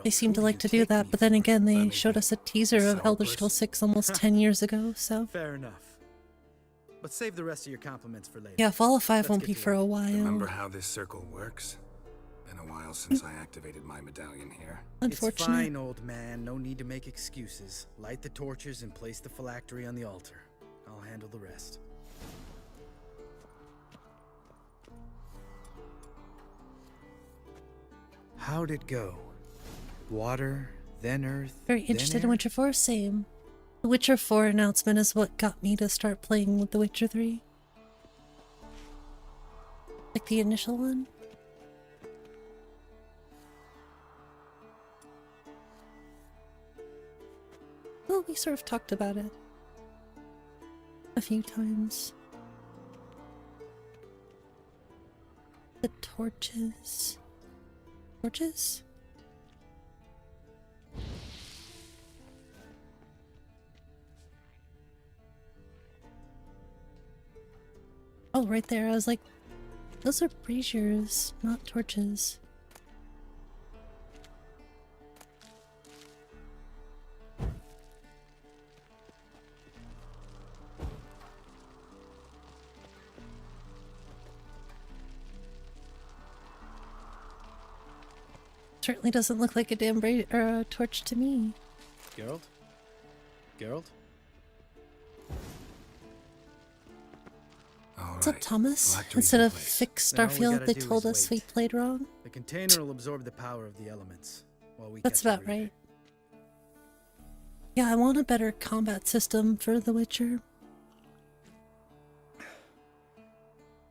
They seem to like to do that, but then again, they showed us a teaser of Elder Scrolls 6 almost 10 years ago, so...
Fair enough. But save the rest of your compliments for later.
Yeah, Fallout 5 won't be for a while.
Remember how this circle works? Been a while since I activated my medallion here.
Unfortunate.
It's fine, old man. No need to make excuses. Light the torches and place the phylactery on the altar. I'll handle the rest. How'd it go? Water, then earth,
Very interested in Witcher 4, same. The Witcher 4 announcement is what got me to start playing with The Witcher 3. Like the initial one. Well, we sort of talked about it a few times. The torches. Torches? Oh, right there. I was like, those are braziers, not torches. Certainly doesn't look like a damn or a torch to me.
Geralt? Geralt?
What's up, Thomas? Instead of fix Starfield, they told us we played wrong.
The container will absorb the power of the elements while we
That's about right. Yeah, I want a better combat system for The Witcher.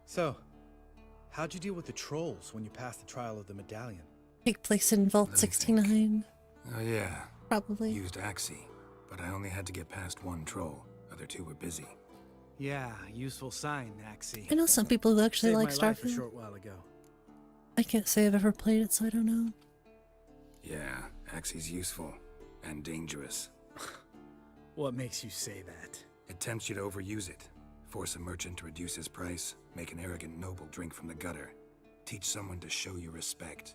So, how'd you deal with the trolls when you passed the trial of the medallion?
Take place in Vault 69.
Oh yeah.
Probably.
Used Axii, but I only had to get past one troll. Other two were busy.
Yeah, useful sign, Axii.
I know some people who actually like
Saved my life a
Starfield.
short while ago.
I can't say I've ever played it, so I don't know.
Yeah, Axii's useful and dangerous.
What makes you say that?
It tempts you to overuse it. Force a merchant to reduce his price, make an arrogant noble drink from the gutter. Teach someone to show you respect.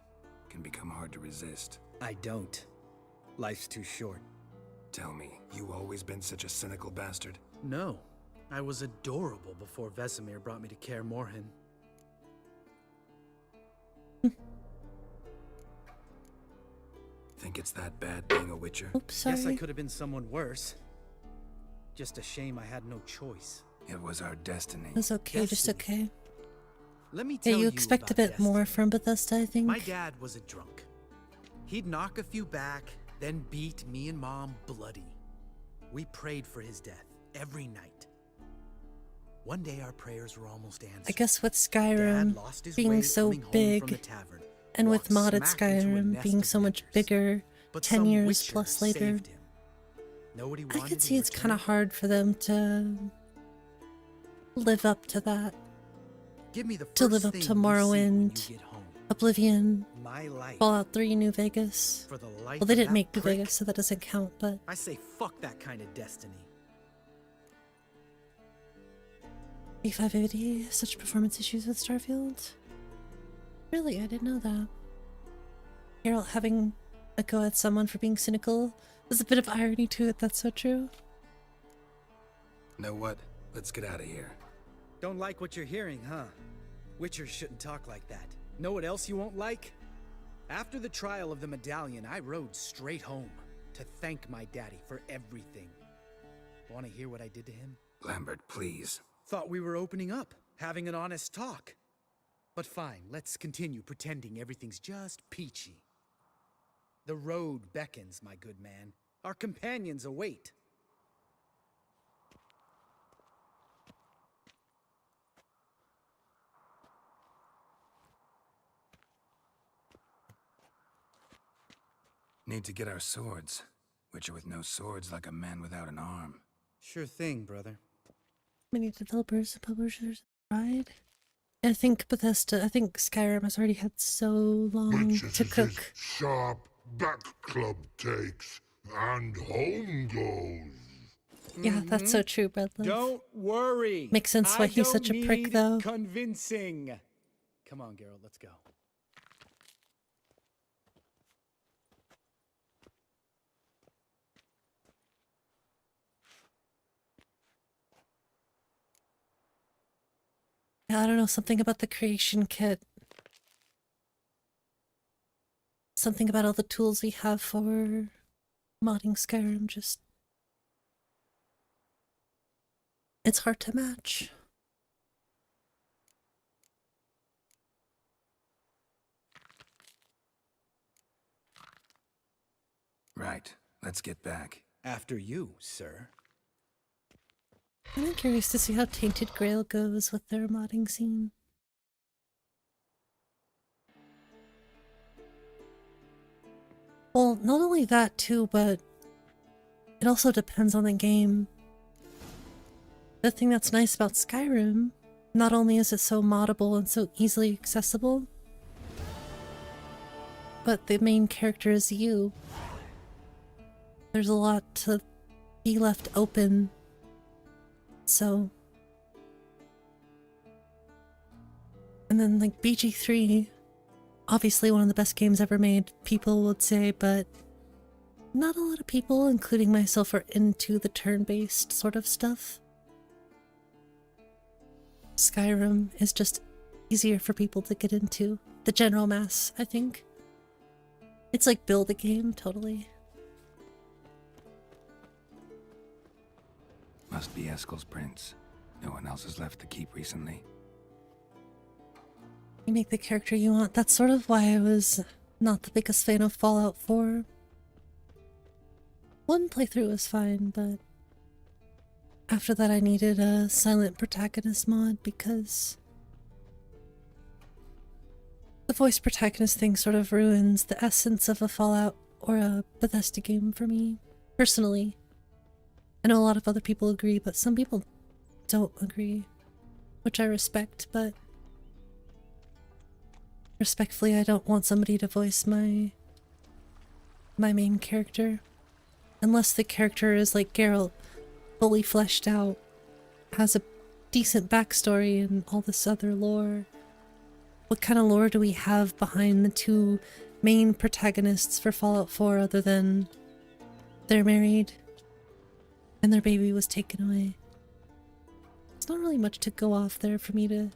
Can become hard to resist.
I don't. Life's too short.
Tell me, you always been such a cynical bastard?
No. I was adorable before Vesemir brought me to Kaer Morhen.
Think it's that bad being a Witcher?
Oops, sorry.
Guess I could have been someone worse. Just a shame I had no choice.
It was our destiny.
It's okay, just okay.
Let me
Yeah,
tell
you expect a
about
bit more from Bethesda, I think.
My dad was a drunk. He'd knock a few back, then beat me and Mom bloody. We prayed for his death every night. One day our prayers were almost answered.
I guess with Skyrim being so big, and with modded Skyrim being so much bigger, 10 years plus later, I could see it's kind of hard for them to live up to that. To live up to Morrowind, Oblivion, Fallout 3, New Vegas. Well, they didn't make New Vegas, so that doesn't count, but...
I say fuck that kind of destiny.
B580, such performance issues with Starfield? Really? I didn't know that. Geralt having a go at someone for being cynical. There's a bit of irony to it, that's so true.
Know what? Let's get out of here.
Don't like what you're hearing, huh? Witchers shouldn't talk like that. Know what else you won't like? After the trial of the medallion, I rode straight home to thank my daddy for everything. Want to hear what I did to him?
Lambert, please.
Thought we were opening up, having an honest talk. But fine, let's continue pretending everything's just peachy. The road beckons, my good man. Our companions await.
Need to get our swords. Witcher with no swords like a man without an arm.
Sure thing, brother.
Many developers and publishers tried. I think Skyrim has already had so long to cook.
Sharp back club takes and home goes.
Yeah, that's so true, Breadlove.
Don't worry.
Makes sense why he's such a prick, though.
Convincing. Come on, Geralt, let's go.
I don't know, something about the creation kit. Something about all the tools we have for modding Skyrim just... It's hard to match.
Right, let's get back.
After you, sir.
I'm curious to see how Tainted Grail goes with their modding scene. Well, not only that too, but it also depends on the game. The thing that's nice about Skyrim, not only is it so moddable and so easily accessible, but the main character is you. There's a lot to be left open. So, and then like BG3, obviously one of the best games ever made, people would say, but not a lot of people, including myself, are into the turn-based sort of stuff. Skyrim is just easier for people to get into. The general mass, I think. It's like build a game, totally.
Must be Eskel's prince. No one else has left the keep recently.
You make the character you want. That's sort of why I was not the biggest fan of Fallout 4. One playthrough was fine, but after that I needed a silent protagonist mod because the voice protagonist thing sort of ruins the essence of a Fallout or a Bethesda game for me, personally. I know a lot of other people agree, but some people don't agree, which I respect, but respectfully, I don't want somebody to voice my main character. Unless the character is like Geralt, fully fleshed out, has a decent backstory and all this other lore. What kind of lore do we have behind the two main protagonists for Fallout 4 other than they're married and their baby was taken away? It's not really much to go off there for me to...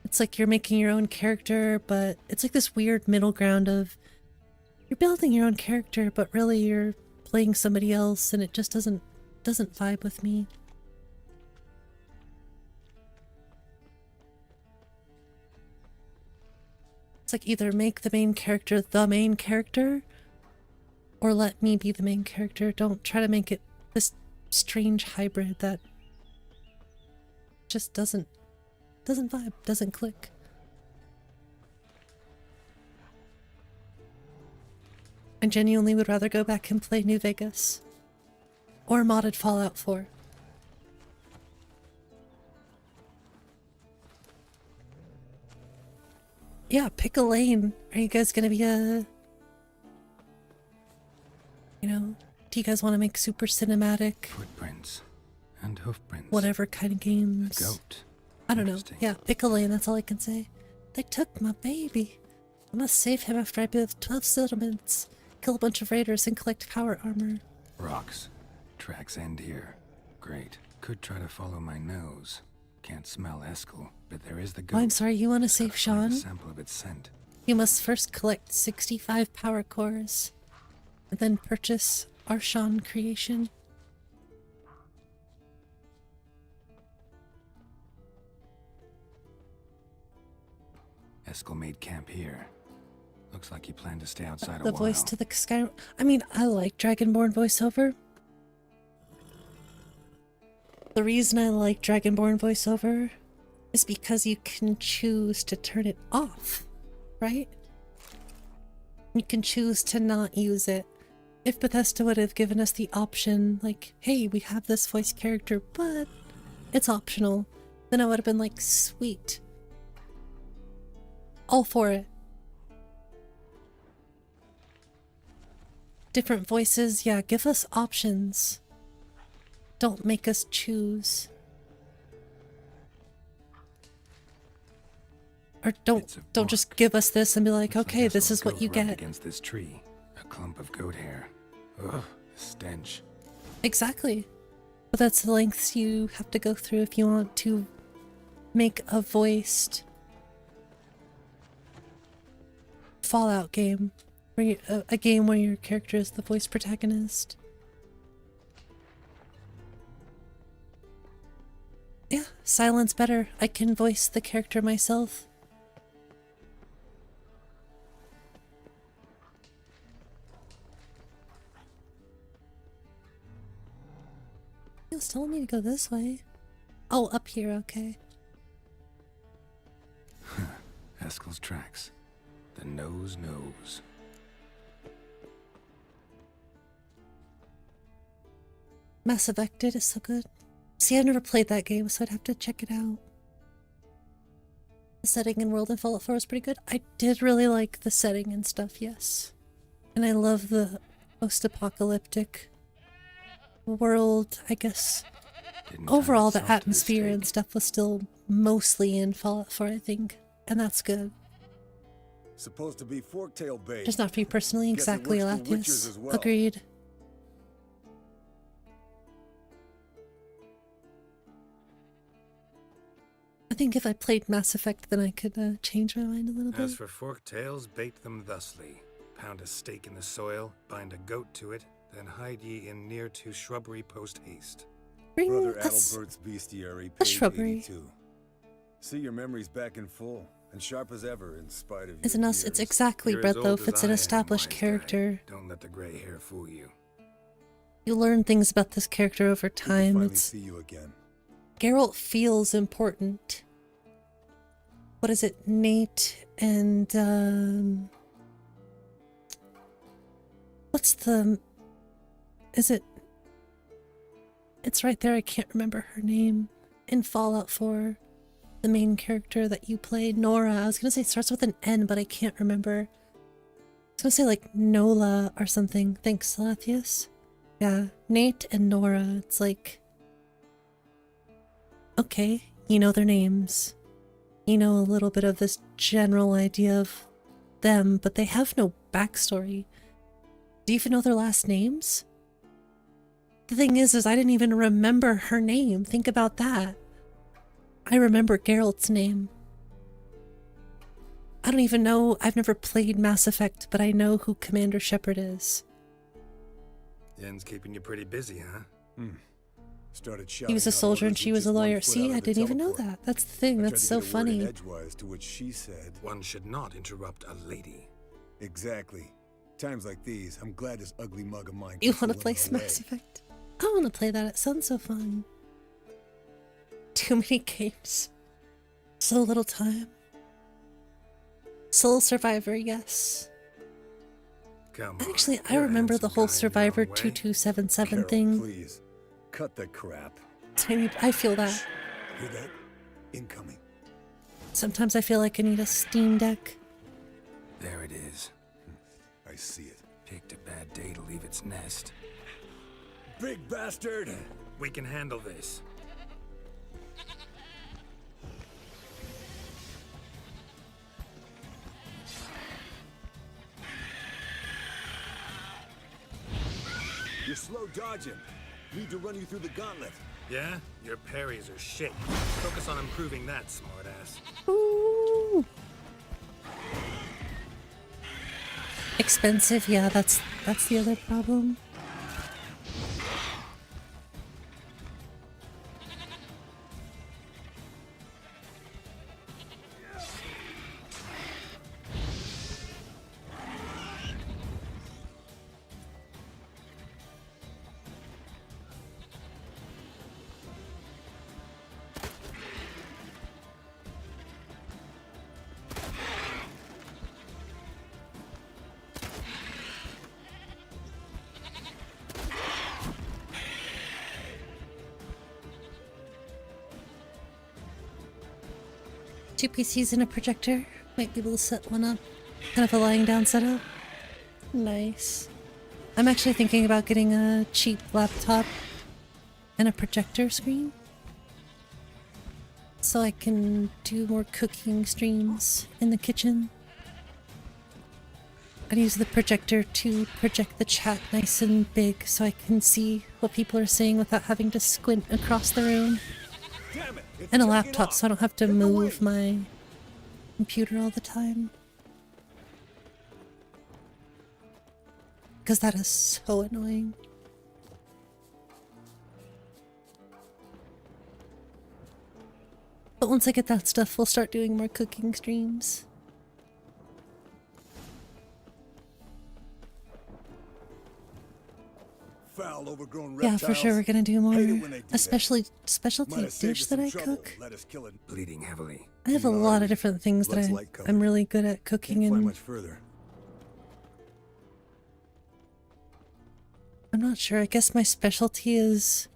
It's like you're making your own character, but it's like this weird middle ground of you're building your own character, but really you're playing somebody else, and it just doesn't vibe with me. It's like either make the main character the main character, or let me be the main character. Don't try to make it this strange hybrid that just doesn't vibe, doesn't click. I genuinely would rather go back and play New Vegas or modded Fallout 4. Yeah, pick a lane. Are you guys gonna be a... You know, do you guys want to make super cinematic?
Footprints. And hoofprints.
whatever kind of games.
A goat.
I don't know. Yeah, 𝕃𝕚𝕚𝕖, that's all I can say. They took my baby. I must save him after I build 12 settlements, kill a bunch of raiders, and collect power armor.
Rocks. Tracks end here. Great. Could try to follow my nose. Can't smell Eskel, but there is the goat.
Oh, I'm sorry, you want to save Sean?
A sample of its scent.
You must first collect 65 power cores, and then purchase our Sean creation.
Eskel made camp here. Looks like he planned to stay outside a
The
while.
voice to the sky. I mean, I like Dragonborn voiceover. The reason I like Dragonborn voiceover is because you can choose to turn it off, right? You can choose to not use it. If Bethesda would have given us the option, like, hey, we have this voice character, but it's optional, then I would have been like, sweet. All for it. Different voices, yeah, give us options. Don't make us choose. Or don't just give us this and be like, okay, this is what you get.
Against this tree, a clump of goat hair. Ugh, stench.
Exactly. But that's the lengths you have to go through if you want to make a voiced Fallout game, where you, a game where your character is the voice protagonist. Yeah, silence better. I can voice the character myself. He was telling me to go this way. Oh, up here, okay.
Eskel's tracks. The nose knows.
Mass Effected is so good. See, I've never played that game, so I'd have to check it out. The setting in World in Fallout 4 was pretty good. I did really like the setting and stuff, yes. And I love the post-apocalyptic world, I guess. Overall, the atmosphere and stuff was still mostly in Fallout 4, I think. And that's good.
Supposed to be forktail bait.
Just not for you personally, exactly, Lathius. Agreed. I think if I played Mass Effect, then I could change my mind a little bit.
As for forked tails, bait them thusly. Pound a stake in the soil, bind a goat to it, then hide ye in near to shrubbery post haste.
Bring
Brother
us
Adalbert's bestiary,
a
page
shrubbery.
82. See, your memory's back in full and sharp as ever in spite of
Isn't us? It's exactly Brett, though, if it's an established character.
Don't let the gray hair fool you.
You learn things about this character over time.
Finally
It's
see you again.
Geralt feels important. What is it? Nate and what's the? Is it? It's right there. I can't remember her name. In Fallout 4, the main character that you played, Nora. I was gonna say it starts with an N, but I can't remember. I was gonna say like Nola or something. Thanks, Lathius. Yeah, Nate and Nora. It's like, okay, you know their names. You know a little bit of this general idea of them, but they have no backstory. Do you even know their last names? The thing is I didn't even remember her name. Think about that. I remember Geralt's name. I don't even know. I've never played Mass Effect, but I know who Commander Shepard is.
Yen's keeping you pretty busy, huh?
Started
He
shouting
was a
out
soldier and
orders
she
with
was a
just one
lawyer.
foot
See,
out
I
of the
didn't even know
teleport.
that. That's the thing.
I
That's
tried to
so
get a word in
funny.
edgewise to which she said,
One should not interrupt a lady.
Exactly. Times like these, I'm glad this ugly mug of mine
You
keeps
want to
fooling
play
her away.
Mass Effect? I want to play that. It sounds so fun. Too many games. So little time. Soul Survivor, yes.
Come on.
Actually, I remember the whole Survivor 2277
Carol,
thing.
please. Cut the crap.
I feel that.
Hear that? Incoming.
Sometimes I feel like I need a Steam Deck.
There it is.
I see it.
Picked a bad day to leave its nest.
Big bastard!
We can handle this.
You're slow dodging. Need to run you through the gauntlet.
Yeah? Your parries are shit. Focus on improving that, smartass.
Ooh. Expensive, yeah, that's the other problem. Two PCs and a projector. Might be able to set one up. Kind of a lying down setup. Nice. I'm actually thinking about getting a cheap laptop and a projector screen, so I can do more cooking streams in the kitchen. I'd use the projector to project the chat nice and big so I can see what people are saying without having to squint across the room. And a laptop so I don't have to move my computer all the time. Because that is so annoying. But once I get that stuff, we'll start doing more cooking streams.
Foul, overgrown
Yeah,
reptiles.
for sure we're gonna do more,
Hate it when they do
especially
that.
specialty
Might have saved
dish
us
that
some
I
trouble.
cook.
Let us kill it.
Bleeding heavily.
I have a lot of different things that
Blood's light colored.
I'm really good at cooking,
Can't fly
and
much further.
I'm not sure. I guess my specialty is,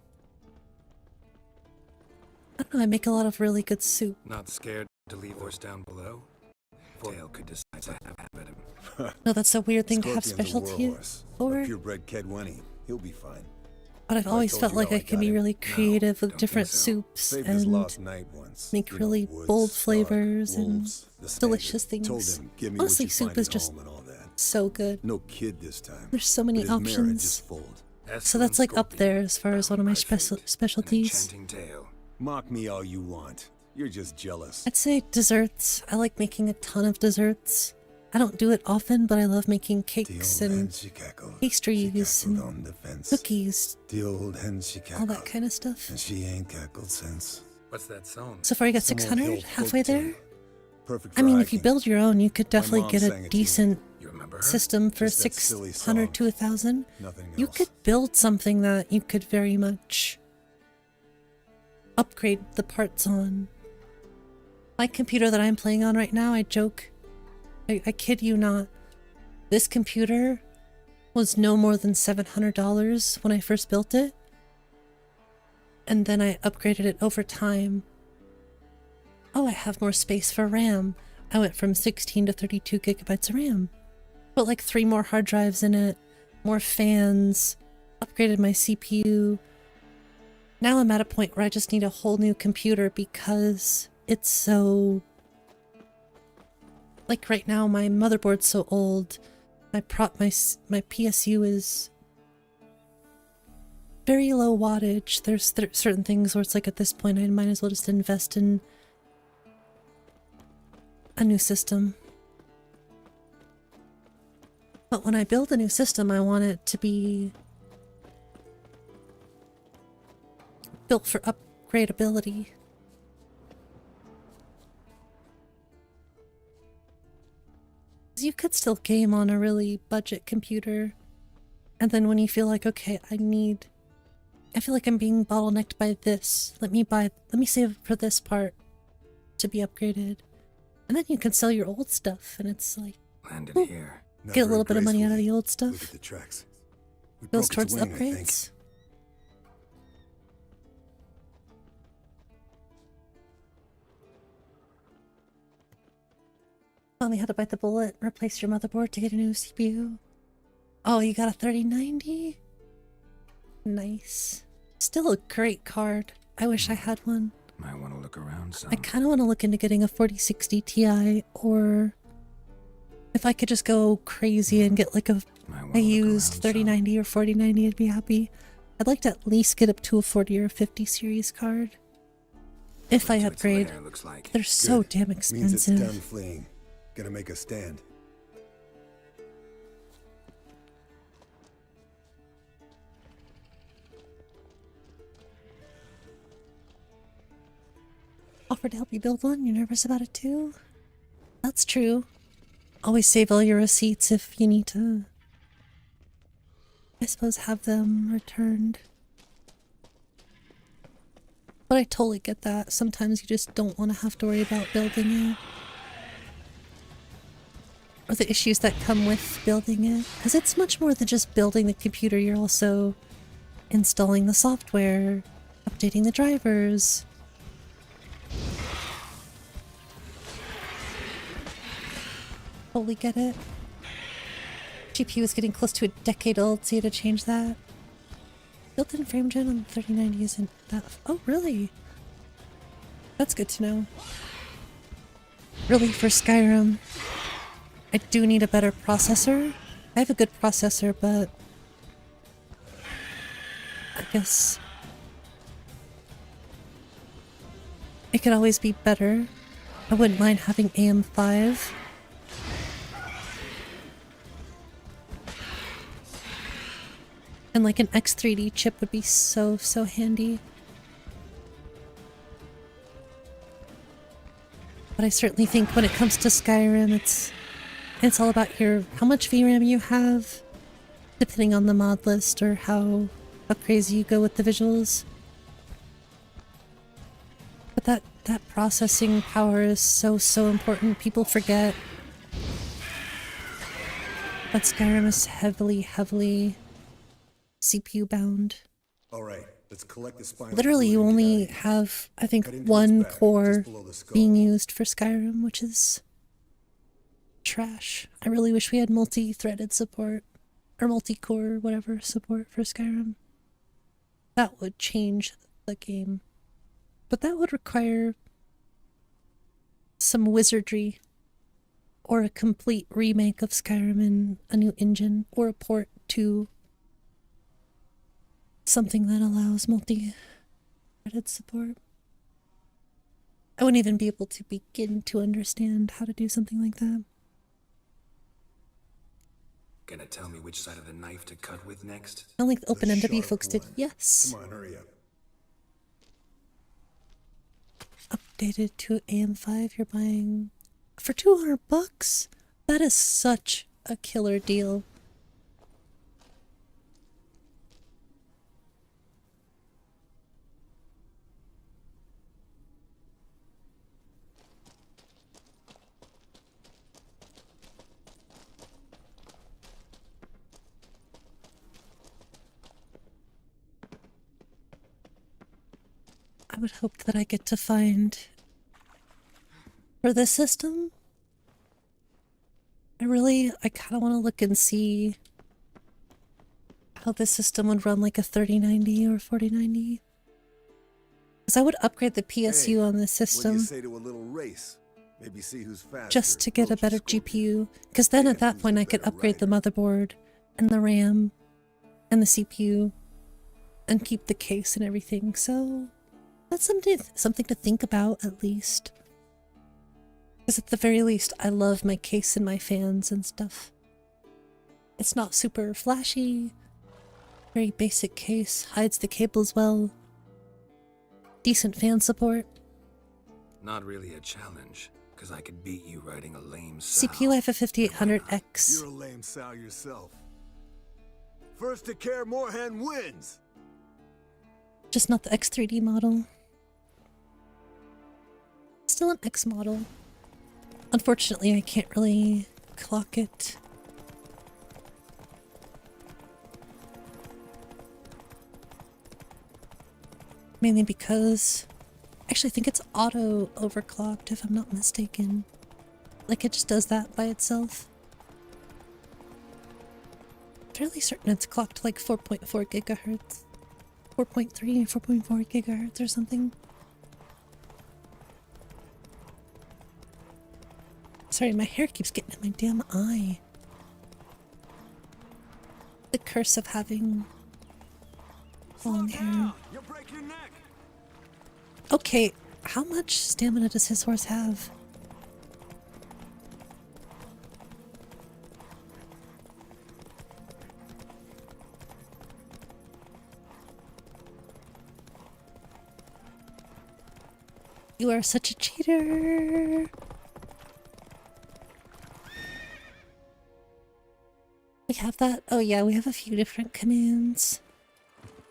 I don't know, I make a lot of really good soup.
Not scared to leave horse down below? Tail could decide to have at him.
No, that's a weird thing to have
Scorpion's a
specialty
warhorse.
for.
A purebred Kedwenny. He'll be fine.
But I've
I
always
told
felt
you
like
how
I can be really creative with different soups
Saved his
and
lost night once.
make
You know,
really
woods,
bold
dark,
flavors and
wolves, the standard.
delicious
Told
things.
him, give me
Honestly,
what you
soup
find
is
at
just
home and all that.
so good.
No kid this time.
There's so many
but his marriage
options.
just fold.
So that's like up there as far as one of my specialties.
Mock me all you want. You're just jealous.
I'd say desserts. I like making a ton of desserts. I don't do it often, but I love making cakes and pastries and cookies,
The old hen she
all
cackled,
that kind of stuff.
and she ain't cackled since.
What's that song?
So far you got
Some old
600,
hill
halfway
folk tune.
there?
Perfect
I
for
mean, if you
hiking.
build your own, you could definitely
mom
get
sang
a
it to me.
decent
You remember her?
system for
Just that silly
600 to 1,000.
Nothing
You
else.
could build something that you could very much upgrade the parts on. My computer that I'm playing on right now, I joke, I kid you not, this computer was no more than $700 when I first built it. And then I upgraded it over time. Oh, I have more space for RAM. I went from 16 to 32 gigabytes of RAM. Put like 3 more hard drives in it, more fans, upgraded my CPU. Now I'm at a point where I just need a whole new computer because it's so... Like right now, my motherboard's so old. My PSU is very low wattage. There's certain things where it's like at this point I might as well just invest in a new system. But when I build a new system, I want it to be built for upgradability. You could still game on a really budget computer, and then when you feel like, okay, I feel like I'm being bottlenecked by this, let me save for this part to be upgraded. And then you can sell your old stuff, and it's like,
landed here.
Get a little bit of money out of the old
Look
stuff.
at the tracks. We
Goes
broke its
towards the
wing, I think.
upgrades. Finally had to bite the bullet, replace your motherboard to get a new CPU. Oh, you got a 3090? Nice. Still a great card. I wish I had one.
Might want to look around some.
I kind of want to look into getting a 4060 Ti, or if I could just go crazy and get like a used 3090 or 4090, I'd be happy. I'd like to at least get up to a 40 or 50 series card. If I upgrade. They're so damn expensive.
Means it's done fleeing. Gonna make a stand.
Offer to help you build one? You're nervous about it too? That's true. Always save all your receipts if you need to, I suppose, have them returned. But I totally get that. Sometimes you just don't want to have to worry about building it. Or the issues that come with building it. Because it's much more than just building the computer. You're also installing the software, updating the drivers. Totally get it. GPU is getting close to a decade old, so you had to change that. Built-in frame gen on the 3090 isn't that... Oh, really? That's good to know. Really, for Skyrim, I do need a better processor. I have a good processor, but I guess it could always be better. I wouldn't mind having AM5. And like an X3D chip would be so handy. But I certainly think when it comes to Skyrim, it's all about how much VRAM you have, depending on the mod list or how crazy you go with the visuals. But that processing power is so important. People forget that Skyrim is heavily CPU bound.
All right, let's collect the spine.
Literally, you only have, I think, one core being used for Skyrim, which is trash. I really wish we had multi-threaded support, or multi-core, whatever, support for Skyrim. That would change the game. But that would require some wizardry, or a complete remake of Skyrim in a new engine, or a port to something that allows multi-threaded support. I wouldn't even be able to begin to understand how to do something like that.
Gonna tell me which side of the knife to cut with next?
I don't think the OpenMW folks did. Yes.
Come on, hurry up.
Updated to AM5, you're buying for $200? That is such a killer deal. I would hope that I get to find for this system. I kind of want to look and see how this system would run like a 3090 or 4090. Because I would upgrade the PSU on this system.
What do you say to a little race? Maybe see who's faster.
Just to get a better GPU. Because then at that point I could upgrade the motherboard and the RAM and the CPU and keep the case and everything. So that's something to think about, at least. Because at the very least, I love my case and my fans and stuff. It's not super flashy. Very basic case. Hides the cables well. Decent fan support.
Not really a challenge, because I could beat you riding a lame sow.
CPU, I have a 5800X.
You're a lame sow yourself. First to Kaer Morhen wins!
Just not the X3D model. Still an X model. Unfortunately, I can't really clock it. Mainly because I actually think it's auto overclocked, if I'm not mistaken. Like it just does that by itself. Fairly certain it's clocked like 4.4 gigahertz. 4.3, 4.4 gigahertz or something. Sorry, my hair keeps getting in my damn eye. The curse of having long hair.
You'll break your neck.
Okay, how much stamina does his horse have? You are such a cheater. We have that? Oh yeah, we have a few different commands.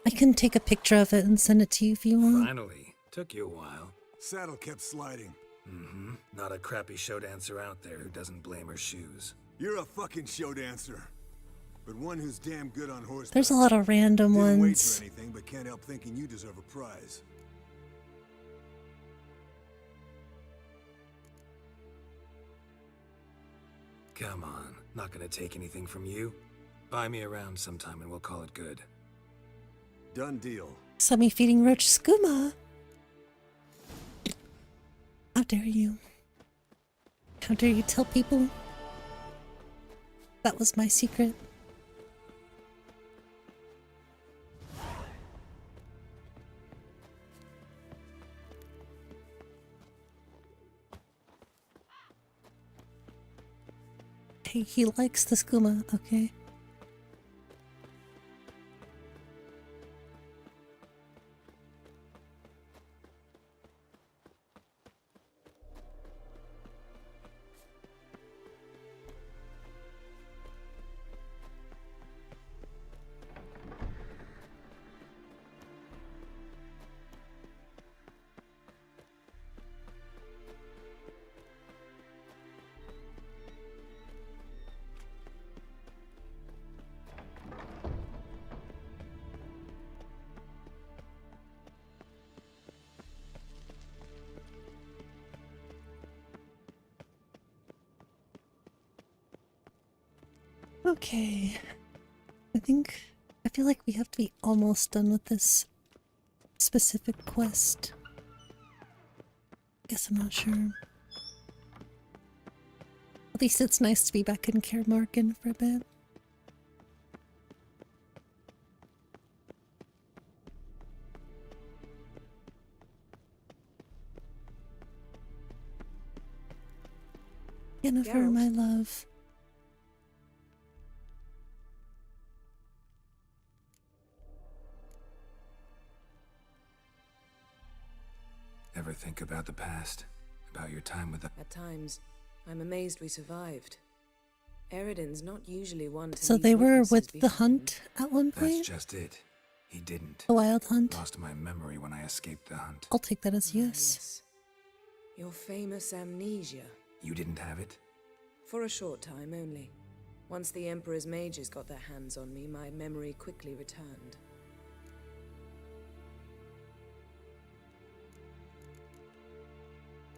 I can take a picture of it and send it to you if you want.
Finally. Took you a while.
Saddle kept sliding.
Mm-hmm. Not a crappy show dancer out there who doesn't blame her shoes.
You're a fucking show dancer. But one who's damn good on horseback.
There's a lot of random
Didn't
ones.
wager anything, but can't help thinking you deserve a prize.
Come on. Not gonna take anything from you. Buy me around sometime and we'll call it good.
Done deal.
Saw me feeding roach skooma. How dare you? How dare you tell people? That was my secret. Hey, he likes the skooma, okay? Okay. I feel like we have to be almost done with this specific quest. Guess I'm not sure. At least it's nice to be back in Kaer Morhen for a bit. Jennifer,
Geralt.
my love.
Ever think about the past? About your time with the...
At times, I'm amazed we survived. Eridan's not usually one to
So
leave
they were
witnesses
with the
behind.
hunt at one
That's
point?
just it. He didn't.
The wild hunt?
Lost my memory when I escaped the hunt.
I'll take that as
Ah,
yes.
Your famous amnesia.
You didn't have it?
For a short time only. Once the Emperor's mages got their hands on me, my memory quickly returned.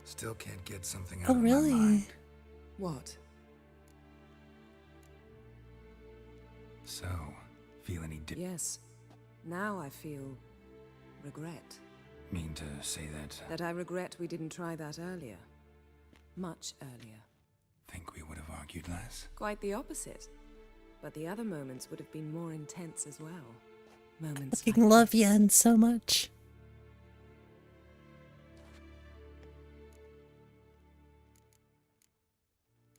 Still can't get something out
Oh,
of my
really?
mind.
What?
So, feel any
Yes. Now I feel regret.
mean to say that?
That I regret we didn't try that earlier. Much earlier.
Think we would have argued less?
Quite the opposite. But the other moments would have been more intense as well. Moments like
Fucking love Yen so much.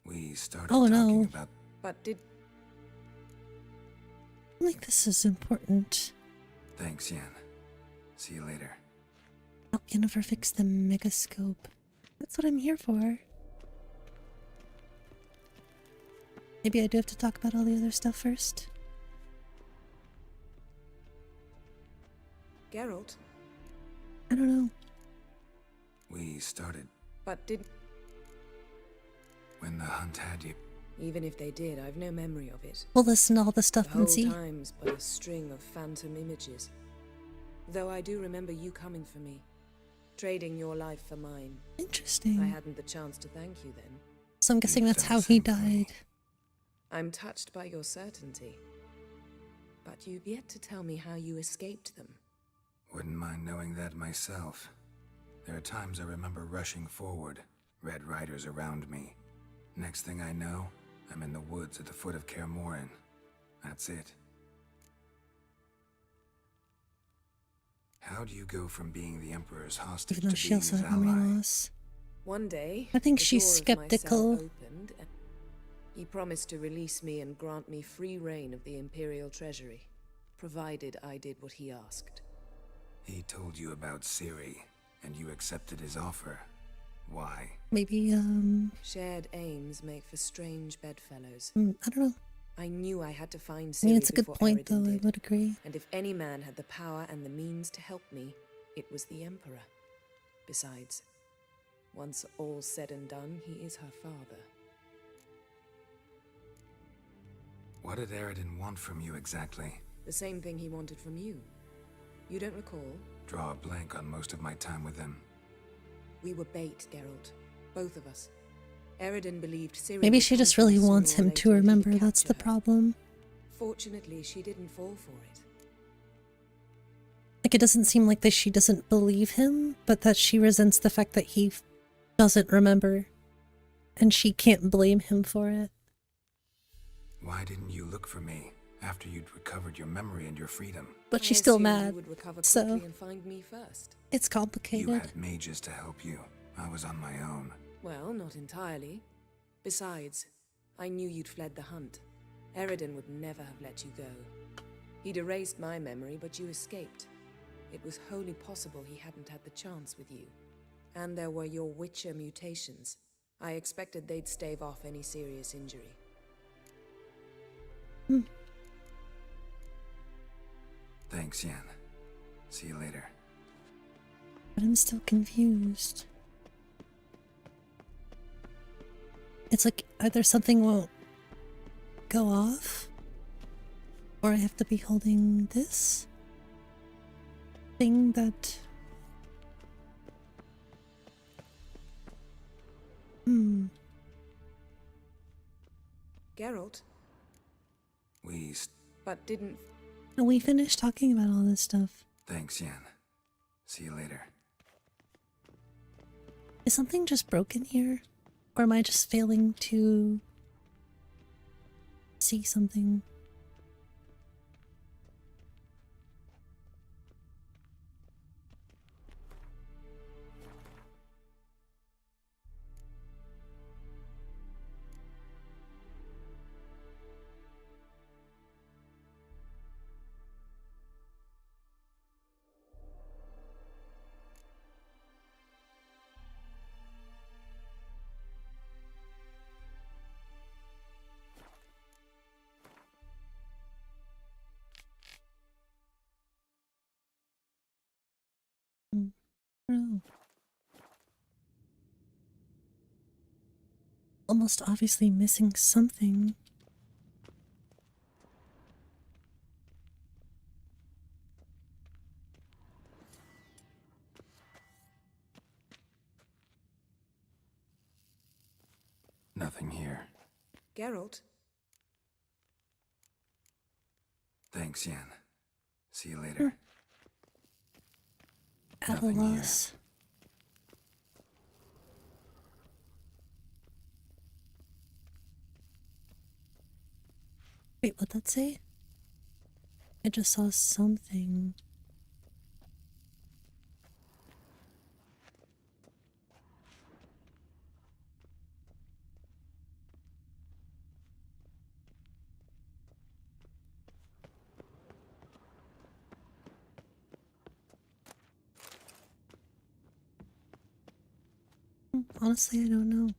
We started
Oh,
talking
no.
about...
But did...
I think this is important.
Thanks, Yan. See you later.
Help Jennifer fix the megascope. That's what I'm here for. Maybe I do have to talk about all the other stuff first.
Geralt?
I don't know.
We started
But did...
when the hunt had you.
Even if they did, I've no memory of it.
We'll listen to all the
The
stuff
whole
and see.
time's but a string of phantom images. Though I do remember you coming for me. Trading your life for mine.
Interesting.
I hadn't the chance to thank you then.
So I'm guessing that's how he died.
I'm touched by your certainty. But you've yet to tell me how you escaped them.
Wouldn't mind knowing that myself. There are times I remember rushing forward, red riders around me. Next thing I know, I'm in the woods at the foot of Kaer Morhen. That's it. How do you go from being the Emperor's hostage
Even though
to
she
being
also
his
had memory
ally?
loss.
One day,
I think
the
she's
door of my cell
skeptical.
opened and he promised to release me and grant me free reign of the Imperial Treasury, provided I did what he asked.
He told you about Ciri, and you accepted his offer. Why?
Maybe,
Shared aims make for strange bedfellows.
I don't know.
I knew I had to find Ciri
I mean, it's a good
before
point,
Eredin
though. I
did.
would agree.
And if any man had the power and the means to help me, it was the Emperor. Besides, once all's said and done, he is her father.
What did Eredin want from you exactly?
The same thing he wanted from you. You don't recall?
Draw a blank on most of my time with him.
We were bait, Geralt. Both of us. Eredin believed Ciri
Maybe
would
she
come
just
to
really
us
wants
sooner or
him to
later and he
remember.
could
That's the
capture her.
problem.
Fortunately, she didn't fall for it.
Like, it doesn't seem like that she doesn't believe him, but that she resents the fact that he doesn't remember. And she can't blame him for it.
Why didn't you look for me after you'd recovered your memory and your freedom?
But
I
she's still
assumed
mad,
you would recover
so
quickly and find me first.
it's complicated.
You had mages to help you. I was on my own.
Well, not entirely. Besides, I knew you'd fled the hunt. Eredin would never have let you go. He'd erased my memory, but you escaped. It was wholly possible he hadn't had the chance with you. And there were your Witcher mutations. I expected they'd stave off any serious injury.
Thanks, Yen. See you later.
But I'm still confused. It's like either something won't go off, or I have to be holding this thing that...
Geralt? But didn't...
No, we finished talking about all this stuff.
Thanks, Yen. See you later.
Is something just broken here? Or am I just failing to see something? Oh. Almost obviously missing something.
Nothing here.
Geralt?
Thanks, Yen. See you later.
At a loss. Wait, what'd that say? I just saw something. Honestly, I don't know.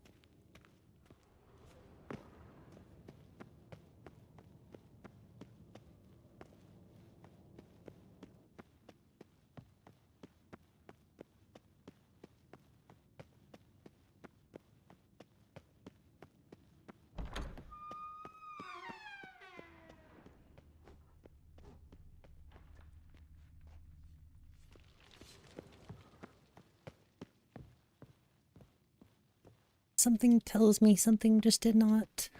Something tells me something just did not.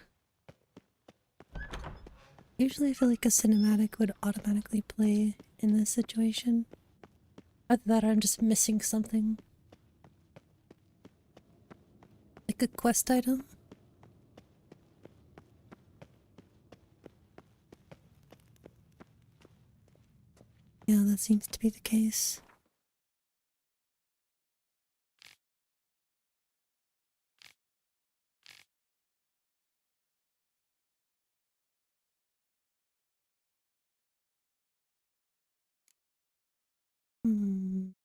Usually I feel like a cinematic would automatically play in this situation. Either that or I'm just missing something. Like a quest item? Yeah, that seems to be the case.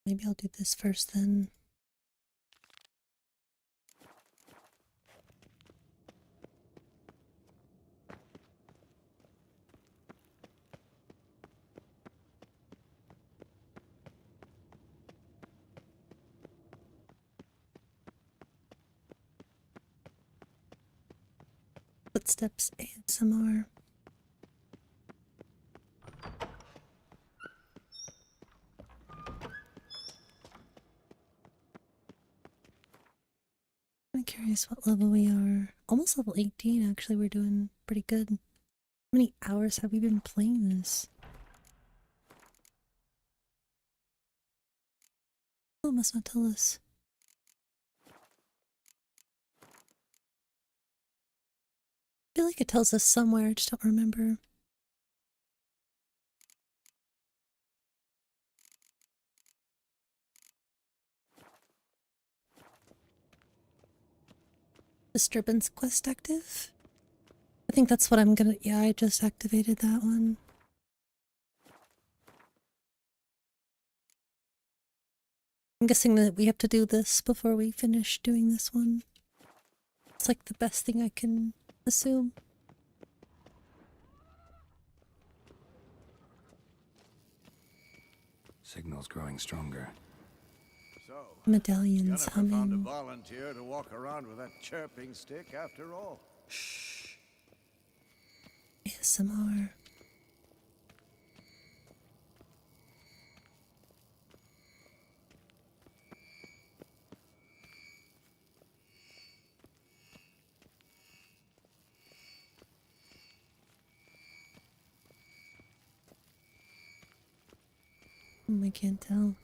Maybe I'll do this first then. Footsteps ASMR. I'm curious what level we are. Almost level 18, actually. We're doing pretty good. How many hours have we been playing this? Oh, it must not tell us. I feel like it tells us somewhere, I just don't remember. Disturbance quest active? I think that's what I'm gonna... Yeah, I just activated that one. I'm guessing that we have to do this before we finish doing this one. It's like the best thing I can assume.
Signal's growing stronger.
So,
Medallions
Jennifer found a
humming.
volunteer to walk around with that chirping stick after all.
Shh.
ASMR. I can't tell.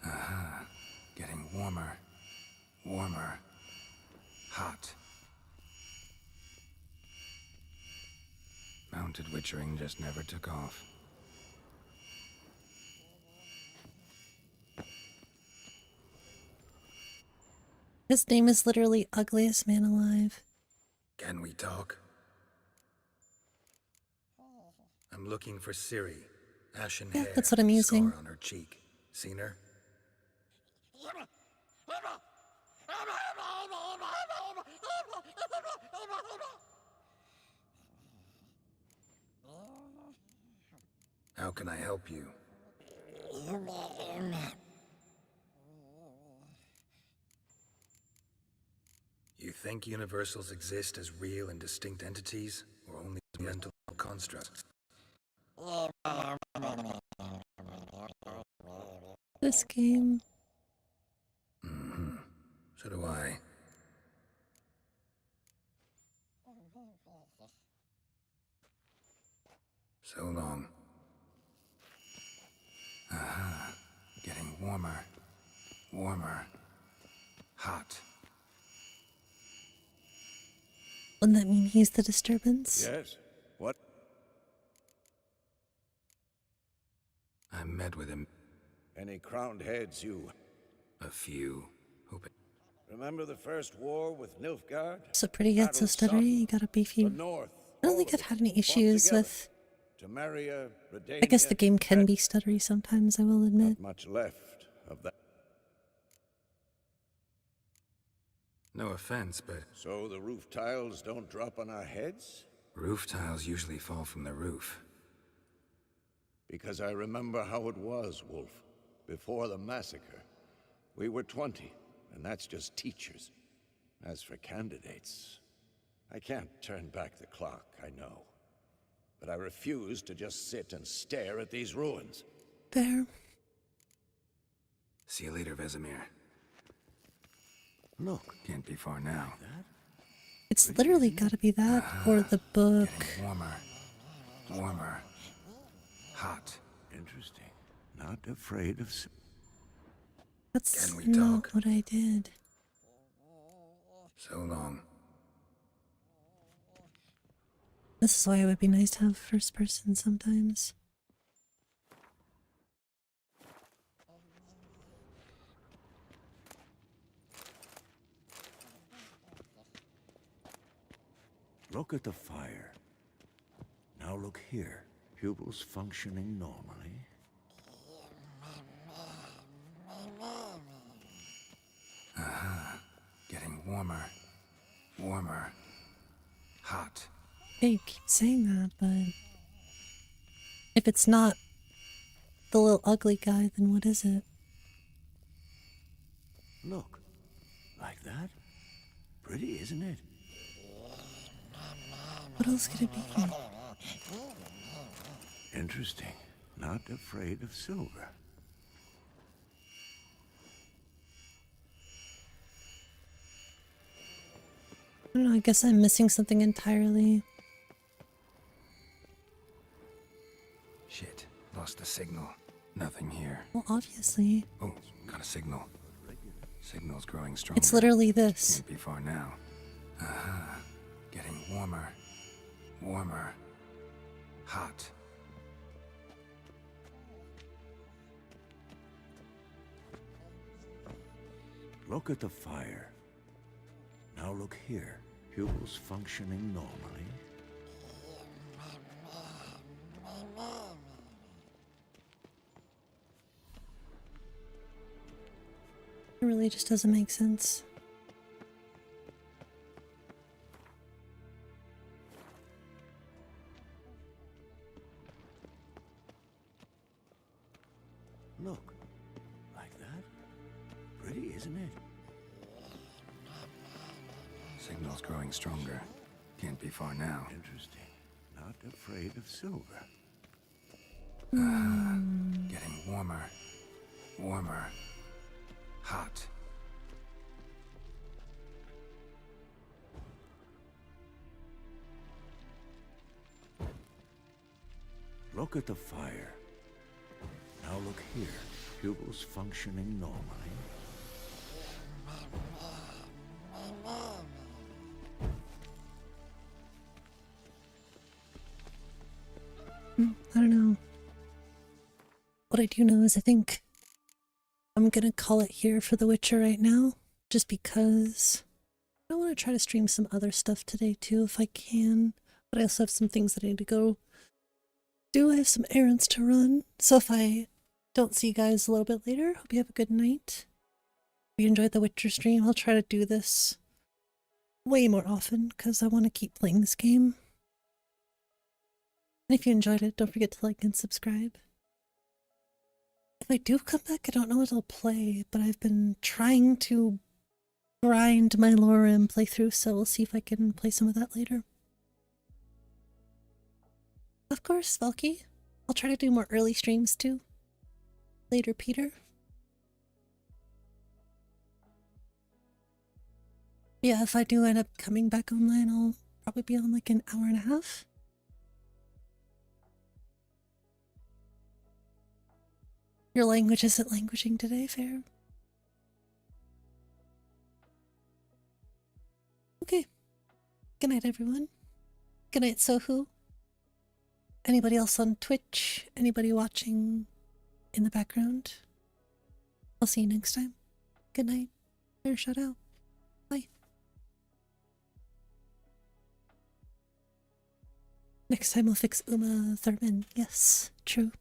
Aha. Getting warmer. Warmer. Hot. Mounted witchering just never took off.
His name is literally Ugliest Man Alive.
Can we talk? I'm looking for Ciri. Ashen
Yeah,
hair.
that's what I'm using.
Scar on her cheek. Seen her? How can I help you? You think universals exist as real and distinct entities, or only as mental constructs?
This game.
Mm-hmm. So do I. So long. Aha. Getting warmer. Warmer. Hot.
Wouldn't that mean he's the disturbance?
Yes? What?
I met with him.
Any crowned heads you...
A few.
Remember the first war with Nilfgaard?
So pretty yet so stuttery, you gotta beef you. I don't think I've had any issues with... I guess the game can be stuttery sometimes, I will admit.
Not much left of that.
No offense, but...
So the roof tiles don't drop on our heads?
Roof tiles usually fall from the roof.
Because I remember how it was, Wolf. Before the massacre. We were 20, and that's just teachers. As for candidates, I can't turn back the clock, I know. But I refuse to just sit and stare at these ruins.
Fair.
See you later, Vesemir.
Look.
Can't be far now.
It's literally gotta be that, or the book.
Getting warmer. Warmer. Hot.
Interesting. Not afraid of...
That's
Can we
not
talk?
what I did.
So long.
This is why it would be nice to have first person sometimes.
Look at the fire. Now look here. Pupils functioning normally.
Getting warmer. Warmer. Hot.
Yeah, you keep saying that, but if it's not the little ugly guy, then what is it?
Look. Like that? Pretty, isn't it?
What else could it be?
Interesting. Not afraid of silver.
I don't know, I guess I'm missing something entirely.
Shit. Lost the signal. Nothing here.
Well, obviously.
Oh, got a signal. Signal's growing stronger.
It's literally this.
Can't be far now. Getting warmer. Warmer. Hot.
Look at the fire. Now look here. Pupils functioning normally.
It really just doesn't make sense.
Look. Like that? Pretty, isn't it?
Signal's growing stronger. Can't be far now.
Interesting. Not afraid of silver.
Getting warmer. Warmer. Hot.
Look at the fire. Now look here. Pupils functioning normally.
I don't know. What I do know is I think I'm gonna call it here for The Witcher right now, just because I want to try to stream some other stuff today too if I can, but I also have some things that I need to go do. I have some errands to run, so if I don't see you guys a little bit later, hope you have a good night. If you enjoyed The Witcher stream, I'll try to do this way more often because I want to keep playing this game. And if you enjoyed it, don't forget to like and subscribe. If I do come back, I don't know what I'll play, but I've been trying to grind my Lorem playthrough, so we'll see if I can play some of that later. Of course, Valky. I'll try to do more early streams too. Later, Peter. Yeah, if I do end up coming back online, I'll probably be on like an hour and a half. Your language isn't languaging today, fair? Okay. Good night, everyone. Good night, Sohu. Anybody else on Twitch? Anybody watching in the background? I'll see you next time. Good night. Fair shout out. Bye. Next time I'll fix 𝕊𝕦𝕓𝕤𝕚. Yes, true.